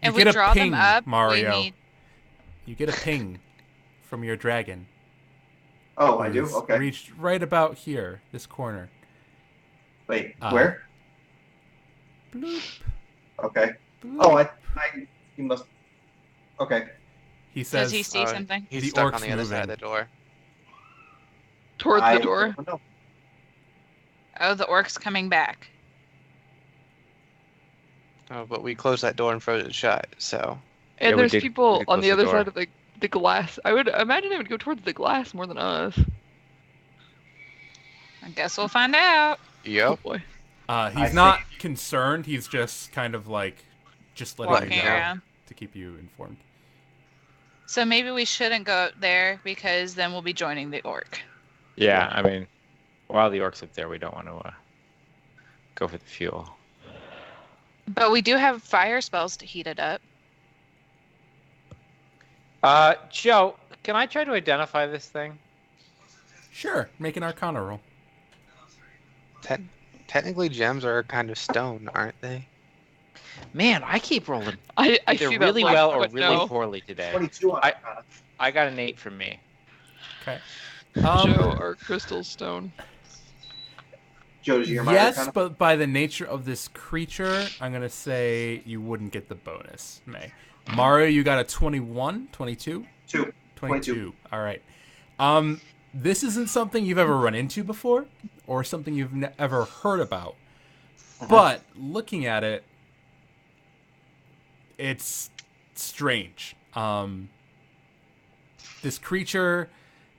You If we get a draw ping, them up, Mario. we need. You get a ping from your dragon. Oh, I do? Who's Okay. Reached right about here, this corner. Wait, Uh, where? Bloop, Okay. bloop. Oh, you must... Okay. He says, Does he see uh, something? He's The stuck on orc's the other side of moving. the door. Towards I the door. don't know. Oh, the orc's coming back. Oh, but we closed that door and froze it shut, so... And Yeah, we there's did- people we did on close the the other door. side of the glass. I would imagine they would go towards the glass more than us. I guess we'll find out. Oh Yep. boy. he's see. not concerned. He's just kind of like, just letting Walking you know around. to keep you informed. So maybe we shouldn't go there because then we'll be joining the orc. Yeah, I mean, while the orc's up there, we don't want to go for the fuel. But we do have fire spells to heat it up. Joe, can I try to identify this thing? Sure, make an Arcana roll. Technically, gems are kind of stone, aren't they? Man, I keep rolling I either see that really look, well or but really no. poorly today. 22 on Arcana. I got an 8 from me. Okay. Joe or crystal stone. Joe, did you hear my Yes, Arcana? but by the nature of this creature, I'm going to say you wouldn't get the bonus, May. Mario, you got a 21, 22? 2. 22. All right. This isn't something you've ever run into before or something you've ever heard about. But looking at it, it's strange. This creature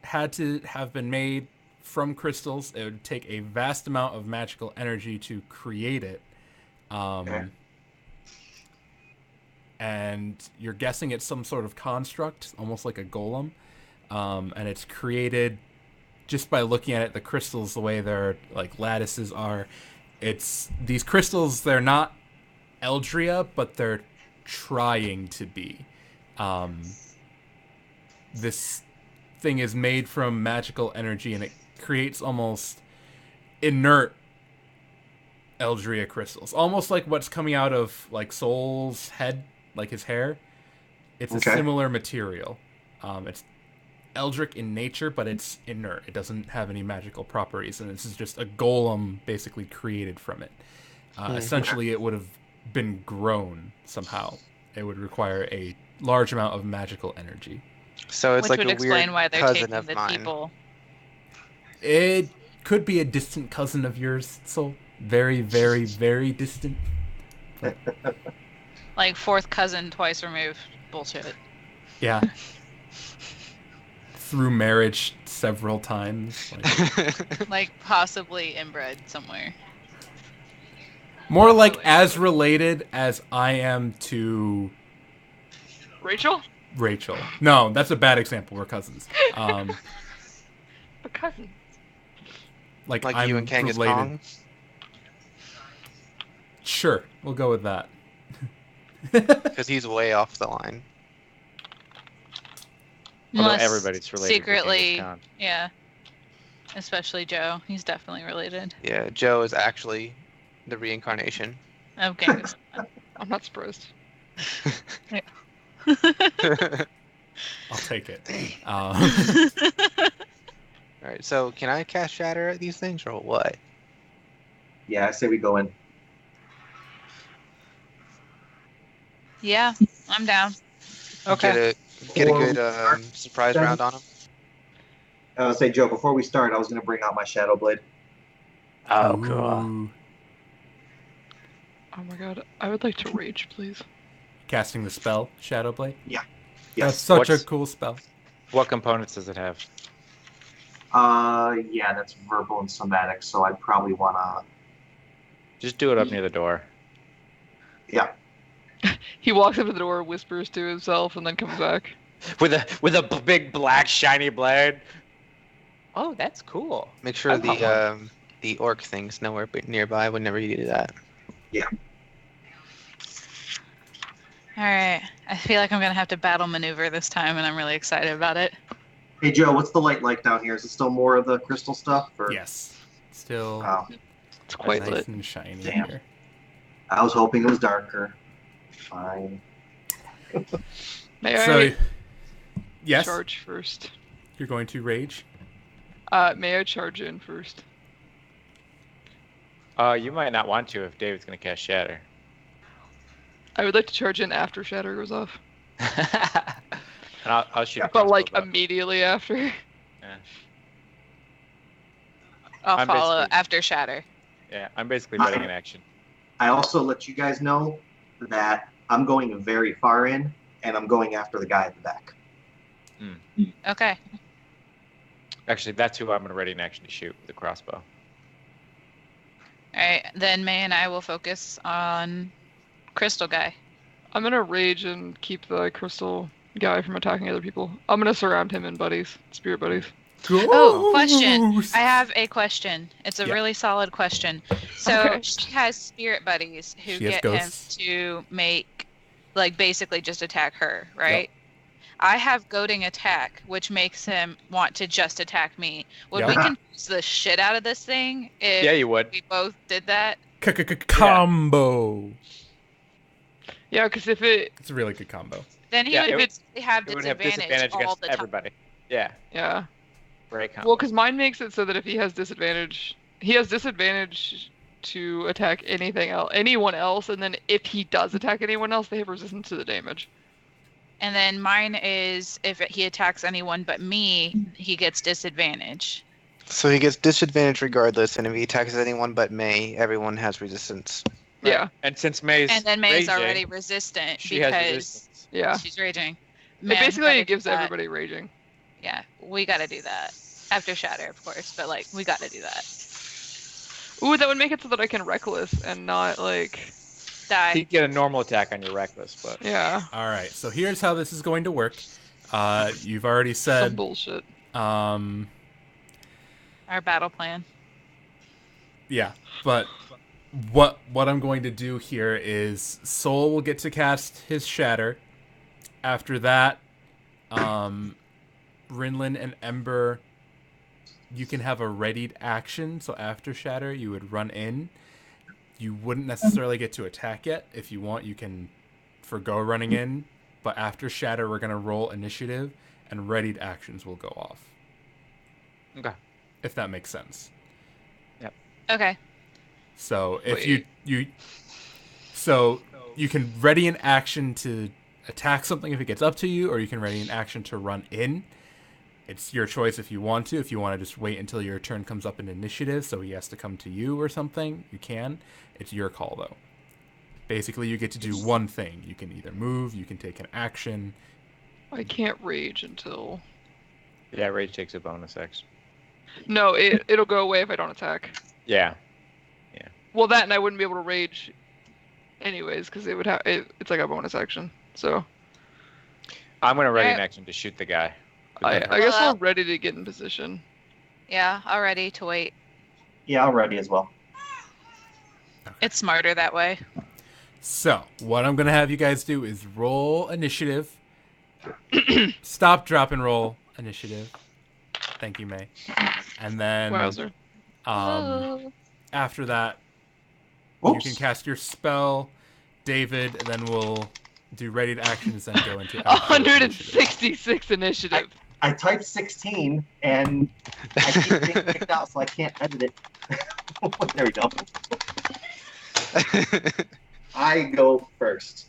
had to have been made from crystals. It would take a vast amount of magical energy to create it. Okay. And you're guessing it's some sort of construct, almost like a golem. And it's created just by looking at it, the crystals, the way their like lattices are. It's these crystals, they're not Eldria, but they're trying to be. This thing is made from magical energy, and it creates almost inert Eldria crystals, almost like what's coming out of like Soul's head, like his hair. It's Okay. a similar material. It's Eldritch in nature, but it's inert. It doesn't have any magical properties, and this is just a golem basically created from it. Essentially, it would have been grown somehow. It would require a large amount of magical energy. So it's Which like would a explain weird why they're cousin taking of the mine. people. It could be a distant cousin of yours, so very, very, very distant. Like fourth cousin twice removed. Bullshit. Yeah. Through marriage several times. Like, Like possibly inbred somewhere. more like as related as I am to Rachel? Rachel. No, that's a bad example. We're cousins. A cousin. Like Like I'm you and Kangaskong? related. Sure, we'll go with that. Because he's way off the line. Although Unless everybody's related to secretly, Genghis Khan. yeah. Especially Joe. He's definitely related. Yeah, Joe is actually the reincarnation. Of Genghis. I'm not surprised. I'll take it. All right, so can I cast Shatter at these things or what? Yeah, I say we go in. Yeah, I'm down. Get a Or- good surprise round on him. Say, Joe, before we start, I was going to bring out my Shadow Blade. Oh, cool. Ooh. Oh my god, I would like to rage, please. Casting the spell, Shadow Blade. That's Yes. such a What's- cool spell. What components does it have? Yeah, that's verbal and somatic, so I'd probably want to... Just do it up near the door. Yeah. He walks up to the door, whispers to himself, and then comes back. With a big black shiny blade. Oh, that's cool. Make sure I want the orc thing's nowhere nearby whenever you do that. All right. I feel like I'm going to have to battle maneuver this time, and I'm really excited about it. Hey, Joe, what's the light like down here? Is it still more of the crystal stuff? Or... Yes. Still Oh, It's quite nice lit. and shiny Damn. here. I was hoping it was darker. Fine. May So, I yes, charge first? you're going to rage. May I charge in first? You might not want to if David's gonna cast Shatter. I would like to charge in after Shatter goes off. And I'll shoot. a But like crossbow bow. immediately after. Yeah. I'll I'm follow basically- after Shatter. Yeah, I'm basically ready in action. I also let you guys know that I'm going very far in, and I'm going after the guy at the back. Okay. Actually, that's who I'm gonna ready in action to shoot with the crossbow. All right. Then May and I will focus on Crystal Guy. I'm gonna rage and keep the crystal guy from attacking other people. I'm gonna surround him in buddies, spirit buddies. Oh, question. I have a question. It's a Yeah. really solid question. So Okay. she has spirit buddies who She has get him ghosts. to make, like, basically just attack her, right? I have goading attack, which makes him want to just attack me. Would we Yep. confuse the shit out of this thing if Yeah, you would. we both did that? Combo. Yeah, because if it, It's a really good combo. Then he Yeah, would it basically have It would have disadvantage disadvantage all against the time. everybody. Yeah, yeah. great combo. Well, because mine makes it so that if he has disadvantage to attack anyone else, and then if he does attack anyone else, they have resistance to the damage. And then mine is if he attacks anyone but me, he gets disadvantage. So he gets disadvantage regardless, and if he attacks anyone but May, everyone has resistance. Right. Yeah, And since May's And then May's raging, already resistant she has because resistance. yeah. she's raging. It Man, we basically gotta do gives that. everybody raging. Yeah, we gotta do that. After Shatter, of course, but like, we gotta do that. Ooh, that would make it so that I can reckless and not like, Die. You get a normal attack on your reckless, but yeah, All right, so here's how this is going to work. You've already some said, bullshit. Our battle plan. yeah, but what I'm going to do here is Soul will get to cast his Shatter. After that, Rinlin and Ember, you can have a readied action. So after Shatter, you would run in. You wouldn't necessarily get to attack yet. If you want, you can forgo running in. But after Shatter, we're going to roll initiative, and readied actions will go off. okay. If that makes sense. Okay. So if Wait. you can ready an action to attack something if it gets up to you, or you can ready an action to run in. It's your choice if you want to. If you want to just wait until your turn comes up in initiative, so he has to come to you or something, you can. It's your call though. Basically, you get to do one thing. You can either move, you can take an action. I can't rage until. Yeah, rage takes a bonus action. No, it'll go away if I don't attack. Yeah. Well, that and I wouldn't be able to rage, anyways, because it would have it's like a bonus action. So I'm gonna ready an Alright. action to shoot the guy. I Well, guess we're ready to get in position. Yeah, already to wait. Yeah, I'll ready as well. It's smarter that way. So, what I'm going to have you guys do is roll initiative. Stop, drop, and roll initiative. Thank you, May. And then Wowzer. after that, Oops. you can cast your spell, David, and then we'll do ready to actions and go into 166 initiative. I typed 16 and I keep getting kicked out, so I can't edit it. There we go. I go first.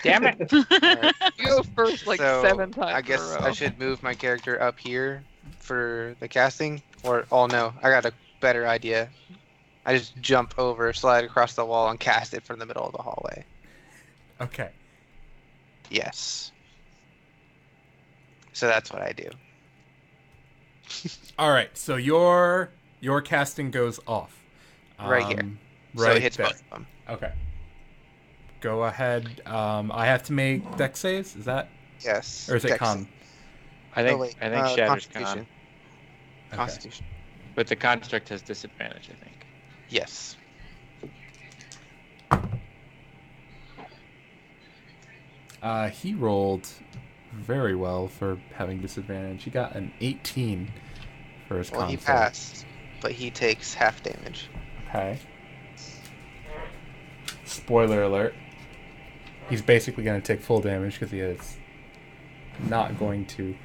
Damn it! Alright, You go first like so 7 times. I guess in a row. I should move my character up here for the casting, or oh no, I got a better idea. I just jump over, slide across the wall, and cast it from the middle of the hallway. Okay. Yes. So that's what I do. All right. So your casting goes off. Right here. Right So it hits there. both of them. Okay. Go ahead. I have to make dex saves. Is that, Yes. or is it Dex- con? I think Oh, wait, Shatter's Constitution. Okay. Constitution. but the construct has disadvantage. I think. Yes. He rolled very well for having disadvantage. He got an 18 for his Well, con he save. passed, but he takes half damage. Okay. Spoiler alert. He's basically going to take full damage because he is not going to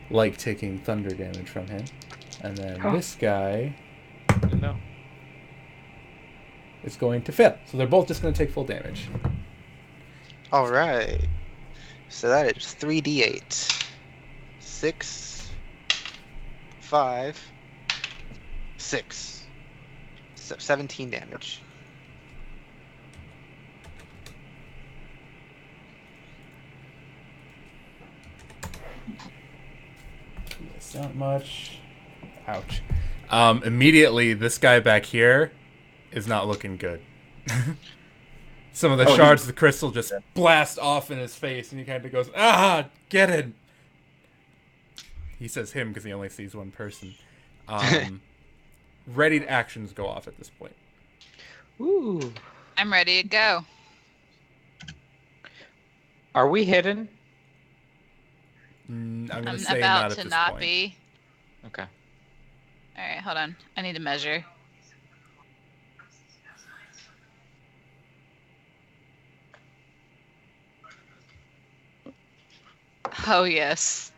like taking thunder damage from him. And then Oh. this guy No. is going to fail. So they're both just going to take full damage. All right. So that is 3d8. 6, 5, 6. So 17 damage. It's not much. Ouch. Immediately, this guy back here is not looking good. Some of the shards of the crystal just blast off in his face, and he kind of goes, "Ah, get it!" He says him because he only sees one person. Ready to actions go off at this point. Ooh. I'm ready to go. Are we hidden? I'm going to I'm say about not at to this not point. be. Okay. All right, hold on. I need to measure. Oh yes.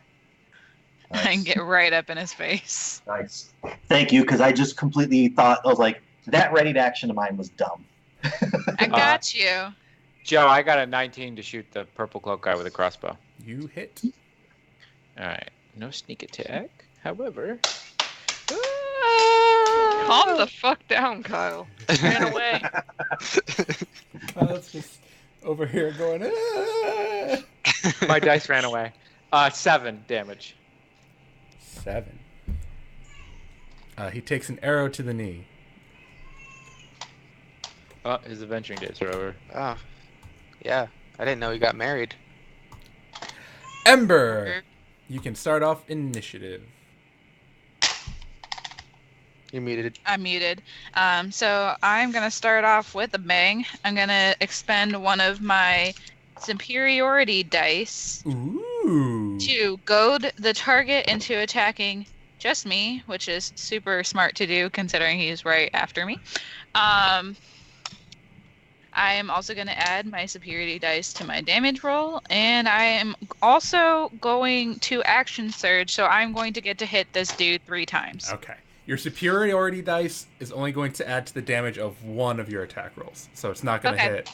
I can get right up in his face. Nice. Thank you, because I just completely thought, I was like, that ready to action of mine was dumb. I got you. Joe, I got a 19 to shoot the purple cloak guy with a crossbow. You hit. All right. No sneak attack. However. Calm the fuck down, Kyle. Ran away. That's just over here going, "Ah!" My dice ran away. 7 damage. 7. He takes an arrow to the knee. Oh, his adventuring days are over. Oh, yeah. I didn't know he got married. Ember! You can start off initiative. You're muted. I'm muted. So I'm gonna start off with a bang. I'm gonna expend one of my superiority dice Ooh. to goad the target into attacking just me, which is super smart to do considering he's right after me. I am also going to add my superiority dice to my damage roll, and I am also going to action surge, so I'm going to get to hit this dude 3 times. Okay. Your superiority dice is only going to add to the damage of one of your attack rolls. So it's not going to Okay. hit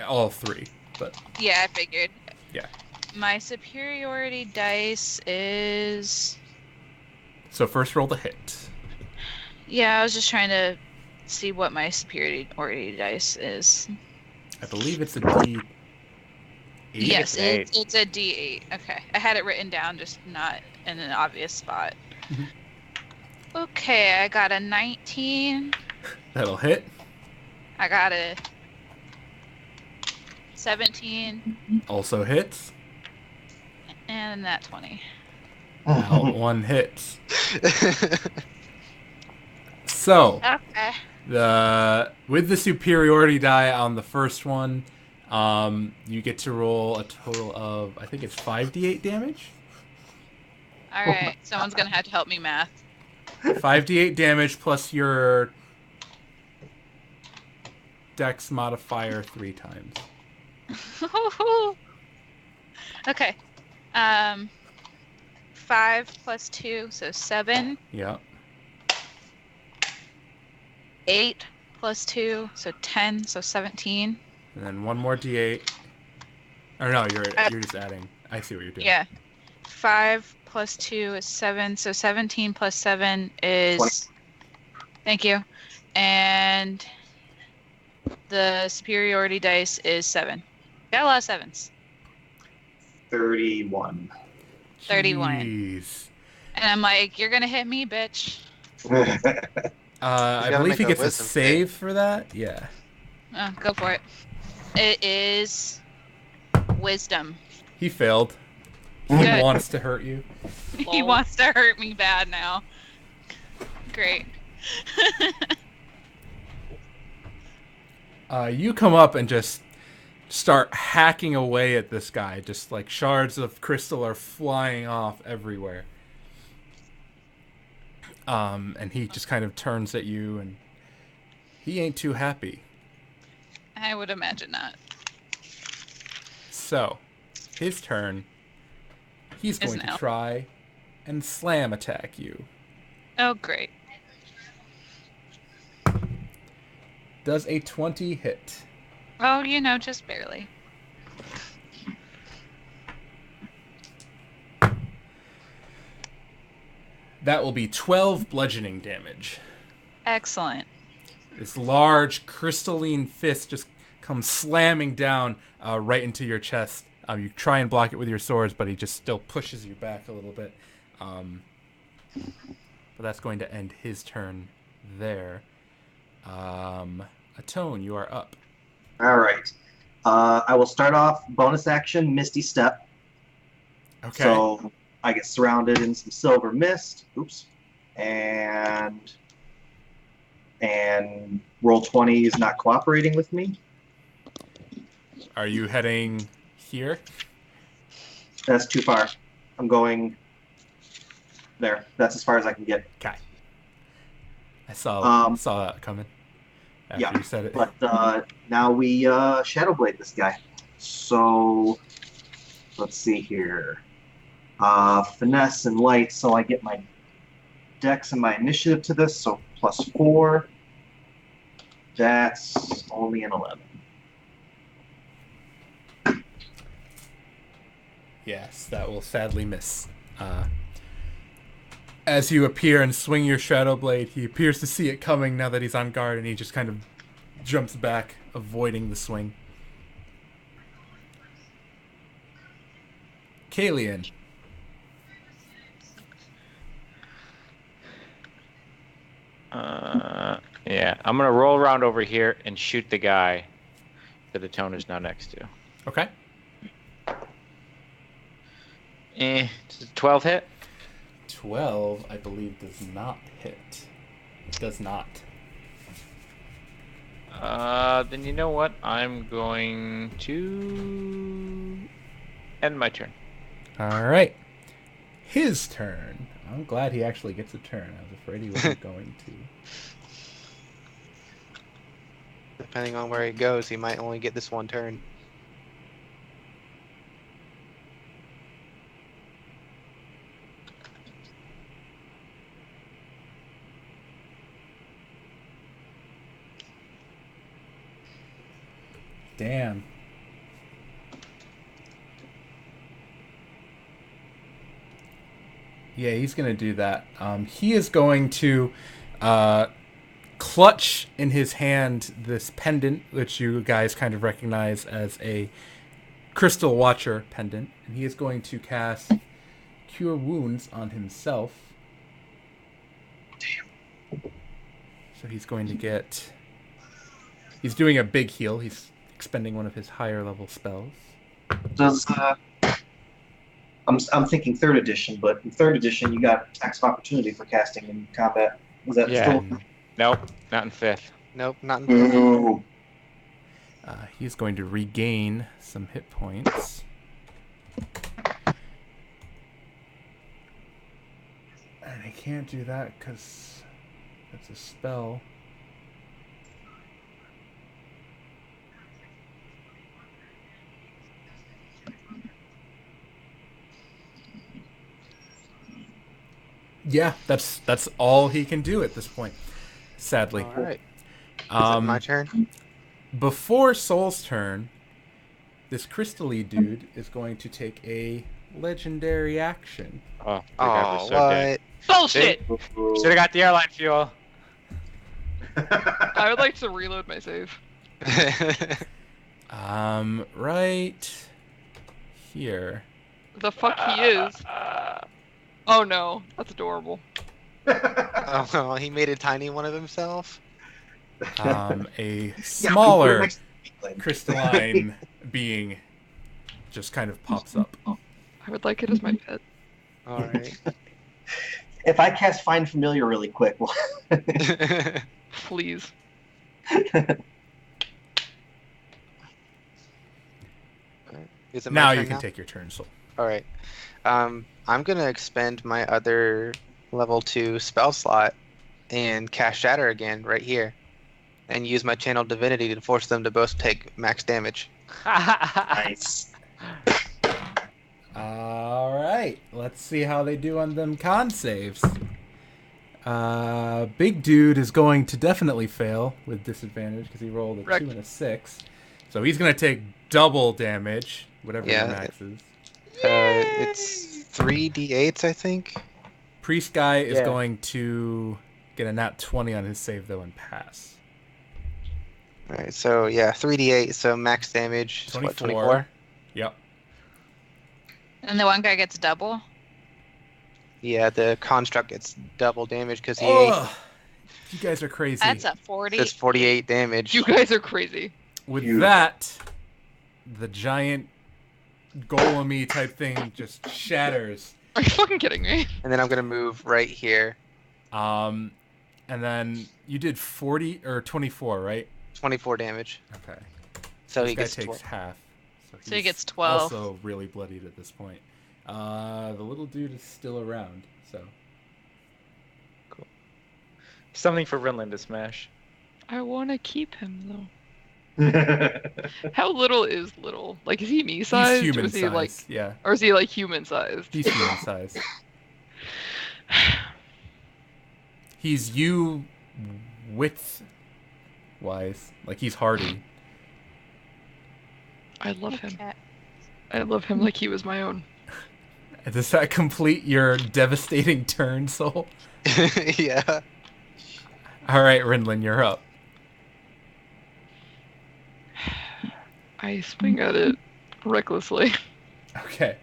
all 3. But Yeah, I figured. Yeah. My superiority dice is... so first roll the hit. Yeah, I was just trying to see what my superiority dice is. I believe it's a D8. Yes, an it's a D8. Okay. I had it written down, just not in an obvious spot. Mhm. Okay, I got a 19. That'll hit. I got a 17 Also hits. and that 20. Out one hits. So, Okay. with the superiority die on the first one, you get to roll a total of, I think it's 5d8 damage. All right. Someone's gonna have to help me math. 5d8 damage plus your dex modifier 3 times. Okay. 5 plus 2, so 7. Yeah. 8 plus 2, so 10, so 17. And then one more d8. Or no, you're just adding. I see what you're doing. Yeah. 5 plus 2 is 7, so 17 plus 7 is 20. Thank you. And the superiority dice is 7. Got a lot of 7s. 31. 31. Jeez. And I'm like, you're gonna hit me, bitch. I gotta believe make he a gets a wisdom save for that. Yeah. Oh, go for it. It is wisdom. He failed. He Good. wants to hurt you. He Lol. wants to hurt me bad now. Great. You come up and just start hacking away at this guy. Just like shards of crystal are flying off everywhere. And he just kind of turns at you, and he ain't too happy. I would imagine not. So, his turn. He's going to now. try and slam attack you. Oh, great. Does a 20 hit? Oh, just barely. That will be 12 bludgeoning damage. Excellent. This large crystalline fist just comes slamming down right into your chest. You try and block it with your swords, but he just still pushes you back a little bit. But that's going to end his turn there. Atone, you are up. All right. I will start off bonus action, Misty Step. Okay. So I get surrounded in some silver mist. Oops. And roll 20 is not cooperating with me. Are you heading here? That's too far. I'm going there. That's as far as I can get. Okay. I saw that coming after Yeah, you said it. but now we Shadow Blade this guy. So let's see here. Finesse and light, so I get my dex and my initiative to this, so +4. That's only an 11. Yes, that will sadly miss. As you appear and swing your Shadow Blade, he appears to see it coming now that he's on guard, and he just kind of jumps back, avoiding the swing. Kalian. Yeah, I'm gonna roll around over here and shoot the guy that Atone is now next to. Okay. Does a 12 hit? 12, I believe, does not hit. It does not. Then you know what? I'm going to end my turn. All right. His turn. I'm glad he actually gets a turn. I was afraid he wasn't going to. Depending on where he goes, he might only get this one turn. Damn. Yeah, he's going to do that. He is going to clutch in his hand this pendant, which you guys kind of recognize as a Crystal Watcher pendant. And he is going to cast Cure Wounds on himself. Damn. So he's going to get... He's doing a big heal. He's expending one of his higher level spells. Does I'm thinking 3rd edition, but in 3rd edition you got attacks of opportunity for casting in combat. Was that Yeah. still? Nope, not in 5th. Nope, not in Ooh. He's going to regain some hit points. And I can't do that because that's a spell. Yeah, that's all he can do at this point, sadly. All right. Is it my turn? Before Soul's turn, this crystally dude is going to take a legendary action. Oh, the guy was Oh, so dead. what? Bullshit! Should have got the airline fuel. I would like to reload my save. Right here. The fuck he is. Oh no, that's adorable. Oh, no, he made a tiny one of himself. A smaller crystalline being just kind of pops up. I would like it as my pet. All right. If I cast Find Familiar really quick, well, Please. Is it my Now turn you can take your turn, Soul. All right. I'm gonna expend my other level 2 spell slot and cast Shatter again right here, and use my Channel Divinity to force them to both take max damage. nice. All right, let's see how they do on them con saves. Big dude is going to definitely fail with disadvantage because he rolled a Correct. 2 and a 6. So he's going to take double damage, whatever Yeah. your max is. It's 3d8s, I think. Priest guy is Yeah. going to get a nat 20 on his save, though, and pass. All right, so yeah, 3d8, so max damage is what, 24? Yep. And the one guy gets double. Yeah, the construct gets double damage because he Ugh, you guys are crazy. That's a 40. That's 48 damage. You guys are crazy. With Beautiful. that, the giant golem-y type thing just shatters. Are you fucking kidding me? And then I'm gonna move right here. And then you did 40 or 24, right? 24 damage. Okay. So This he guy gets takes 12. half. So he he's gets 12. Also really bloodied at this point. The little dude is still around, so Something for Rinlin to smash. I want to keep him though. How little is little? Like, is he me sized? he's human or is he size. like, Yeah, or is he like human sized? he's human size. He's you width wise, like he's hardy. I love him. Cat. I love him like he was my own. Does that complete your devastating turn, Soul? Yeah. All right, Rinlin, you're up. I swing at it recklessly. Okay.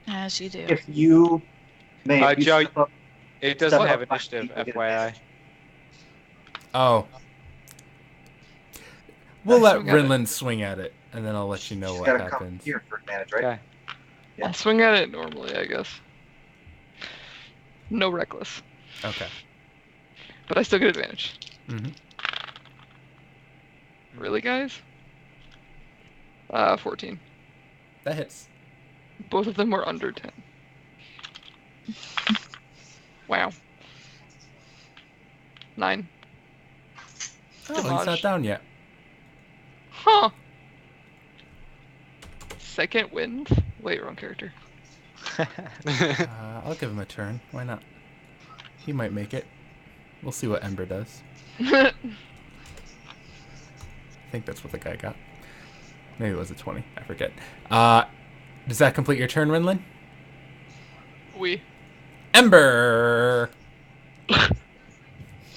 As you do. If you may, if you Joe, step up- It doesn't Step have up 5 initiative, feet, you get FYI. advantage. Oh. We'll let swing at it. Rinlin swing at it, and then I'll let you know She's what gotta come happens. here for advantage, right? Okay. Yeah. I'll swing at it normally, I guess. No reckless, Okay. but I still get advantage. Mm-hmm. Really, guys? 14. That hits. Both of them were under 10. Wow. 9. Oh, he's Damage. not down yet. Huh. Second wind? Wait, wrong character. I'll give him a turn. Why not? He might make it. We'll see what Ember does. I think that's what the guy got. Maybe it was a 20. I forget. Does that complete your turn, Rinlin? We. Ember!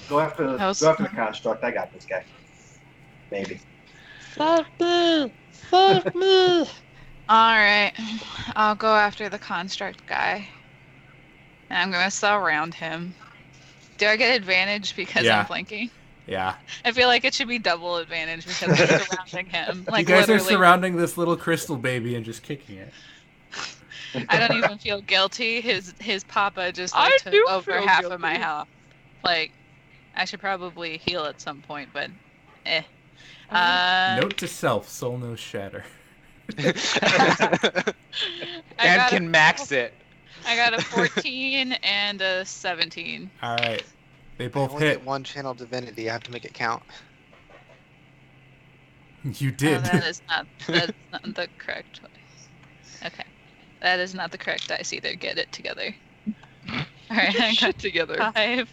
Go after the How's- go after the construct. I got this guy. Maybe. Fuck me! Fuck me! Alright. I'll go after the construct guy. And I'm gonna surround him. Do I get advantage because Yeah. I'm flanking? Yeah. I feel like it should be double advantage because I'm surrounding him. Like you guys literally, are surrounding this little crystal baby and just kicking it. I don't even feel guilty. His papa just I like, took do over feel half of my guilty. health. Like, I should probably heal at some point, but eh. Note to self: soul knows shatter. I And got can max it. I got a 14 and a 17. All right, they I both only hit. get one channel divinity. I have to make it count. You did. Oh, that's not the correct choice. Okay. That is not the correct dice either. Get it together. Alright, I Shit got together. 5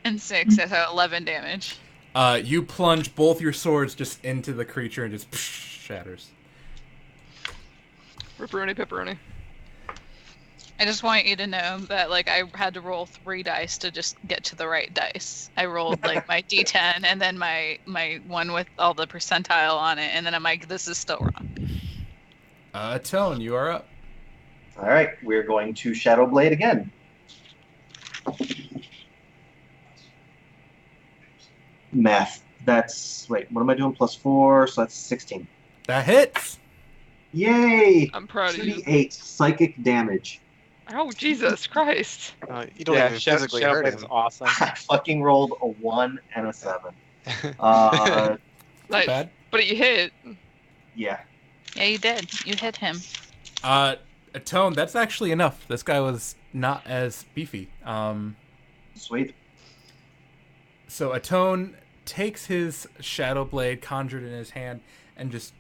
and 6, so 11 damage. You plunge both your swords just into the creature and just shatters. Pepperoni. I just want you to know that like I had to roll 3 dice to just get to the right dice. I rolled like my D10 and then my one with all the percentile on it, and then I'm like, this is still wrong. Tone, you are up. All right, we're going to Shadow Blade again. Math. That's wait. What am I doing? +4, so that's 16. That hits. Yay! I'm proud of you. 2d8 psychic damage. Oh, Jesus Christ. You don't even physically hurt Shadowblade's him. awesome. I fucking rolled a 1 and a 7. Uh, Nice. Bad. But you hit. yeah. Yeah, you did. You hit him. Tone, that's actually enough. This guy was not as beefy. Sweet. So Atone takes his shadow blade conjured in his hand and just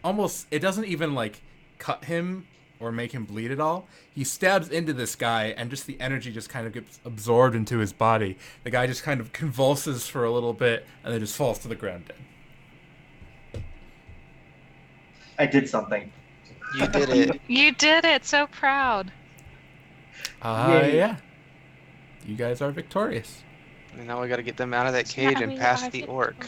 almost, it doesn't even like cut him or make him bleed at all. He stabs into this guy and just the energy just kind of gets absorbed into his body. The guy just kind of convulses for a little bit and then just falls to the ground dead. I did something. You did it. You did it. So proud. Yay. Yeah. You guys are victorious. And now we got to get them out of that cage and past the orc.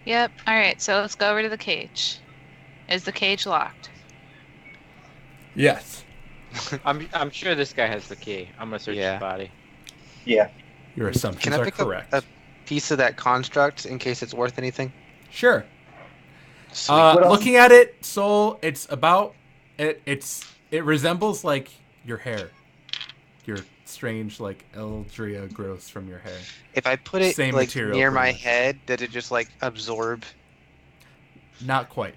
Yep. All right. So let's go over to the cage. Is the cage locked? Yes. I'm sure this guy has the key. I'm gonna search Yeah. his body. Yeah. Your assumptions Can I are pick correct. up a piece of that construct in case it's worth anything? Sure. Sweet. What else? Looking at it, Soul, it's about it resembles like your hair. Your strange like Eldria growths from your hair. If I put it same like material, near pretty my much. head, did it just like absorb? Not quite.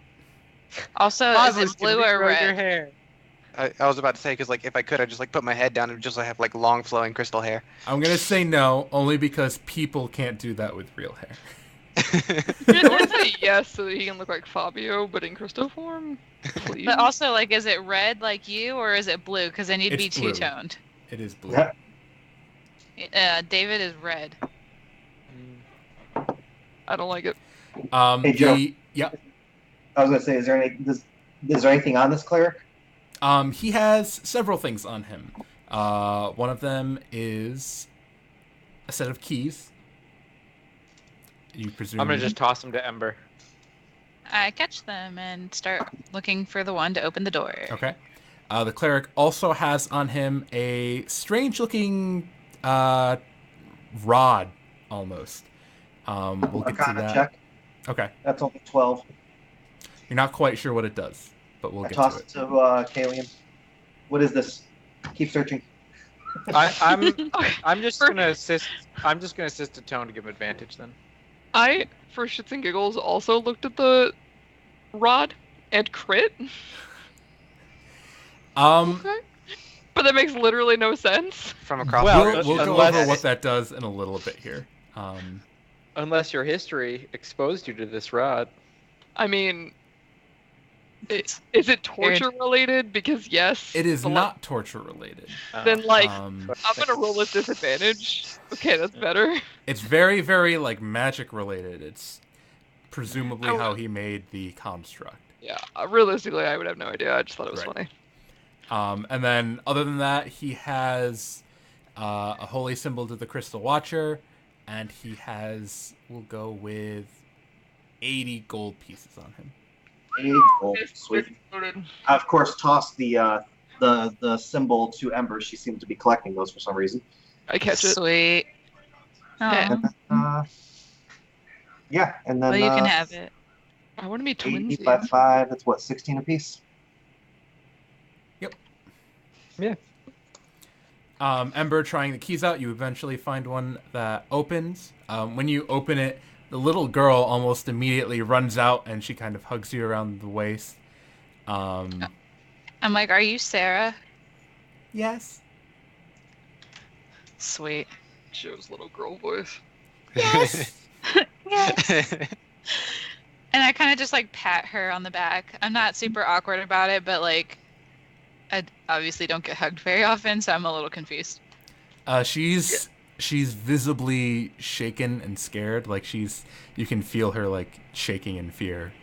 Also, Mazos, is it can blue we or grow your red? hair? I was about to say because like if I could, I'd just like put my head down and just have like long flowing crystal hair. I'm gonna say no, only because people can't do that with real hair. I want to say yes so that he can look like Fabio, but in crystal form. Please. But also, like, is it red like you, or is it blue? Because I need to be It's blue. two-toned. It is blue. David is red. I don't like it. Hey, Joe. Yeah. I was gonna say, is there anything on this cleric? He has several things on him. One of them is a set of keys. You presume. I'm gonna just toss him to Ember. I catch them and start looking for the one to open the door. Okay. The cleric also has on him a strange-looking rod, almost. We'll get to Arcana that. check. Okay. That's only 12. You're not quite sure what it does, but we'll I get toss to it it. to Kalian. What is this? Keep searching. I'm just gonna assist. I'm just gonna assist a Tone to give him advantage then. I, for shits and giggles, also looked at the rod and crit. Okay. But that makes literally no sense. From across Well, the we'll room. go unless- over what that does in a little bit here. Unless your history exposed you to this rod. I mean, is it torture related? Because yes. It is but, not torture related. Then like, Um, I'm gonna roll with disadvantage. Okay, that's better. it's very, very like magic related. It's presumably Oh. how he made the construct. Yeah, realistically, I would have no idea. I just thought it was Right. funny. And then other than that, he has a holy symbol to the Crystal Watcher, and he has, we'll go with 80 gold pieces on him. 80 gold. Sweet. I, of course, toss the symbol to Ember. She seems to be collecting those for some reason. I catch it. Sweet. Oh, Yeah. And then, yeah, and then well, you can have it. I want to be 80 twinsies. by 5, that's what, 16 apiece? Ember trying the keys out, you eventually find one that opens. When you open it, the little girl almost immediately runs out and she kind of hugs you around the waist. I'm like, are you Sarah? Yes. Sweet. Joe's little girl voice. Yes. Yes. And I kind of just like pat her on the back. I'm not super awkward about it, but like, I obviously don't get hugged very often, so I'm a little confused. She's visibly shaken and scared. Like you can feel her like shaking in fear,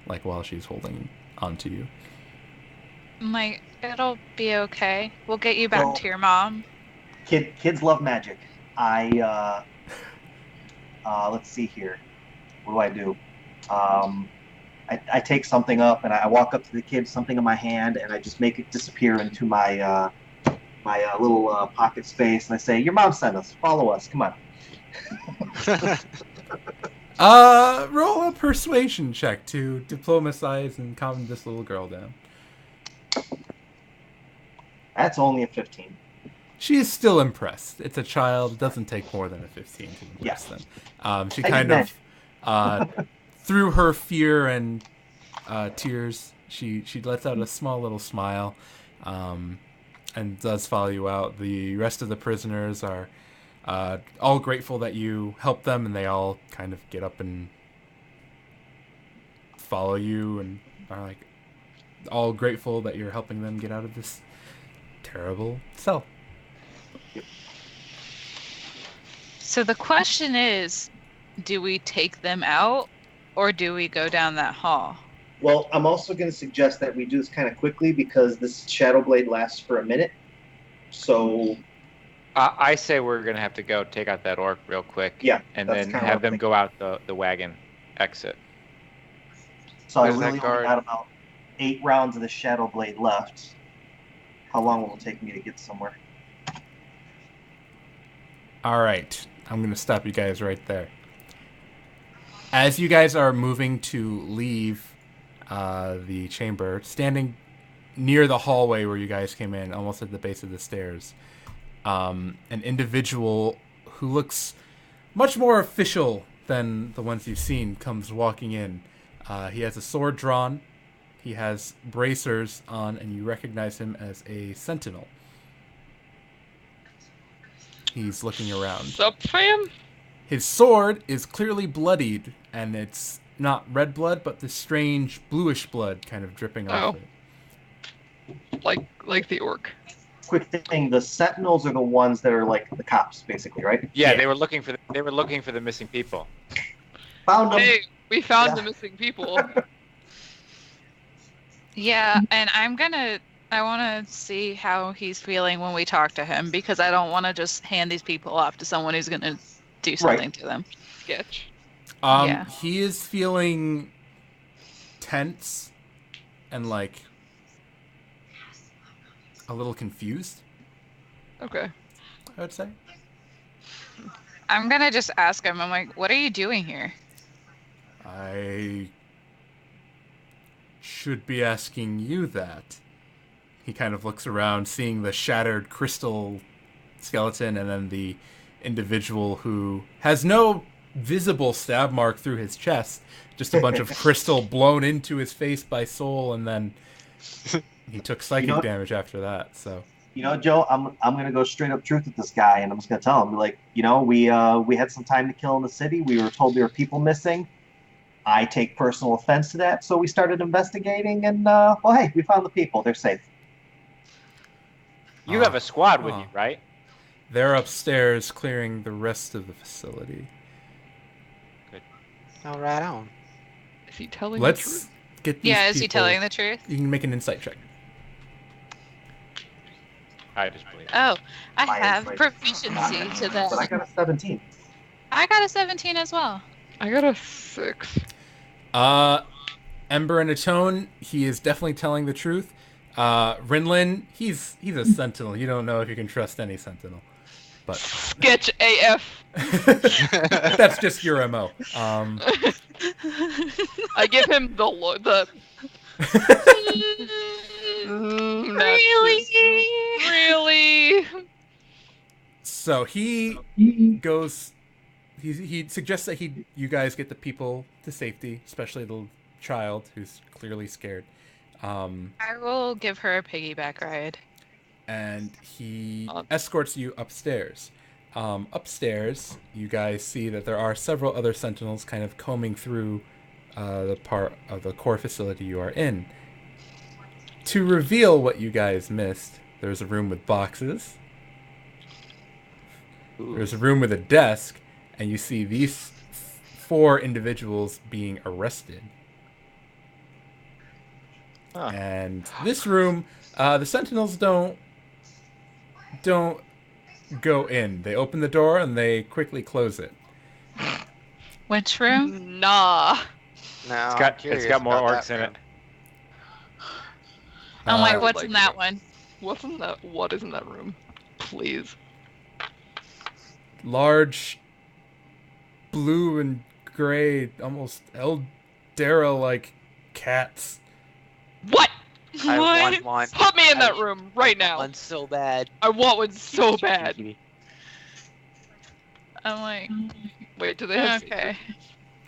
like while she's holding onto you. I'm like, it'll be okay. We'll get you back Well, to your mom. Kids love magic. Let's see here. What do? I take something up and I walk up to the kid, something in my hand, and I just make it disappear into my little pocket space, and I say, "Your mom sent us. Follow us. Come on." Roll a persuasion check to diplomatize and calm this little girl down. That's only a 15. She is still impressed. It's a child. It doesn't take more than a 15 to impress them. She kind of, through her fear and tears, she lets out a small little smile and does follow you out. The rest of the prisoners are all grateful that you helped them, and they all kind of get up and follow you and are like all grateful that you're helping them get out of this terrible cell. So the question is, do we take them out or do we go down that hall? Well, I'm also going to suggest that we do this kind of quickly because this Shadow Blade lasts for a minute. So I say we're gonna have to go take out that orc real quick. Yeah, and that's then kinda have what them I'm go out the wagon exit. So I Where's that really only guard? got about 8 rounds of the Shadow Blade left. How long will it take me to get somewhere? All right, I'm going to stop you guys right there. As you guys are moving to leave the chamber, standing near the hallway where you guys came in, almost at the base of the stairs, an individual who looks much more official than the ones you've seen comes walking in. He has a sword drawn, he has bracers on, and you recognize him as a sentinel. He's looking around. Sup, fam? His sword is clearly bloodied, and it's not red blood, but this strange bluish blood kind of dripping off it. Like the orc. Quick thing, the Sentinels are the ones that are like the cops, basically, right? Yeah, Yeah. they were looking for the missing people. Found them. Hey, we found Yeah. the missing people. Yeah, and I want to see how he's feeling when we talk to him because I don't want to just hand these people off to someone who's going to do something to them. Sketch. Yeah. He is feeling tense and like a little confused, Okay. I would say. I'm going to just ask him, I'm like, what are you doing here? I should be asking you that. He kind of looks around, seeing the shattered crystal skeleton and then the individual who has no visible stab mark through his chest, just a bunch of crystal blown into his face by soul, and then he took psychic You know- damage after that. So You know, Joe, I'm gonna go straight up truth with this guy, and I'm just gonna tell him, like, you know, we had some time to kill in the city. We were told there were people missing. I take personal offense to that, so we started investigating, and well, hey, we found the people. They're safe. You have a squad with Oh. you, right? they're upstairs clearing the rest of the facility. All right on. Is he telling Let's the truth? get these Yeah, is he people- telling the truth? You can make an insight check. I just believe. Oh, I My have insight. proficiency to But I that. got a 17. I got a 17 as well. I got a 6. Ember and Atone, he is definitely telling the truth. Rinlin, he's a sentinel. You don't know if you can trust any sentinel. But Sketch AF. that's just your MO. I give him the Really? really. So he goes. He suggests that you guys get the people to safety, especially the child who's clearly scared. I will give her a piggyback ride. And he escorts you upstairs. Upstairs, you guys see that there are several other sentinels kind of combing through the part of the core facility you are in. To reveal what you guys missed, there's a room with boxes. Ooh. There's a room with a desk, and you see these 4 individuals being arrested. Huh. And this room, the sentinels don't go in. They open the door and they quickly close it. Which room? Nah. No, It's got more orcs in it. I'm Uh, like, what's like in that to- one? What is in that room? Please. Large, blue and gray, almost Eldera-like cats. What? I What? want one. Put me in that I- room right now. One so bad. I want one so bad. I'm like, Wait, do they have? okay.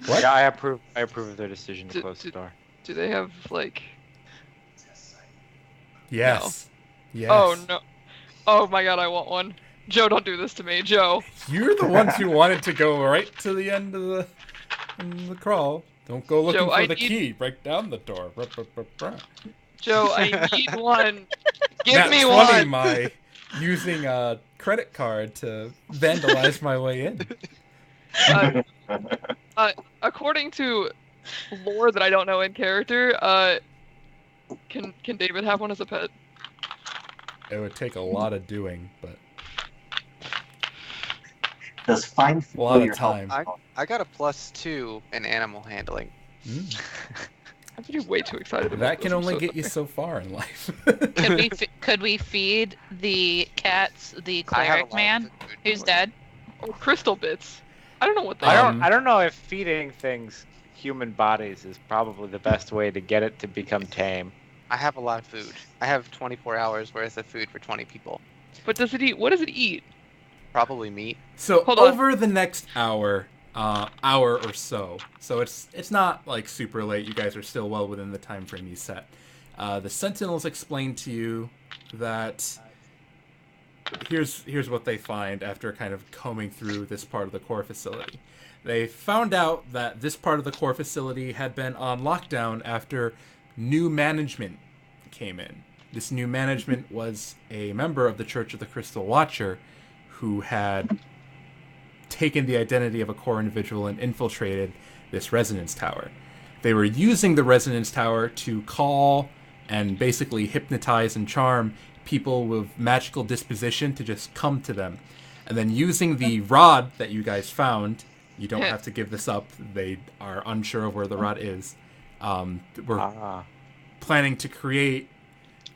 What? Yeah, I approve of their decision to Did- close the did- door. Do they have like? Yes. Yes. Oh no! Oh my god, I want one. Joe, don't do this to me, Joe. You're the ones who wanted to go right to the end of the crawl. Don't go looking Joe, for I the need- key. Break down the door. Joe, I need one. Give Nat me 20 one. my using a credit card to vandalize my way in. According to lore that I don't know in character, can David have one as a pet? It would take a lot of doing, but Does find a lot of your help? time. I got a +2 in animal handling. Mm. I'm getting way too excited about That this. can I'm only so get you sorry. so far in life. Could we feed the cats the I have a cleric lot man of food. who's dead? Oh, crystal bits. I don't know what they I are. don't know if feeding things human bodies is probably the best way to get it to become tame. I have a lot of food. I have 24 hours worth of food for 20 people. But does it eat? What does it eat? Probably meat. So Hold on. over the next hour or so it's not like super late. You guys are still well within the time frame you set. The Sentinels explain to you that here's what they find after kind of combing through this part of the core facility. They found out that this part of the core facility had been on lockdown after new management came in. This new management was a member of the Church of the Crystal Watcher who had taken the identity of a core individual and infiltrated this resonance tower. They were using the resonance tower to call and basically hypnotize and charm people with magical disposition to just come to them. And then using the rod that you guys found, you don't have to give this up, they are unsure of where the rod is. We're planning to create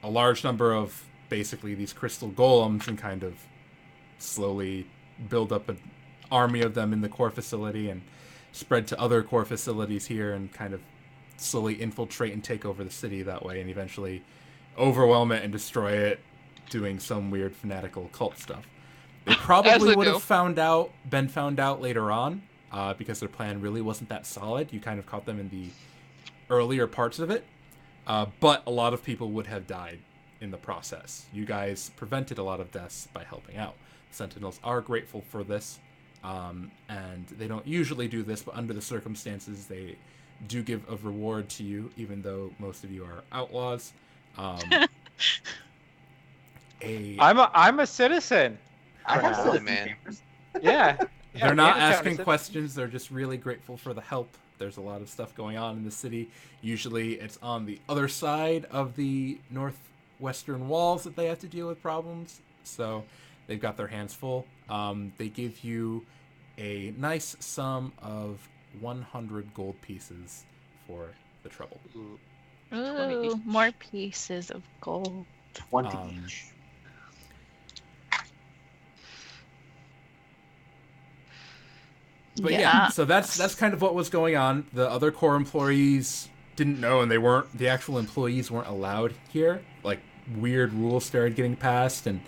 a large number of basically these crystal golems and kind of slowly build up an army of them in the core facility and spread to other core facilities here and kind of slowly infiltrate and take over the city that way and eventually overwhelm it and destroy it doing some weird fanatical cult stuff. They probably would have been found out later on because their plan really wasn't that solid. You kind of caught them in the earlier parts of it. But a lot of people would have died in the process. You guys prevented a lot of deaths by helping out. Sentinels are grateful for this, and they don't usually do this, but under the circumstances, they do give a reward to you, even though most of you are outlaws. I'm a citizen. I have Holy citizen man. papers. Yeah. They're not Manitown asking is a- questions. They're just really grateful for the help. There's a lot of stuff going on in the city. Usually it's on the other side of the northwestern walls that they have to deal with problems. So they've got their hands full. They give you a nice sum of 100 gold pieces for the trouble. Ooh. Ooh, more pieces of gold. 20 Um, each. But yeah, so that's kind of what was going on. The other core employees didn't know, and the actual employees weren't allowed here. Like weird rules started getting passed, and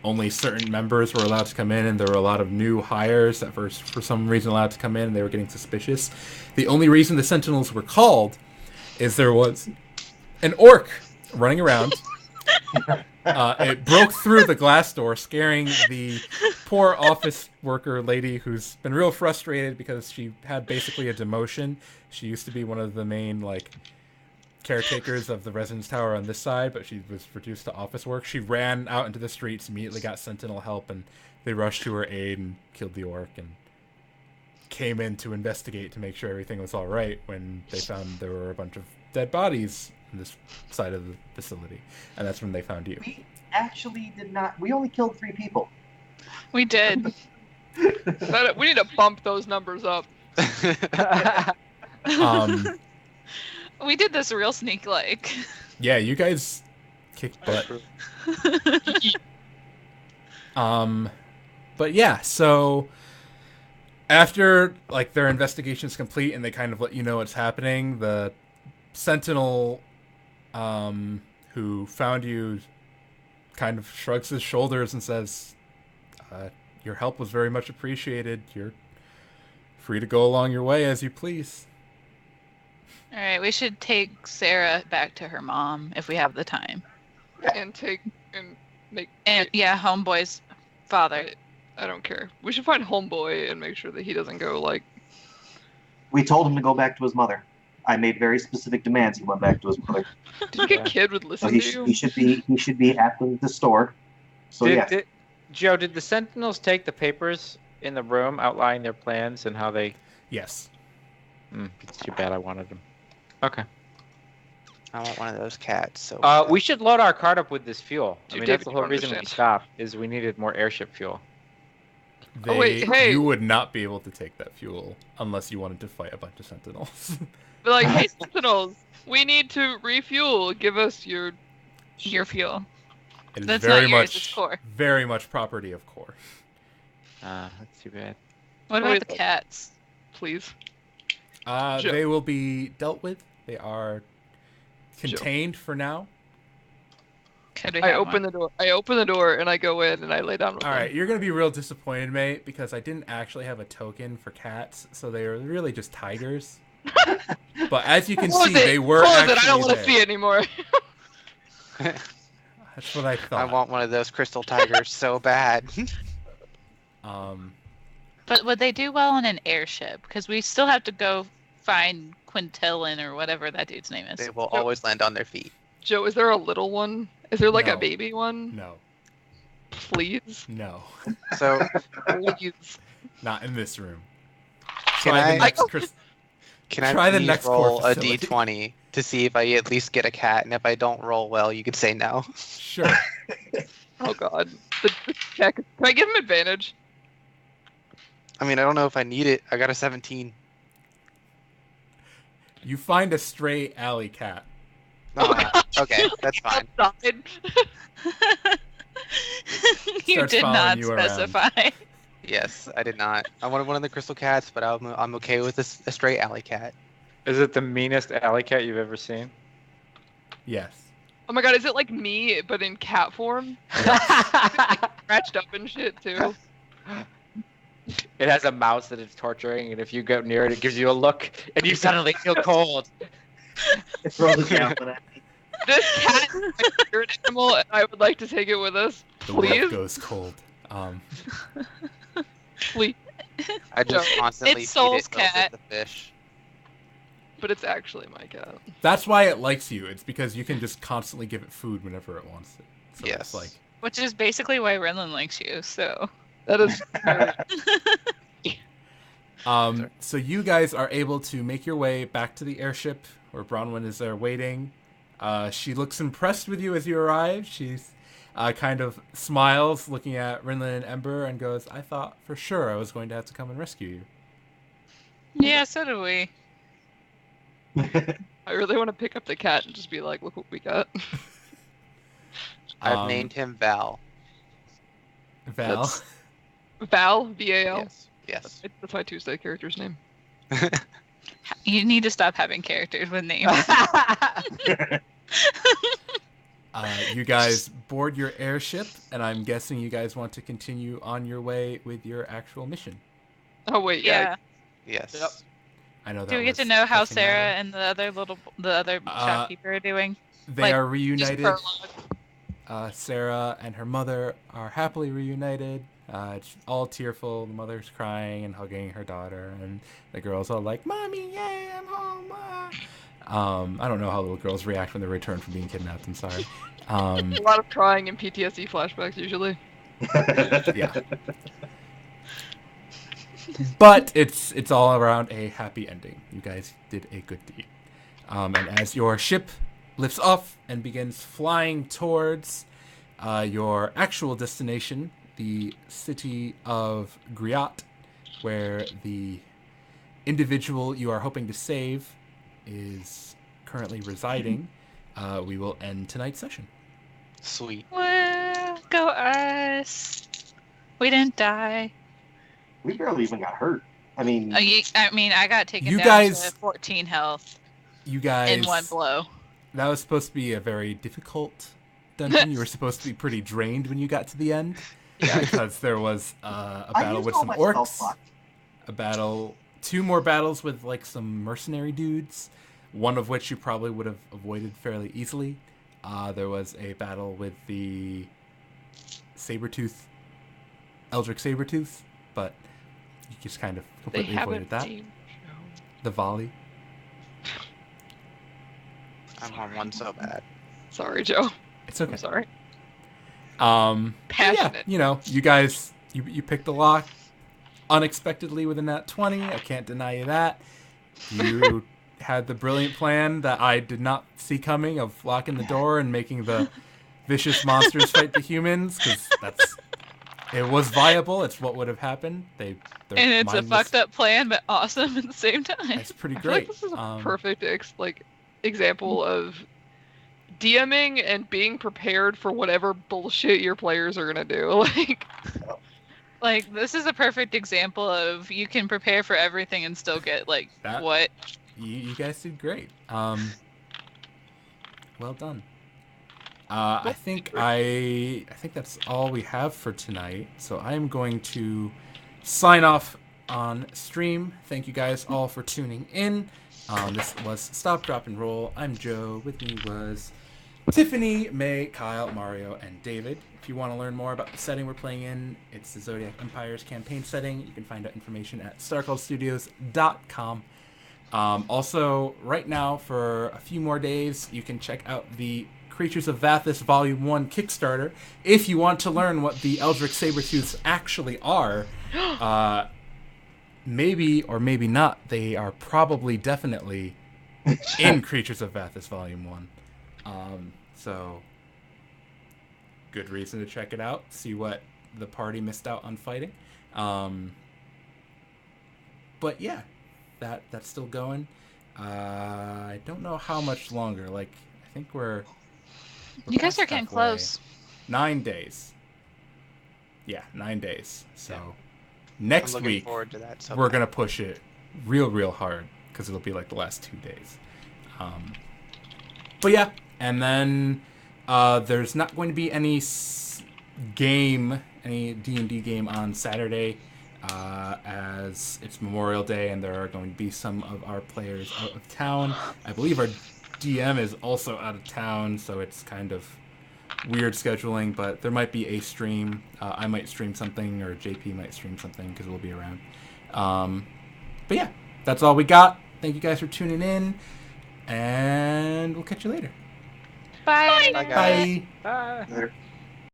only certain members were allowed to come in, and there were a lot of new hires that were for some reason allowed to come in, and they were getting suspicious. The only reason the Sentinels were called is there was an orc running around. It broke through the glass door, scaring the poor office worker lady who's been real frustrated because she had basically a demotion. She used to be one of the main, like, caretakers of the residence tower on this side, but she was reduced to office work. She ran out into the streets, immediately got Sentinel help, and they rushed to her aid and killed the orc and came in to investigate to make sure everything was all right when they found there were a bunch of dead bodies on this side of the facility. And that's when they found you. We actually did not. We only killed 3 people. We did. We need to bump those numbers up. We did this real sneak-like. Yeah, you guys kicked butt. But yeah, so after like their investigation's complete and they kind of let you know what's happening, the Sentinel who found you kind of shrugs his shoulders and says, your help was very much appreciated. You're free to go along your way as you please. All right, we should take Sarah back to her mom if we have the time. And make. And yeah, homeboy's father. I don't care. We should find homeboy and make sure that he doesn't go like. We told him to go back to his mother. I made very specific demands. He went back to his mother. Do you think a kid would So listen he, to you? he should be at the store. So yeah. Joe, did the Sentinels take the papers in the room outlining their plans and how they? Yes. It's too bad I wanted them. Okay. I want one of those cats. So We should load our cart up with this fuel. I Dude, mean, David, that's the you whole don't reason we understand. stopped, is we needed more airship fuel. Wait, hey. You would not be able to take that fuel unless you wanted to fight a bunch of Sentinels. But like, hey, Sentinels, we need to refuel. Give us your fuel. It is That's very not yours, much, it's Core. very much property of Core. That's too bad. What Oh, about wait, the cats? please. Joe. They will be dealt with. They are contained for now. Could we I have open one? the door. I open the door and I go in and I lay down with All them. right, you're gonna be real disappointed, mate, because I didn't actually have a token for cats, so they were really just tigers. But as you can Close see, it. they were Close actually it. I don't want to there. see it anymore. That's what I I thought. want one of those crystal tigers so bad. But would they do well on an airship? Because we still have to go find Quintillan or whatever that dude's name is. They will always land on their feet. Joe, is there a little one? Is there like No. a baby one? No, Please. no, So Please. not in this room. Can Try the I- next Chris- can I Try the please next roll core a facility. d20 to see if I at least get a cat? And if I don't roll well, you could say no. Sure. Oh God. The check. Can I give him advantage? I mean, I don't know if I need it. I got a 17. You find a stray alley cat. Okay, that's fine. Outside. You Starts did following not you around. specify. Yes, I did not. I wanted one of the crystal cats, but I'm okay with a stray alley cat. Is it the meanest alley cat you've ever seen? Yes. Oh my God, is it like me but in cat form? Scratched up and shit too. It has a mouse that it's torturing, and if you go near it, it gives you a look, and you suddenly feel cold. It throws a javelin at me. This cat is my spirit animal, and I would like to take it with us. The wolf Please, goes cold. please. I just constantly It's feed Soul's it milk cat. with the fish. But it's actually my cat. That's why it likes you. It's because you can just constantly give it food whenever it wants it. So Yes. it's like, Which is basically why Renlin likes you, so. That is. so you guys are able to make your way back to the airship where Bronwyn is there waiting. She looks impressed with you as you arrive. She's kind of smiles looking at Rinlin and Ember and goes, I thought for sure I was going to have to come and rescue you. Yeah, so do we. I really want to pick up the cat and just be like, look what we got. I've named him Val. Val. That's- Val, V-A-L. Yes. Yes. That's my Tuesday character's name. You need to stop having characters with names. You guys board your airship, and I'm guessing you guys want to continue on your way with your actual mission. Oh wait, yeah. Yes. Yep. I know that Do we get to was know how touching Sarah matter. and the other shopkeeper are doing? They like, are Just reunited. prologue. Sarah and her mother are happily reunited. It's all tearful. The mother's crying and hugging her daughter, and the girls all like, "Mommy, yay, I'm home!" I don't know how little girls react when they return from being kidnapped. I'm sorry. A lot of crying and PTSD flashbacks usually. Yeah. But it's all around a happy ending. You guys did a good deed. And as your ship lifts off and begins flying towards your actual destination, the city of Griot, where the individual you are hoping to save is currently residing, we will end tonight's session. Sweet. Well, go us. We didn't die. We barely even got hurt. I mean, I got taken You down guys- to 14 health You guys, in one blow. that was supposed to be a very difficult dungeon. You were supposed to be pretty drained when you got to the end, because there was a I battle used with all some my spell orcs, slot. two more battles with like some mercenary dudes, one of which you probably would have avoided fairly easily. There was a battle with the Eldritch Sabertooth, but you just kind of They completely haven't avoided that. seen. The volley. I'm on one so bad. Sorry, Joe. It's okay. I'm sorry. But Passionate. Yeah, you guys, you picked the lock unexpectedly with a nat 20. I can't deny you that. You had the brilliant plan that I did not see coming of locking the door and making the vicious monsters fight the humans, because it was viable. It's what would have happened. And it's a fucked up plan, but awesome at the same time. It's pretty I feel like great. this is a perfect example of DMing and being prepared for whatever bullshit your players are gonna do. Like, this is a perfect example of you can prepare for everything and still get, That- what? You guys did great. Well done. I think that's all we have for tonight. So I am going to sign off on stream. Thank you guys all for tuning in. This was Stop, Drop, and Roll. I'm Joe. With me was Tiffany, May, Kyle, Mario, and David. If you want to learn more about the setting we're playing in, it's the Zodiac Empires Campaign setting. You can find out information at starcallstudios.com. Also, right now, for a few more days, you can check out the Creatures of Vathis Volume 1 Kickstarter. If you want to learn what the Eldritch Sabertooths actually are, maybe or maybe not, they are probably definitely in Creatures of Vathis Volume 1. So, good reason to check it out, see what the party missed out on fighting. But yeah, that's still going. I don't know how much longer. I think we're You guys past are getting halfway. close. 9 days. Yeah, 9 days. So I'm next looking week forward to that. So we're bad. gonna push it real hard because it'll be like the last 2 days. But yeah, and then there's not going to be any D&D game on Saturday, as it's Memorial Day and there are going to be some of our players out of town. I believe our DM is also out of town, so it's kind of weird scheduling, but there might be a stream. I might stream something, or JP might stream something, because we'll be around. But yeah, that's all we got. Thank you guys for tuning in, and we'll catch you later. Bye. Bye, guys. Bye. Bye. Later.